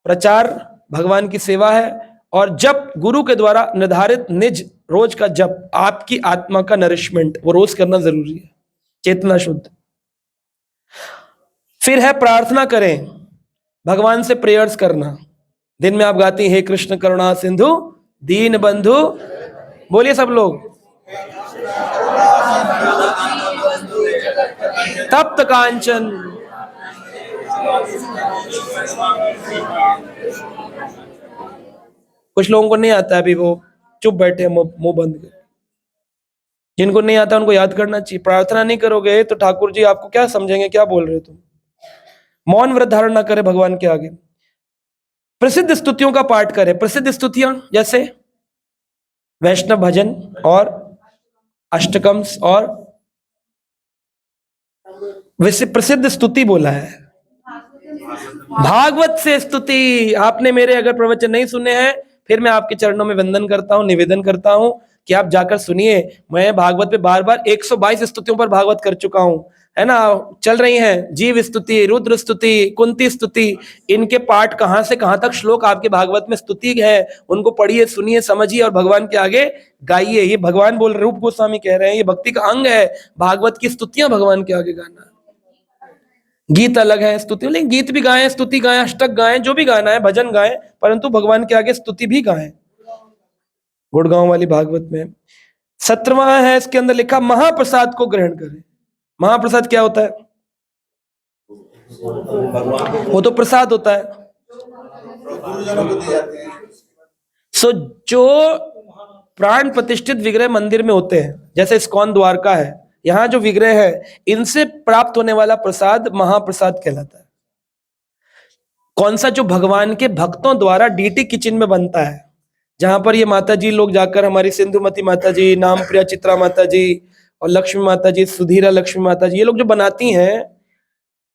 प्रचार भगवान की सेवा है, और जप गुरु के द्वारा निर्धारित निज रोज का जप, आपकी आत्मा का नरिशमेंट, वो रोज करना जरूरी है, चेतना शुद्ध। फिर है प्रार्थना करें, भगवान से प्रेयर्स करना। दिन में आप गाती हैं हे कृष्ण करुणा सिंधु दीन बंधु, बोलिए सब लोग, तप्त कांचन। कुछ लोगों को नहीं आता, अभी वो चुप बैठे हैं मुंह बंद कर। जिनको नहीं आता उनको याद करना चाहिए। प्रार्थना नहीं करोगे तो ठाकुर जी आपको क्या समझेंगे, क्या बोल रहे हो तुम। मौन व्रत धारण ना करें भगवान के आगे। प्रसिद्ध स्तुतियों का पाठ करें। प्रसिद्ध स्तुतियां जैसे वैष्णव भजन और अष्टकम्स, और वैसे प्रसिद्ध स्तुति बोला है भागवत से स्तुति। आपने मेरे अगर प्रवचन नहीं सुने हैं, फिर मैं आपके चरणों में वंदन करता हूं, निवेदन करता हूं कि आप जाकर सुनिए। मैं भागवत पे बार बार 122 स्तुतियों पर भागवत कर चुका हूं, है ना। चल रही हैं जीव स्तुति, रुद्र स्तुति, कुंती स्तुति, इनके पाठ कहां से कहां तक श्लोक आपके भागवत में स्तुति है, उनको पढ़िए, सुनिए, समझिए और भगवान के आगे गाइए। ये भगवान बोल रहे, रूप गोस्वामी कह रहे हैं, ये भक्ति का अंग है, भागवत की स्तुतियां भगवान के आगे गाना। गीत अलग है, स्तुति, लेकिन गीत भी गाएं, स्तुति गाएं, अष्टक गाएं, जो भी गाना है, भजन गाएं, परंतु भगवान के आगे स्तुति भी गाएं। गुड़गांव वाली भागवत में 17वां है, इसके अंदर लिखा महाप्रसाद को ग्रहण करें। महाप्रसाद क्या होता है? वो तो प्रसाद होता है। सो जो प्राण प्रतिष्ठित विग्रह मंदिर में होते हैं, जैसे इस्कॉन द्वारका है, यहाँ जो विग्रह है, इनसे प्राप्त होने वाला प्रसाद महाप्रसाद कहलाता है। कौन सा? जो भगवान के भक्तों द्वारा डीटी किचन में बनता है, जहां पर ये माता जी लोग जाकर, हमारी सिंधुमती माता जी, नाम प्रिया चित्रा माता जी और लक्ष्मी माता जी, सुधीरा लक्ष्मी माता जी, ये लोग जो बनाती हैं,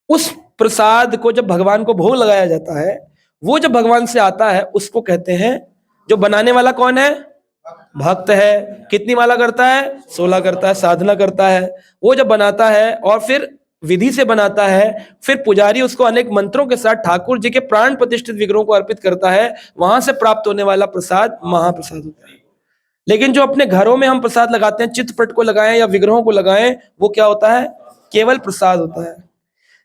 उस प्रसाद को जब भगवान को भोग लगाया जाता है, वो जब भगवान से आता है उसको कहते हैं, जो बनाने वाला कौन है? भक्त है। कितनी माला करता है? 16 करता है, साधना करता है। वो जब बनाता है और फिर विधि से बनाता है, फिर पुजारी उसको अनेक मंत्रों के साथ ठाकुर जी के प्राण प्रतिष्ठित विग्रहों को अर्पित करता है, वहां से प्राप्त होने वाला प्रसाद महाप्रसाद होता है। लेकिन जो अपने घरों में हम प्रसाद लगाते हैं, चित्रपट को लगाएं या विग्रहों को लगाएं, वो क्या होता है? केवल प्रसाद होता है।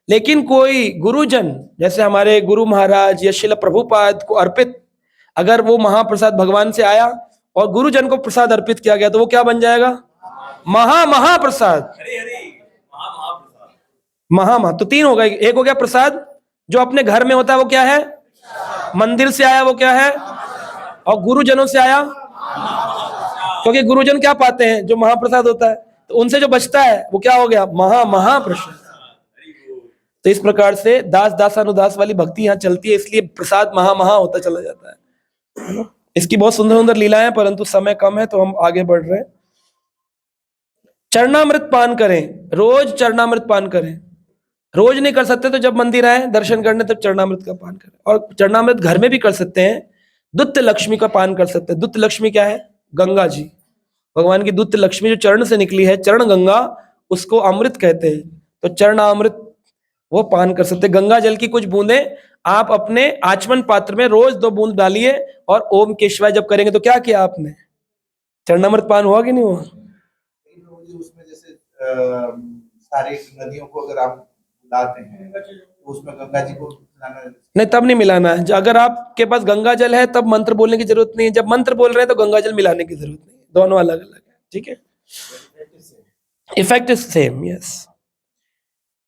लेकिन कोई गुरुजन, जैसे हमारे गुरु महाराज या श्रील प्रभुपाद को अर्पित, अगर वो महाप्रसाद भगवान से आया और गुरुजन को प्रसाद अर्पित किया गया, तो वो क्या बन जाएगा? महाप्रसाद। महा तो 3 हो गए। एक हो गया प्रसाद, जो अपने घर में होता है वो क्या है? मंदिर से आया वो क्या है? और गुरुजनों से आया, क्योंकि गुरुजन क्या पाते हैं? जो महाप्रसाद होता है, तो उनसे जो बचता है वो क्या हो गया? महाप्रसाद। तो इस प्रकार से दास दासानुदास वाली भक्ति यहाँ चलती है, इसलिए प्रसाद महा होता चला जाता है। इसकी बहुत सुंदर सुंदर लीलाएं हैं, परंतु समय कम है तो हम आगे बढ़ रहे हैं। चरणामृत पान करें, रोज चरणामृत पान करें। रोज नहीं कर सकते तो जब मंदिर आए दर्शन करने तब चरणामृत का पान करें। और चरणामृत घर में भी कर सकते हैं, दुत्त लक्ष्मी का पान कर सकते हैं। दुत्त लक्ष्मी क्या है? गंगा जी, भगवान की दुत्त लक्ष्मी जो चरण से निकली है, चरण गंगा, उसको अमृत कहते हैं। तो चरणामृत वो पान कर सकते हैं। गंगा जल की कुछ बूंदें आप अपने आचमन पात्र में रोज 2 बूंद डालिए और ओम केशवाय जब करेंगे तो क्या किया आपने? चरणामृत पान हुआ कि नहीं हुआ? उसमें जैसे सारी नदियों को अगर आप मिलाते हैं तो उसमें गंगा जी को मिलाना नहीं, तब नहीं मिलाना है। अगर आपके पास गंगा जल है तब मंत्र बोलने की जरूरत नहीं है, जब मंत्र बोल रहे हैं तो गंगा जल मिलाने की जरूरत नहीं है, दोनों अलग अलग है। ठीक है, इफेक्ट इज सेम। यस।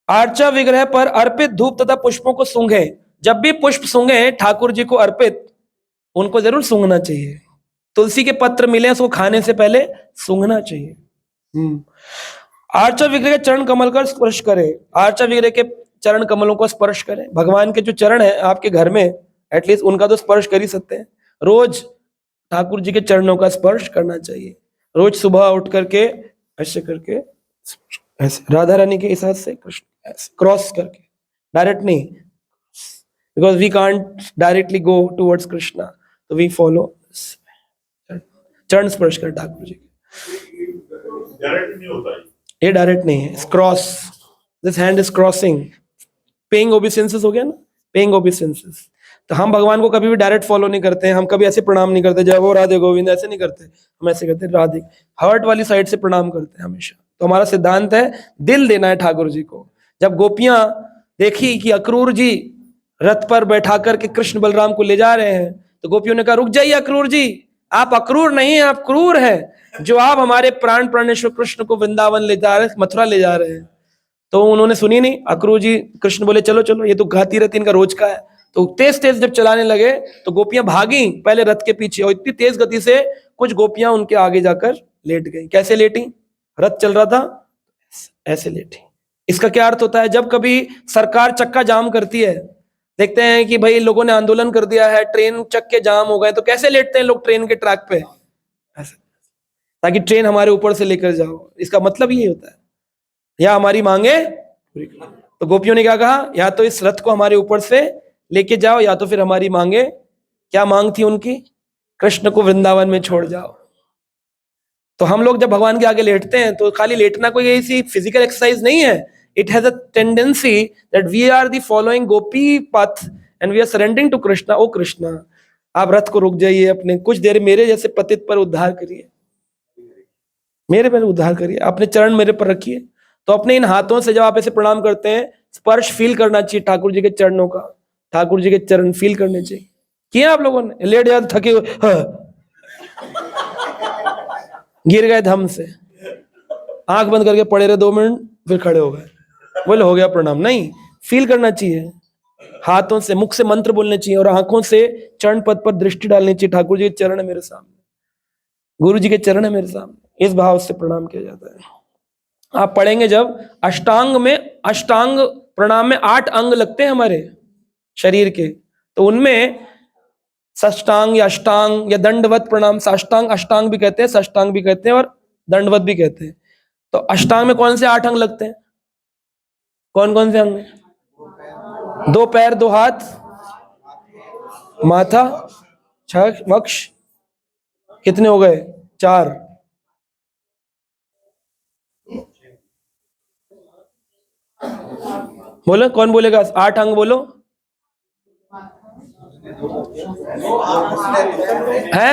आर्चा विग्रह पर अर्पित धूप तथा पुष्पों को सूंघे। जब भी पुष्प सूंघे ठाकुर जी को अर्पित, उनको जरूर सूंघना चाहिए। तुलसी के पत्र मिले उसको खाने से पहले सूंघना चाहिए। आर्चा विग्रह के चरण कमल का स्पर्श करें। आर्चा विग्रह के चरण कमलों को स्पर्श करें। भगवान के जो चरण है आपके घर में, एटलीस्ट उनका तो स्पर्श कर ही सकते हैं। रोज ठाकुर जी के चरणों का स्पर्श करना चाहिए। रोज सुबह उठ करके ऐसे करके, ऐसे राधा रानी के हिसाब से कृष्ण ऐसे क्रॉस करके, डायरेक्ट नहीं, because we can't directly go towards Krishna, तो वी फॉलो चरण स्पर्श कर ठाकुर जी के। डायरेक्ट नहीं होता है। ये डायरेक्ट नहीं है, cross, this hand is crossing, paying obeisances हो गया ना, पेइंग ओबीसेंसेस। तो हम भगवान को कभी भी डायरेक्ट फॉलो नहीं करते हैं, हम कभी ऐसे प्रणाम नहीं करते, जय वो राधे गोविंद ऐसे नहीं करते, हम ऐसे करते राधे, हार्ट वाली साइड से प्रणाम करते हैं हमेशा। तो हमारा सिद्धांत है दिल देना है ठाकुर जी को। जब गोपियां देखी कि अक्रूर जी रथ पर बैठा करके कृष्ण बलराम को ले जा रहे हैं, तो गोपियों ने कहा रुक जाइए अक्रूर जी, आप अक्रूर नहीं आप क्रूर हैं, जो आप हमारे प्राण प्राणेश्वर कृष्ण को वृंदावन ले जा रहे हैं, मथुरा ले जा रहे हैं। तो उन्होंने सुनी नहीं, अक्रूर जी, कृष्ण बोले चलो चलो, ये तो घाती रथ इनका रोज का है। तो तेज तेज जब चलाने लगे तो गोपियां भागी पहले रथ के पीछे, और इतनी तेज गति से कुछ गोपियां उनके आगे जाकर लेट गई। कैसे लेटी? रथ चल रहा था, ऐसे लेटी। इसका क्या अर्थ होता है? जब कभी सरकार चक्का जाम करती है, देखते हैं कि भाई लोगों ने आंदोलन कर दिया है, ट्रेन चक्के जाम हो गए, तो कैसे लेटते हैं लोग ट्रेन के ट्रैक पे? ऐसे, ताकि ट्रेन हमारे ऊपर से लेकर जाओ। इसका मतलब ये होता है, या हमारी मांगे पूरी करो। तो गोपियों ने क्या कहा, या तो इस रथ को हमारे ऊपर से लेके जाओ, या तो फिर हमारी मांगे, क्या मांग थी उनकी? कृष्ण को वृंदावन में छोड़ जाओ। तो हम लोग जब भगवान के आगे लेटते हैं तो खाली लेटना कोई ऐसी फिजिकल एक्सरसाइज नहीं है। It has a tendency that we are the following gopi path and we are surrendering to Krishna. ओ कृष्णा, आप रथ को रुक जाइए, अपने कुछ देर मेरे जैसे पतित पर उद्धार करिए, मेरे पर उद्धार करिए, अपने चरण मेरे पर रखिए। तो अपने इन हाथों से जब आप ऐसे प्रणाम करते हैं, स्पर्श फील करना चाहिए ठाकुर जी के चरणों का, ठाकुर जी के चरण फील करने चाहिए। किया आप लोगों ने? लेट जाते थके हुए, गिर गए धम से, आंख बंद करके पड़े रहे 2 मिनट, फिर खड़े हो गए, बोले हो गया प्रणाम। नहीं, फील करना चाहिए, हाथों से, मुख से मंत्र बोलने चाहिए, और आंखों से चरण पद पर दृष्टि डालनी चाहिए। ठाकुर जी के चरण है मेरे सामने, गुरु जी के चरण है मेरे सामने, इस भाव से प्रणाम किया जाता है। आप पढ़ेंगे जब अष्टांग में, अष्टांग प्रणाम में 8 अंग लगते हैं हमारे शरीर के, तो उनमें सष्टांग या अष्टांग या दंडवत प्रणाम, साष्टांग अष्टांग भी कहते हैं, सष्टांग भी कहते हैं और दंडवत भी कहते हैं। तो अष्टांग में कौन से 8 अंग लगते हैं? कौन कौन से अंग हैं? 2 पैर, 2 हाथ, माथा, छह वक्ष, कितने हो गए? 4। बोलो, कौन बोलेगा? 8 अंग बोलो। है?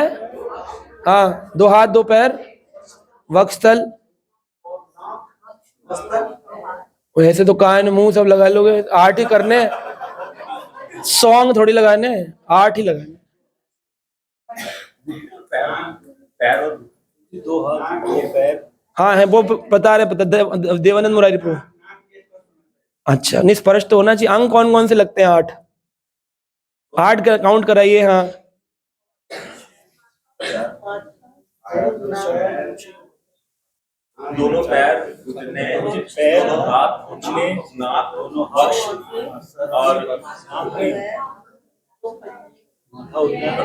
हाँ, 2 हाथ, 2 पैर, वक्षस्थल, वैसे तो कान मुंह सब लगा लोगे, 8 ही करने, सॉन्ग थोड़ी लगाने, 8 ही लगाने। पैर और 2 हाथ 2 पैर। हाँ है, वो बता रहे, देवानंद मुरारी प्रभु। अच्छा, नहीं स्पर्श तो होना चाहिए। अंग कौन कौन से लगते हैं? 8 का काउंट कराइए। हाँ, दोनों पैर, घुटने, पैर, दोनों हाथ, घुटने, नाक, दोनों वक्ष और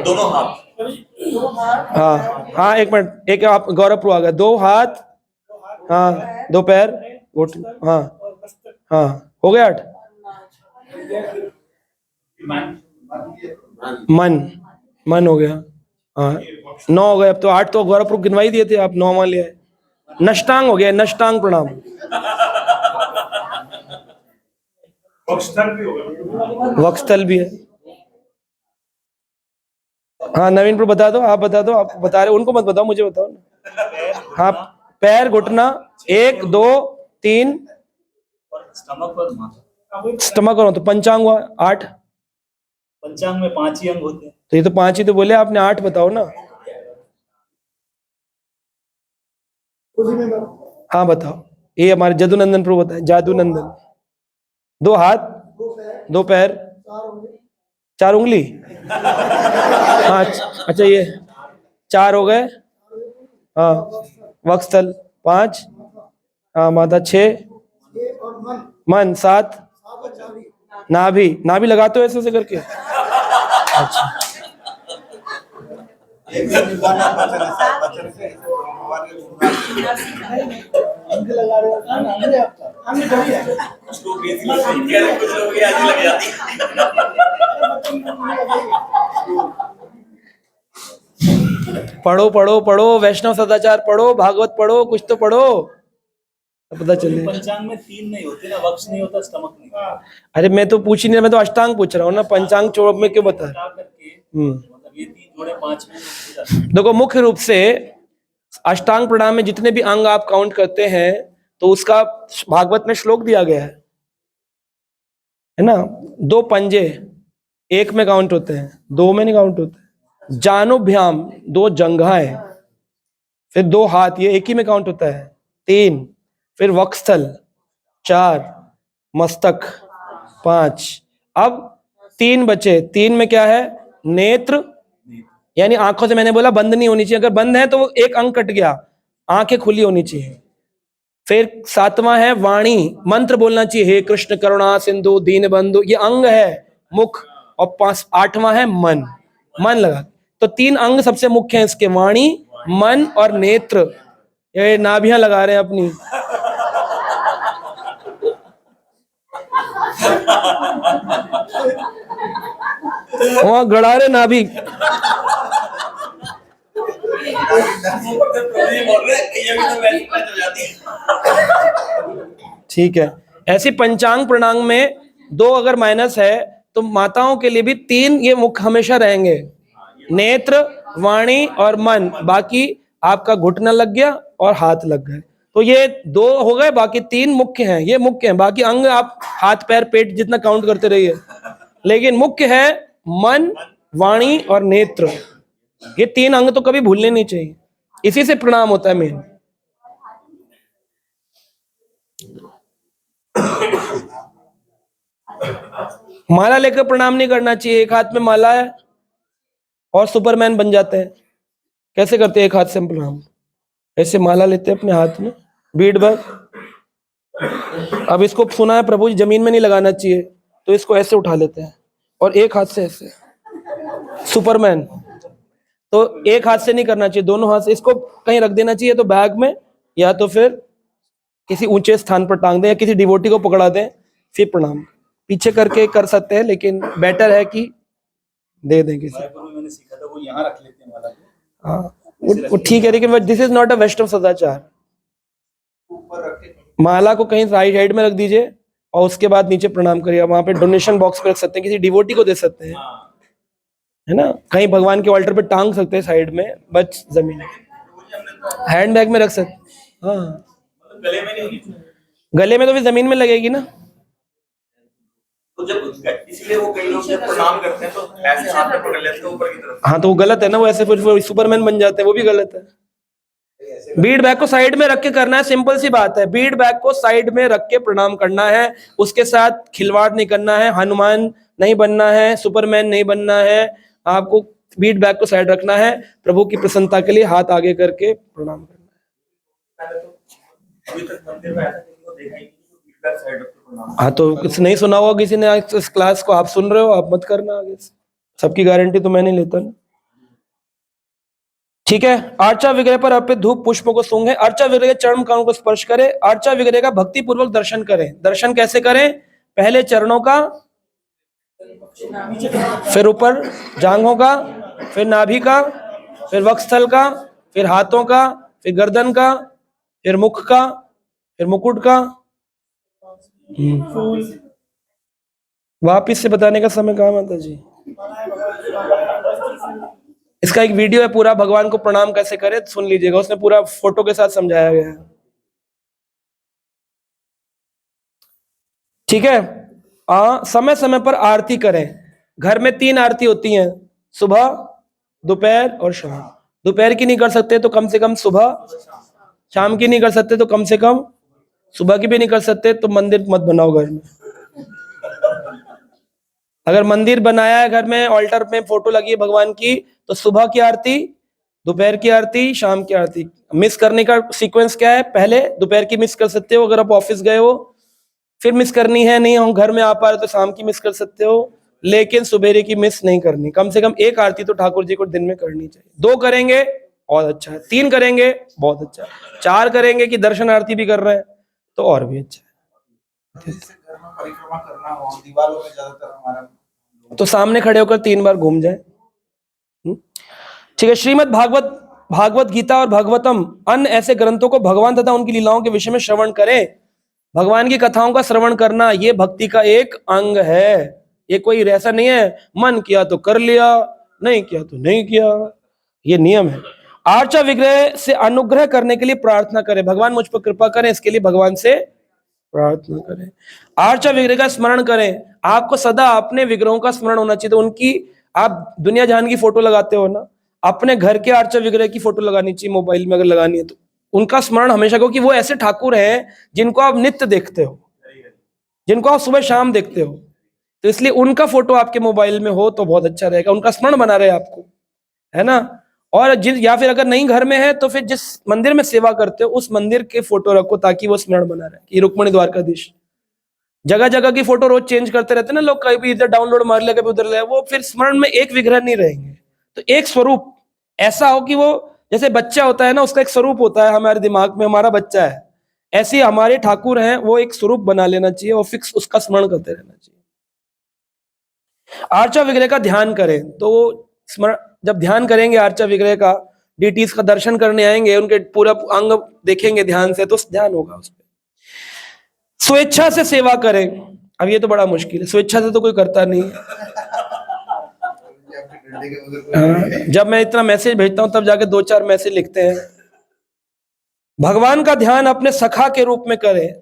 दोनों हाथ। हाँ, हाँ, एक मिनट, एक आप गौरव प्रभु आ गया। 2 हाथ, हाँ, 2 पैर, घुटने, हाँ हाँ, हो गया 8। मन हो गया, हाँ 9 हो गए। अब तो 8 तो गौरव प्रभु गिनवाई दिए थे, आप 9 मान लिया है। नष्टांग हो गया, नष्टांग प्रणाम। वक्षस्थल भी होगा। वक्षस्थल भी है। हाँ नवीन प्रभु बता दो, आप बता दो, आप बता रहे उनको मत बताओ, मुझे बताओ ना। हाँ पैर, घुटना, 1 2 3 और स्टमक और माथा। स्टमक और तो पंचांग हुआ 8। पंचांग में 5 ही अंग होते हैं। तो ये तो 5 ही तो बोले आपने, 8 बताओ ना। उसी में मैं हाँ बताओ, ये हमारे जदुनंदन प्रभु बताए, जादूनंदन। 2 हाथ, 2 पैर, 4 उंगली। हाँ अच्छा ये 4 हो गए। हाँ वक्षस्थल 5, हाँ माथा 6, मन 7, नाभि, नाभि लगाते हो ऐसे ऐसे करके। अच्छा हमने कभी है उसको बेसिकली कह रहे कुछ लोग आज लग जाती पढ़ो पढ़ो पढ़ो, वैष्णव सदाचार पढ़ो, भागवत पढ़ो, कुछ तो पढ़ो, पता चले। पंचांग में 3 नहीं होते ना, वक्ष नहीं होता, स्टमक नहीं होता। अरे मैं तो पूछ ही नहीं, मैं तो अष्टांग पूछ रहा हूँ ना, पंचांग चौब में क्यों बता। मिला करके हम्म मतलब ये 3 जोड़े 5 में हो जाते हैं। देखो मुख्य रूप से अष्टांग प्रणाम में जितने भी अंग आप काउंट करते हैं तो उसका भागवत में श्लोक दिया गया है ना। 2 पंजे 1 में काउंट होते हैं, 2 में नहीं काउंट होते। जानुभ्याम 2 जंघाएं, फिर 2 हाथ, ये 1 ही में काउंट होता है। 3 फिर वक्षस्थल, 4 मस्तक, 5। अब 3 बचे, 3 में क्या है, नेत्र, यानी आंखों से मैंने बोला बंद नहीं होनी चाहिए, अगर बंद है तो वो एक अंग कट गया, आंखें खुली होनी चाहिए। फिर 7वां है वाणी, मंत्र बोलना चाहिए, हे कृष्ण करुणा सिंधु दीन बंधु, ये अंग है मुख। और 8वां है मन, मन लगा। तो 3 अंग सबसे मुख्य हैं इसके, वाणी, मन और नेत्र। ये नाभियां लगा रहे हैं अपनी। वहां गड़ा रहे नाभि। ठीक है, ऐसी पंचांग प्रणांग में 2 अगर माइनस है तो माताओं के लिए भी 3 ये मुख्य हमेशा रहेंगे, नेत्र, वाणी और मन। बाकी आपका घुटना लग गया और हाथ लग गए, तो ये 2 हो गए, बाकी 3 मुख्य हैं, ये मुख्य हैं। बाकी अंग आप हाथ पैर पेट जितना काउंट करते रहिए, लेकिन मुख्य है मन, वाणी और नेत्र। ये 3 अंग तो कभी भूलने नहीं चाहिए, इसी से प्रणाम होता है मेन। माला लेकर प्रणाम नहीं करना चाहिए। एक हाथ में माला है और सुपरमैन बन जाते हैं। कैसे करते हैं एक हाथ से हम प्रणाम, ऐसे माला लेते हैं अपने हाथ में, बीड बैग। अब इसको सुना है प्रभु जी जमीन में नहीं लगाना चाहिए, तो इसको ऐसे उठा लेते हैं और एक हाथ से ऐसे, सुपरमैन। तो एक हाथ से नहीं करना चाहिए, दोनों हाथ से इसको कहीं रख देना चाहिए, तो बैग में या तो फिर किसी ऊंचे स्थान पर टांग दें या किसी डिवोटी को पकड़ा दें, फिर प्रणाम। पीछे करके कर सकते हैं, लेकिन बेटर है कि दे दें किसी। मायापुर में मैंने सीखा था, वो यहाँ रख लेते हैं माला को। हाँ वो ठीक है, लेकिन दिस इज नॉट अ वैष्णव सदाचार। माला को कहीं राइट साइड में रख दीजिए और उसके बाद नीचे प्रणाम करिए। वहां पे डोनेशन बॉक्स पे रख सकते हैं, किसी डिवोटी को दे सकते हैं, है ना। कहीं भगवान के ऑल्टर पे टांग सकते हैं साइड में, बच जमीन हैंड बैग में रख सकते। हाँ गले में नहीं, गले में तो भी जमीन में लगेगी ना। तो जब इसलिए वो कई लोग जब प्रणाम करते हैं तो ऐसे हाथ में पकड़ लेते हैं ऊपर की तरफ। हाँ तो वो गलत है ना, वो ऐसे फिर वो सुपरमैन बन जाते हैं, वो भी गलत है। बीड बैग को साइड में रख के करना है, सिंपल सी बात है। बीड बैग को साइड में रख के प्रणाम करना है, उसके साथ खिलवाड़ नहीं करना है, हनुमान नहीं बनना है, सुपरमैन नहीं बनना है। आपको बीड बैग को साइड रखना है, प्रभु की प्रसन्नता के लिए हाथ आगे करके प्रणाम करना है। अभी तक मंदिर में ऐसा किसी को देखा ही नहीं कि फीडबैक साइड रख के प्रणाम। हाँ तो किसी नहीं सुना होगा किसी ने इस क्लास को, आप सुन रहे हो, आप मत करना आगे से। सबकी गारंटी तो मैं नहीं लेता ना। ठीक है, अर्चा विग्रह पर अर्पित धूप पुष्पों को सूंघे, अर्चा विग्रह के चरण कमल को स्पर्श करें, अर्चा विग्रह का भक्ति पूर्वक दर्शन करें। दर्शन कैसे करें, पहले चरणों का, फिर ऊपर जांघों का, फिर नाभि का, फिर वक्षस्थल का, फिर हाथों का, फिर गर्दन का, फिर मुख का, फिर मुकुट का, वापिस से बताने का समय कहाँ माता जी? इसका एक वीडियो है पूरा, भगवान को प्रणाम कैसे करें, सुन लीजिएगा, उसने पूरा फोटो के साथ समझाया गया है। ठीक है। समय समय पर आरती करें। घर में 3 आरती होती हैं, सुबह, दोपहर और शाम। दोपहर की नहीं कर सकते तो कम से कम सुबह, शाम की नहीं कर सकते तो कम से कम सुबह की भी नहीं कर सकते तो मंदिर मत बनाओ घर में। अगर मंदिर बनाया है घर में, ऑल्टर में फोटो लगी है भगवान की, तो सुबह की आरती, दोपहर की आरती, शाम की आरती। मिस करने का सीक्वेंस क्या है? पहले दोपहर की मिस कर सकते हो अगर आप ऑफिस गए हो, फिर मिस करनी है, नहीं हम घर में आ पा रहे तो शाम की मिस कर सकते हो, लेकिन सुबेरे की मिस नहीं करनी। कम से कम 1 आरती तो ठाकुर जी को दिन में करनी चाहिए। 2 करेंगे बहुत अच्छा है, 3 करेंगे बहुत अच्छा है, 4 करेंगे कि दर्शन आरती भी कर रहे हैं तो और भी अच्छा है। घर में परिक्रमा करना हो, दीवारों में ज्यादातर हमारा तो सामने खड़े होकर 3 बार घूम जाए। ठीक है। श्रीमद् भागवत गीता और भागवतम अन्य ऐसे ग्रंथों को भगवान तथा उनकी लीलाओं के विषय में श्रवण करें। भगवान की कथाओं का श्रवण करना ये भक्ति का एक अंग है। ये कोई ऐसा नहीं है मन किया तो कर लिया, नहीं किया तो नहीं किया, ये नियम है। आर्चा विग्रह से अनुग्रह करने के लिए प्रार्थना करें, भगवान मुझ पर कृपा करें, इसके लिए भगवान से प्रार्थना करें। आर्चा विग्रह का स्मरण करें। आपको सदा अपने विग्रहों का स्मरण होना चाहिए। तो उनकी, आप दुनिया जहान की फोटो लगाते हो ना, अपने घर के आर्चा विग्रह की फोटो लगानी चाहिए मोबाइल में, अगर लगानी है तो उनका स्मरण हमेशा, क्योंकि वो ऐसे ठाकुर हैं जिनको आप नित्य देखते हो, जिनको आप सुबह शाम देखते हो, तो इसलिए उनका फोटो आपके मोबाइल में हो तो बहुत अच्छा रहेगा, उनका स्मरण बना रहे आपको, है ना। और या फिर अगर नहीं घर में है तो फिर जिस मंदिर में सेवा करते हो उस मंदिर के फोटो रखो ताकि वो स्मरण बना रहे कि रुक्मणी द्वारकाधीश। जगह जगह की फोटो रोज चेंज करते रहते हैं ना लोग, कभी इधर डाउनलोड मार लिया कभी उधर लिया, वो फिर स्मरण में एक विग्रह नहीं रहेंगे। तो एक स्वरूप ऐसा हो कि वो जैसे बच्चा होता है ना, उसका एक स्वरूप होता है हमारे दिमाग में, हमारा बच्चा है, ऐसे ही हमारे ठाकुर हैं, वो एक स्वरूप बना लेना चाहिए और फिक्स उसका स्मरण करते रहना चाहिए। आर्चा विग्रह का ध्यान करें। तो स्मरण, जब ध्यान करेंगे आर्चा विग्रह का, डीटीज का दर्शन करने आएंगे, उनके पूरा अंग देखेंगे ध्यान से, तो ध्यान होगा उस पर। स्वेच्छा से सेवा करें। अब ये तो बड़ा मुश्किल है, स्वेच्छा से तो कोई करता नहीं है। जब मैं इतना मैसेज भेजता हूं तब जाके 2-4 मैसेज लिखते हैं। भगवान का ध्यान अपने सखा के रूप में करें।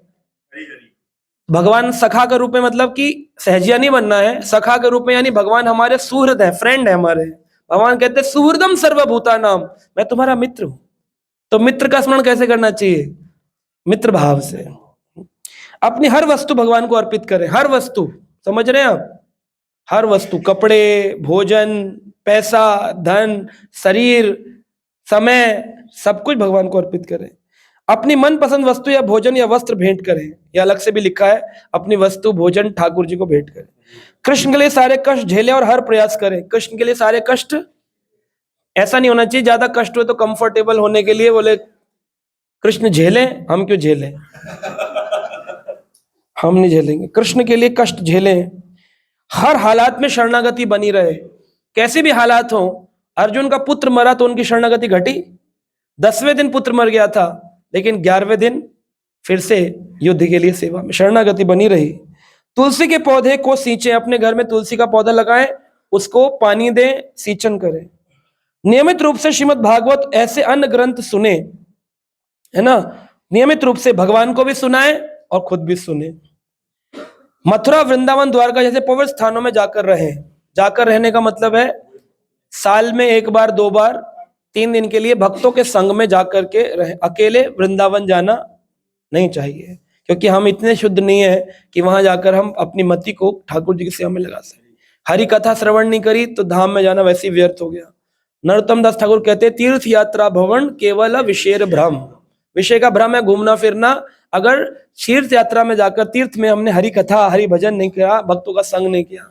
भगवान सखा के रूप में मतलब कि सहजिया नहीं बनना है, सखा के रूप में यानी भगवान हमारे सुहृद है, फ्रेंड है हमारे। भगवान कहते हैं सुहृदम सर्वभूता नाम, मैं तुम्हारा मित्र हूं। तो मित्र का स्मरण कैसे करना चाहिए? मित्र भाव से। अपनी हर वस्तु भगवान को अर्पित करें। हर वस्तु, समझ रहे हैं आप? हर वस्तु, कपड़े, भोजन, पैसा, धन, शरीर, समय, सब कुछ भगवान को अर्पित करें। अपनी मनपसंद वस्तु या भोजन या वस्त्र भेंट करें, या अलग से भी लिखा है अपनी वस्तु भोजन ठाकुर जी को भेंट करें। कृष्ण के लिए सारे कष्ट झेलें और हर प्रयास करें। कृष्ण के लिए सारे कष्ट, ऐसा नहीं होना चाहिए ज्यादा कष्ट हो तो कंफर्टेबल होने के लिए बोले कृष्ण झेलें, हम क्यों झेलें, हम नहीं झेलेंगे। कृष्ण के लिए कष्ट झेलें। हर हालात में शरणागति बनी रहे, कैसे भी हालात हो। अर्जुन का पुत्र मरा तो उनकी शरणागति घटी, 10वें दिन पुत्र मर गया था लेकिन 11वें दिन फिर से युद्ध के लिए सेवा में, शरणागति बनी रही। तुलसी के पौधे को सींचें। अपने घर में तुलसी का पौधा लगाएं, उसको पानी दें, सींचन करें। नियमित रूप से श्रीमद् भागवत ऐसे अन्य ग्रंथ सुने, है ना, नियमित रूप से भगवान को भी सुनाएं और खुद भी सुने। मथुरा, वृंदावन, द्वारका जैसे पवित्र स्थानों में जाकर रहें। जाकर रहने का मतलब है साल में 1 बार 2 बार 3 दिन के लिए भक्तों के संग में जाकर के रहे। अकेले वृंदावन जाना नहीं चाहिए, क्योंकि हम इतने शुद्ध नहीं है कि वहां जाकर हम अपनी मति को ठाकुर जी की सेवा में लगा सकें। हरि कथा श्रवण नहीं करी तो धाम में जाना वैसे ही व्यर्थ हो गया। नरोत्तम दास ठाकुर कहते हैं तीर्थ यात्रा भवन केवल विषय भ्रम। विषय का भ्रम है, घूमना फिरना। अगर तीर्थ यात्रा में जाकर तीर्थ में हमने हरि कथा हरि भजन नहीं किया, भक्तों का संग नहीं किया,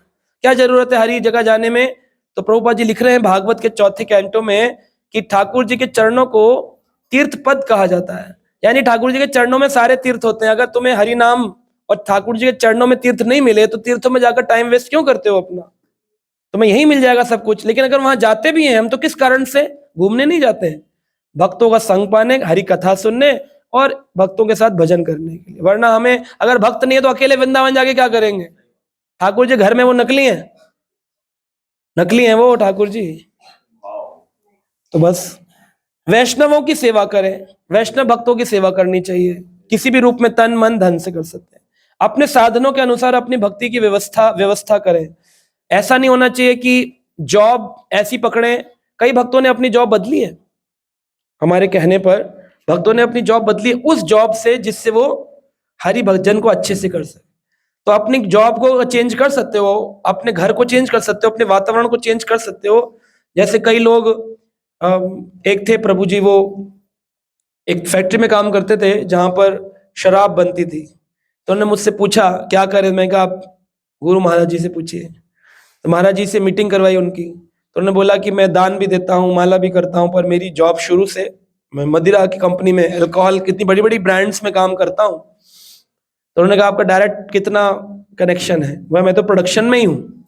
क्या जरूरत है हरी जगह जाने में। तो प्रभुपाद जी लिख रहे हैं भागवत के 4थे कैंटो में कि ठाकुर जी के चरणों को तीर्थ पद कहा जाता है, यानी ठाकुर जी के चरणों में सारे तीर्थ होते हैं। अगर तुम्हें हरि नाम और ठाकुर जी के चरणों में तीर्थ नहीं मिले तो तीर्थों में जाकर टाइम वेस्ट क्यों करते हो अपना, तुम्हें यही मिल जाएगा सब कुछ। लेकिन अगर वहां जाते भी हैं हम तो किस कारण से, घूमने नहीं जाते हैं, भक्तों का संग पाने, हरि कथा सुनने और भक्तों के साथ भजन करने के लिए। वरना हमें अगर भक्त नहीं है तो अकेले वृंदावन जाके क्या करेंगे, ठाकुर जी घर में वो नकली हैं, नकली हैं वो ठाकुर जी। तो बस वैष्णवों की सेवा करें, वैष्णव भक्तों की सेवा करनी चाहिए, किसी भी रूप में तन मन धन से कर सकते हैं। अपने साधनों के अनुसार अपनी भक्ति की व्यवस्था करें। ऐसा नहीं होना चाहिए कि जॉब ऐसी पकड़े। कई भक्तों ने अपनी जॉब बदली है, हमारे कहने पर भक्तों ने अपनी जॉब बदली उस जॉब से जिससे वो हरि भजन को अच्छे से कर सके। तो अपनी जॉब को चेंज कर सकते हो, अपने घर को चेंज कर सकते हो, अपने वातावरण को चेंज कर सकते हो। जैसे कई लोग एक थे प्रभु जी, वो एक फैक्ट्री में काम करते थे जहां पर शराब बनती थी। तो उन्होंने मुझसे पूछा क्या करें, मैं कहा आप गुरु महाराज जी से पूछिए। तो महाराज जी से मीटिंग करवाई उनकी, तो उन्होंने बोला कि मैं दान भी देता हूँ, माला भी करता हूँ, पर मेरी जॉब शुरू से मैं मदिरा की कंपनी में, अल्कोहल कितनी बड़ी बड़ी ब्रांड्स में काम करता हूँ। तो उन्होंने कहा आपका डायरेक्ट कितना कनेक्शन है? मैं तो प्रोडक्शन में ही हूँ,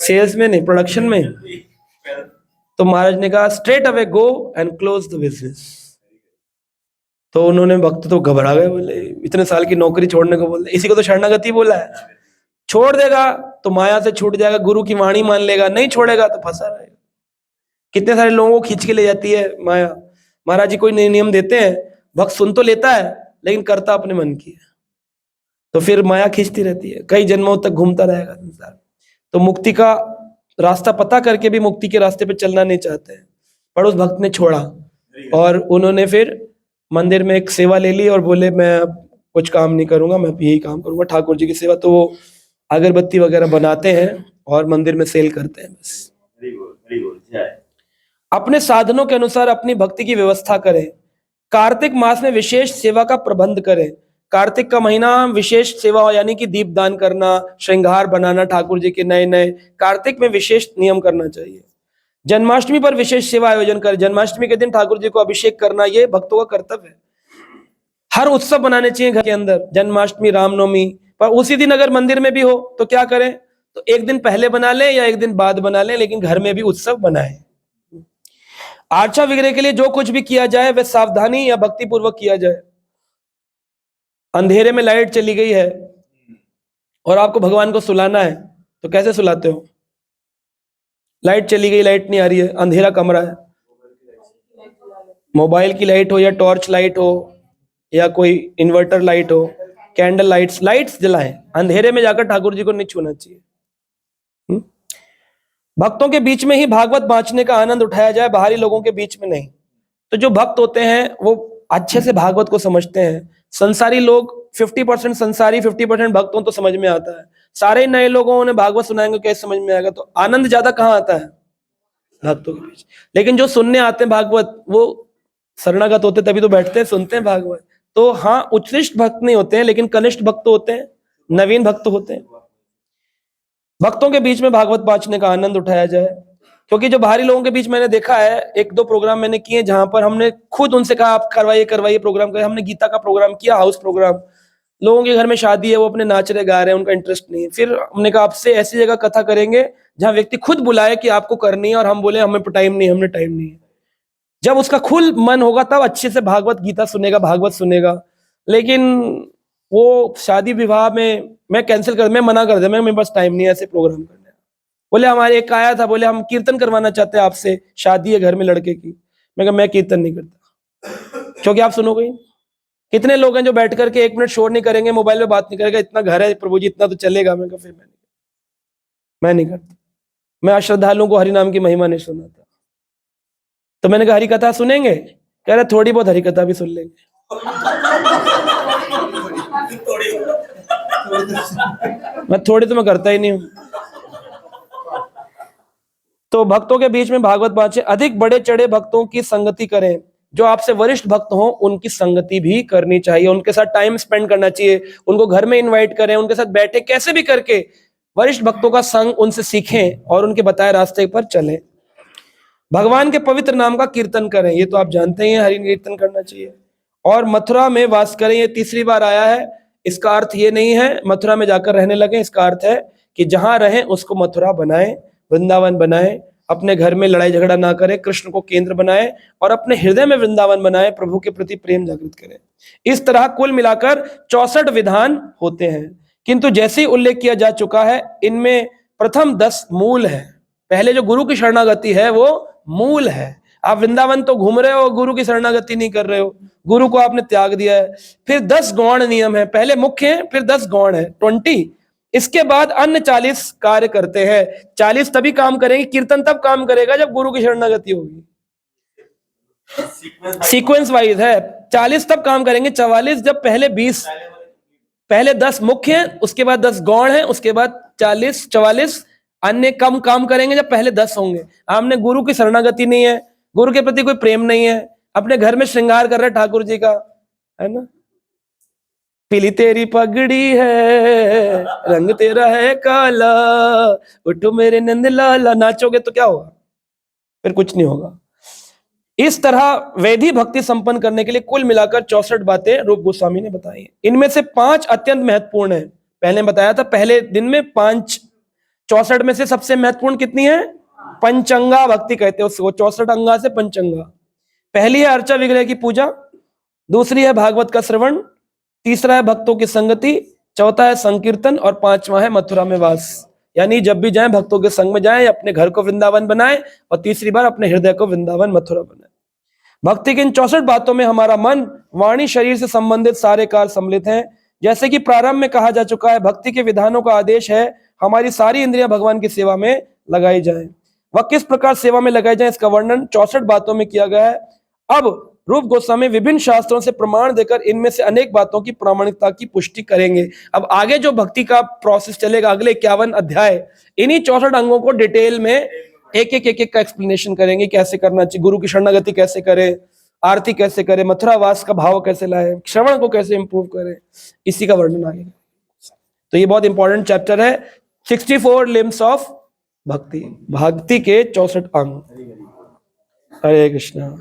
सेल्स में नहीं, प्रोडक्शन में। तो महाराज ने कहा straight away go and close the business. तो उन्होंने भक्त तो घबरा गए, बोले इतने साल की नौकरी छोड़ने को बोल, इसी को तो शरणागति बोला है। छोड़ देगा तो माया से छूट जाएगा, गुरु की वाणी मान लेगा, नहीं छोड़ेगा तो फंसा रहेगा। कितने सारे लोगों को खींच के ले जाती है माया। महाराज जी कोई नए नियम देते हैं, भक्त सुन तो लेता है लेकिन करता अपने मन की है, तो फिर माया खींचती रहती है, कई जन्मों तक घूमता रहेगा संसार। तो मुक्ति का रास्ता पता करके भी मुक्ति के रास्ते पे चलना नहीं चाहते हैं, पर उस भक्त ने छोड़ा और उन्होंने फिर मंदिर में एक सेवा ले ली और बोले मैं अब कुछ काम नहीं करूंगा, मैं यही काम करूंगा ठाकुर जी की सेवा। तो वो अगरबत्ती वगैरह बनाते हैं और मंदिर में सेल करते हैं। बस अपने साधनों के अनुसार अपनी भक्ति की व्यवस्था करें। कार्तिक मास में विशेष सेवा का प्रबंध करें। कार्तिक का महीना विशेष सेवा हो, यानी कि दीपदान करना, श्रृंगार बनाना ठाकुर जी के नए नए, कार्तिक में विशेष नियम करना चाहिए। जन्माष्टमी पर विशेष सेवा आयोजन करें। जन्माष्टमी के दिन ठाकुर जी को अभिषेक करना ये भक्तों का कर्तव्य है। हर उत्सव बनाने चाहिए घर के अंदर, जन्माष्टमी, रामनवमी, पर उसी दिन अगर मंदिर में भी हो तो क्या करें, तो एक दिन पहले बना लें या एक दिन बाद बना लें, लेकिन घर में भी उत्सव बनाएं। आर्चा वगैरह के लिए जो कुछ भी किया जाए वह सावधानी या भक्ति पूर्वक किया जाए। अंधेरे में लाइट चली गई है और आपको भगवान को सुलाना है, तो कैसे सुलाते हो? लाइट चली गई, लाइट नहीं आ रही है, अंधेरा कमरा है, मोबाइल की लाइट हो या टॉर्च लाइट हो या कोई इन्वर्टर लाइट हो, कैंडल लाइट्स जलाएं। अंधेरे में जाकर ठाकुर जी को नहीं छूना चाहिए। भक्तों के बीच में ही भागवत बांचने का आनंद उठाया जाए, बाहरी लोगों के बीच में नहीं। तो जो भक्त होते हैं वो अच्छे से भागवत को समझते हैं। संसारी लोग 50% संसारी, 50% भक्तों तो समझ में आता है। सारे नए लोगों ने भागवत सुनाएंगे कैसे समझ में आएगा? तो आनंद ज्यादा कहाँ आता है? भक्तों के बीच। लेकिन जो सुनने आते हैं भागवत, वो शरणागत होते तभी तो बैठते हैं, सुनते हैं भागवत। तो हाँ, उत्कृष्ट भक्त नहीं होते हैं, लेकिन कनिष्ठ भक्त होते हैं, नवीन भक्त होते हैं। भक्तों के बीच में भागवत बांचने का आनंद उठाया जाए, क्योंकि जो बाहरी लोगों के बीच मैंने देखा है, एक दो प्रोग्राम मैंने किए जहां पर हमने खुद उनसे कहा आप करवाइए प्रोग्राम करें। हमने गीता का प्रोग्राम किया, हाउस प्रोग्राम। लोगों के घर में शादी है, वो अपने नाच रहे गा रहे हैं, उनका इंटरेस्ट नहीं है। फिर हमने कहा आपसे ऐसी जगह कथा करेंगे जहां व्यक्ति खुद बुलाए कि आपको करनी है, और हम बोले हमें टाइम नहीं, हमने टाइम नहीं है। जब उसका खुल मन होगा तब अच्छे से भागवत गीता सुनेगा, भागवत सुनेगा। लेकिन वो शादी विवाह में मैं कैंसिल कर, मैं मना कर दिया, मेरे पास टाइम नहीं है ऐसे प्रोग्राम करने। बोले हमारे एक आया था, बोले हम कीर्तन करवाना चाहते हैं आपसे, शादी है घर में लड़के की। मैं कहा मैं कीर्तन नहीं करता, क्योंकि आप सुनोगे ही। कितने लोग हैं जो बैठ करके 1 मिनट शोर नहीं करेंगे, मोबाइल में बात नहीं करेगा, इतना घर है प्रभु जी, इतना तो चलेगा। मैं कहा फिर मैं नहीं करता। मैं अश्रद्धालुओं को हरि नाम की महिमा नहीं सुनाता। तो मैंने कहा हरि कथा सुनेंगे? कह रहे थोड़ी बहुत हरि कथा भी सुन लेंगे। मैं थोड़ी तो मैं करता ही नहीं हूं। तो भक्तों के बीच में भागवत बांचे। अधिक बड़े चढ़े भक्तों की संगति करें। जो आपसे वरिष्ठ भक्त हों उनकी संगति भी करनी चाहिए, उनके साथ टाइम स्पेंड करना चाहिए, उनको घर में इनवाइट करें, उनके साथ बैठे, कैसे भी करके वरिष्ठ भक्तों का संग उनसे सीखें और उनके बताए रास्ते पर चलें। भगवान के पवित्र नाम का कीर्तन करें, ये तो आप जानते ही हैं, हरि कीर्तन करना चाहिए। और मथुरा में वास करें, ये तीसरी बार आया है। इसका अर्थ ये नहीं है मथुरा में जाकर रहने लगे, इसका अर्थ है कि जहां रहें उसको मथुरा बनाएं, वृंदावन बनाएं, अपने घर में लड़ाई झगड़ा ना करें, कृष्ण को केंद्र बनाएं और अपने हृदय में वृंदावन बनाएं, प्रभु के प्रति प्रेम जागृत करें। इस तरह कुल मिलाकर 64 विधान होते हैं। किंतु जैसे ही उल्लेख किया जा चुका है, इनमें प्रथम 10 मूल है। पहले जो गुरु की शरणागति है वो मूल है। आप वृंदावन तो घूम रहे हो, गुरु की शरणागति नहीं कर रहे हो, गुरु को आपने त्याग दिया है। फिर 10 गौण नियम है, पहले मुख्य है, फिर 10 गौण है, 20। इसके बाद अन्य 40 कार्य करते हैं। 40 तभी काम करेंगे, कीर्तन तब काम करेगा जब गुरु की शरणागति होगी। सीक्वेंस वाइज है, 40 तब काम करेंगे, 44 जब पहले 20, पहले 10 मुख्य हैं, उसके बाद 10 गौण हैं, उसके बाद 40 44 अन्य कम काम करेंगे जब पहले 10 होंगे। हमने गुरु की शरणागति नहीं है, गुरु के प्रति कोई प्रेम नहीं है, अपने घर में श्रृंगार कर रहे ठाकुर जी का, है ना, पीली तेरी पगड़ी है, रंग तेरा है काला, उठो मेरे नंद लाला, नाचोगे तो क्या होगा, फिर कुछ नहीं होगा। इस तरह वैधि भक्ति संपन्न करने के लिए कुल मिलाकर 64 बातें रूप गोस्वामी ने बताई हैं। इनमें से 5 अत्यंत महत्वपूर्ण है। पहले बताया था, पहले दिन में 5, 64 में से सबसे महत्वपूर्ण कितनी है? पंचंगा भक्ति कहते हैं उसको, 64 अंगा से पंचंगा। पहली है अर्चा विग्रह की पूजा, दूसरी है भागवत का श्रवण, तीसरा है भक्तों की संगति, चौथा है संकीर्तन और 5वां है मथुरा में वास। यानी जब भी जाएं भक्तों के संग में जाएं, अपने घर को वृंदावन बनाएं और तीसरी बार अपने हृदय को वृंदावन मथुरा बनाएं। भक्ति की इन 64 बातों में हमारा मन, वाणी, शरीर से संबंधित सारे कार्य सम्मिलित हैं। जैसे कि प्रारंभ में कहा जा चुका है, भक्ति के विधानों का आदेश है हमारी सारी इंद्रियां भगवान की सेवा में लगाई जाएं। वह किस प्रकार सेवा में लगाई जाए इसका वर्णन 64 बातों में किया गया है। अब रूप गोस्वामी विभिन्न शास्त्रों से प्रमाण देकर इनमें से अनेक बातों की प्रामाणिकता की पुष्टि करेंगे। अब आगे जो भक्ति का प्रोसेस चलेगा, अगले 51 अध्याय इन्हीं 64 अंगों को डिटेल में एक का एक्सप्लेनेशन करेंगे, कैसे करना चाहिए, गुरु की शरणागति कैसे करें, आरती कैसे करें, मथुरावास का भाव कैसे लाए, श्रवण को कैसे इंप्रूव करें, इसी का वर्णन आगे। तो ये बहुत इंपॉर्टेंट चैप्टर है, 64 लिम्स ऑफ भक्ति, भक्ति के 64 अंग। हरे कृष्णा।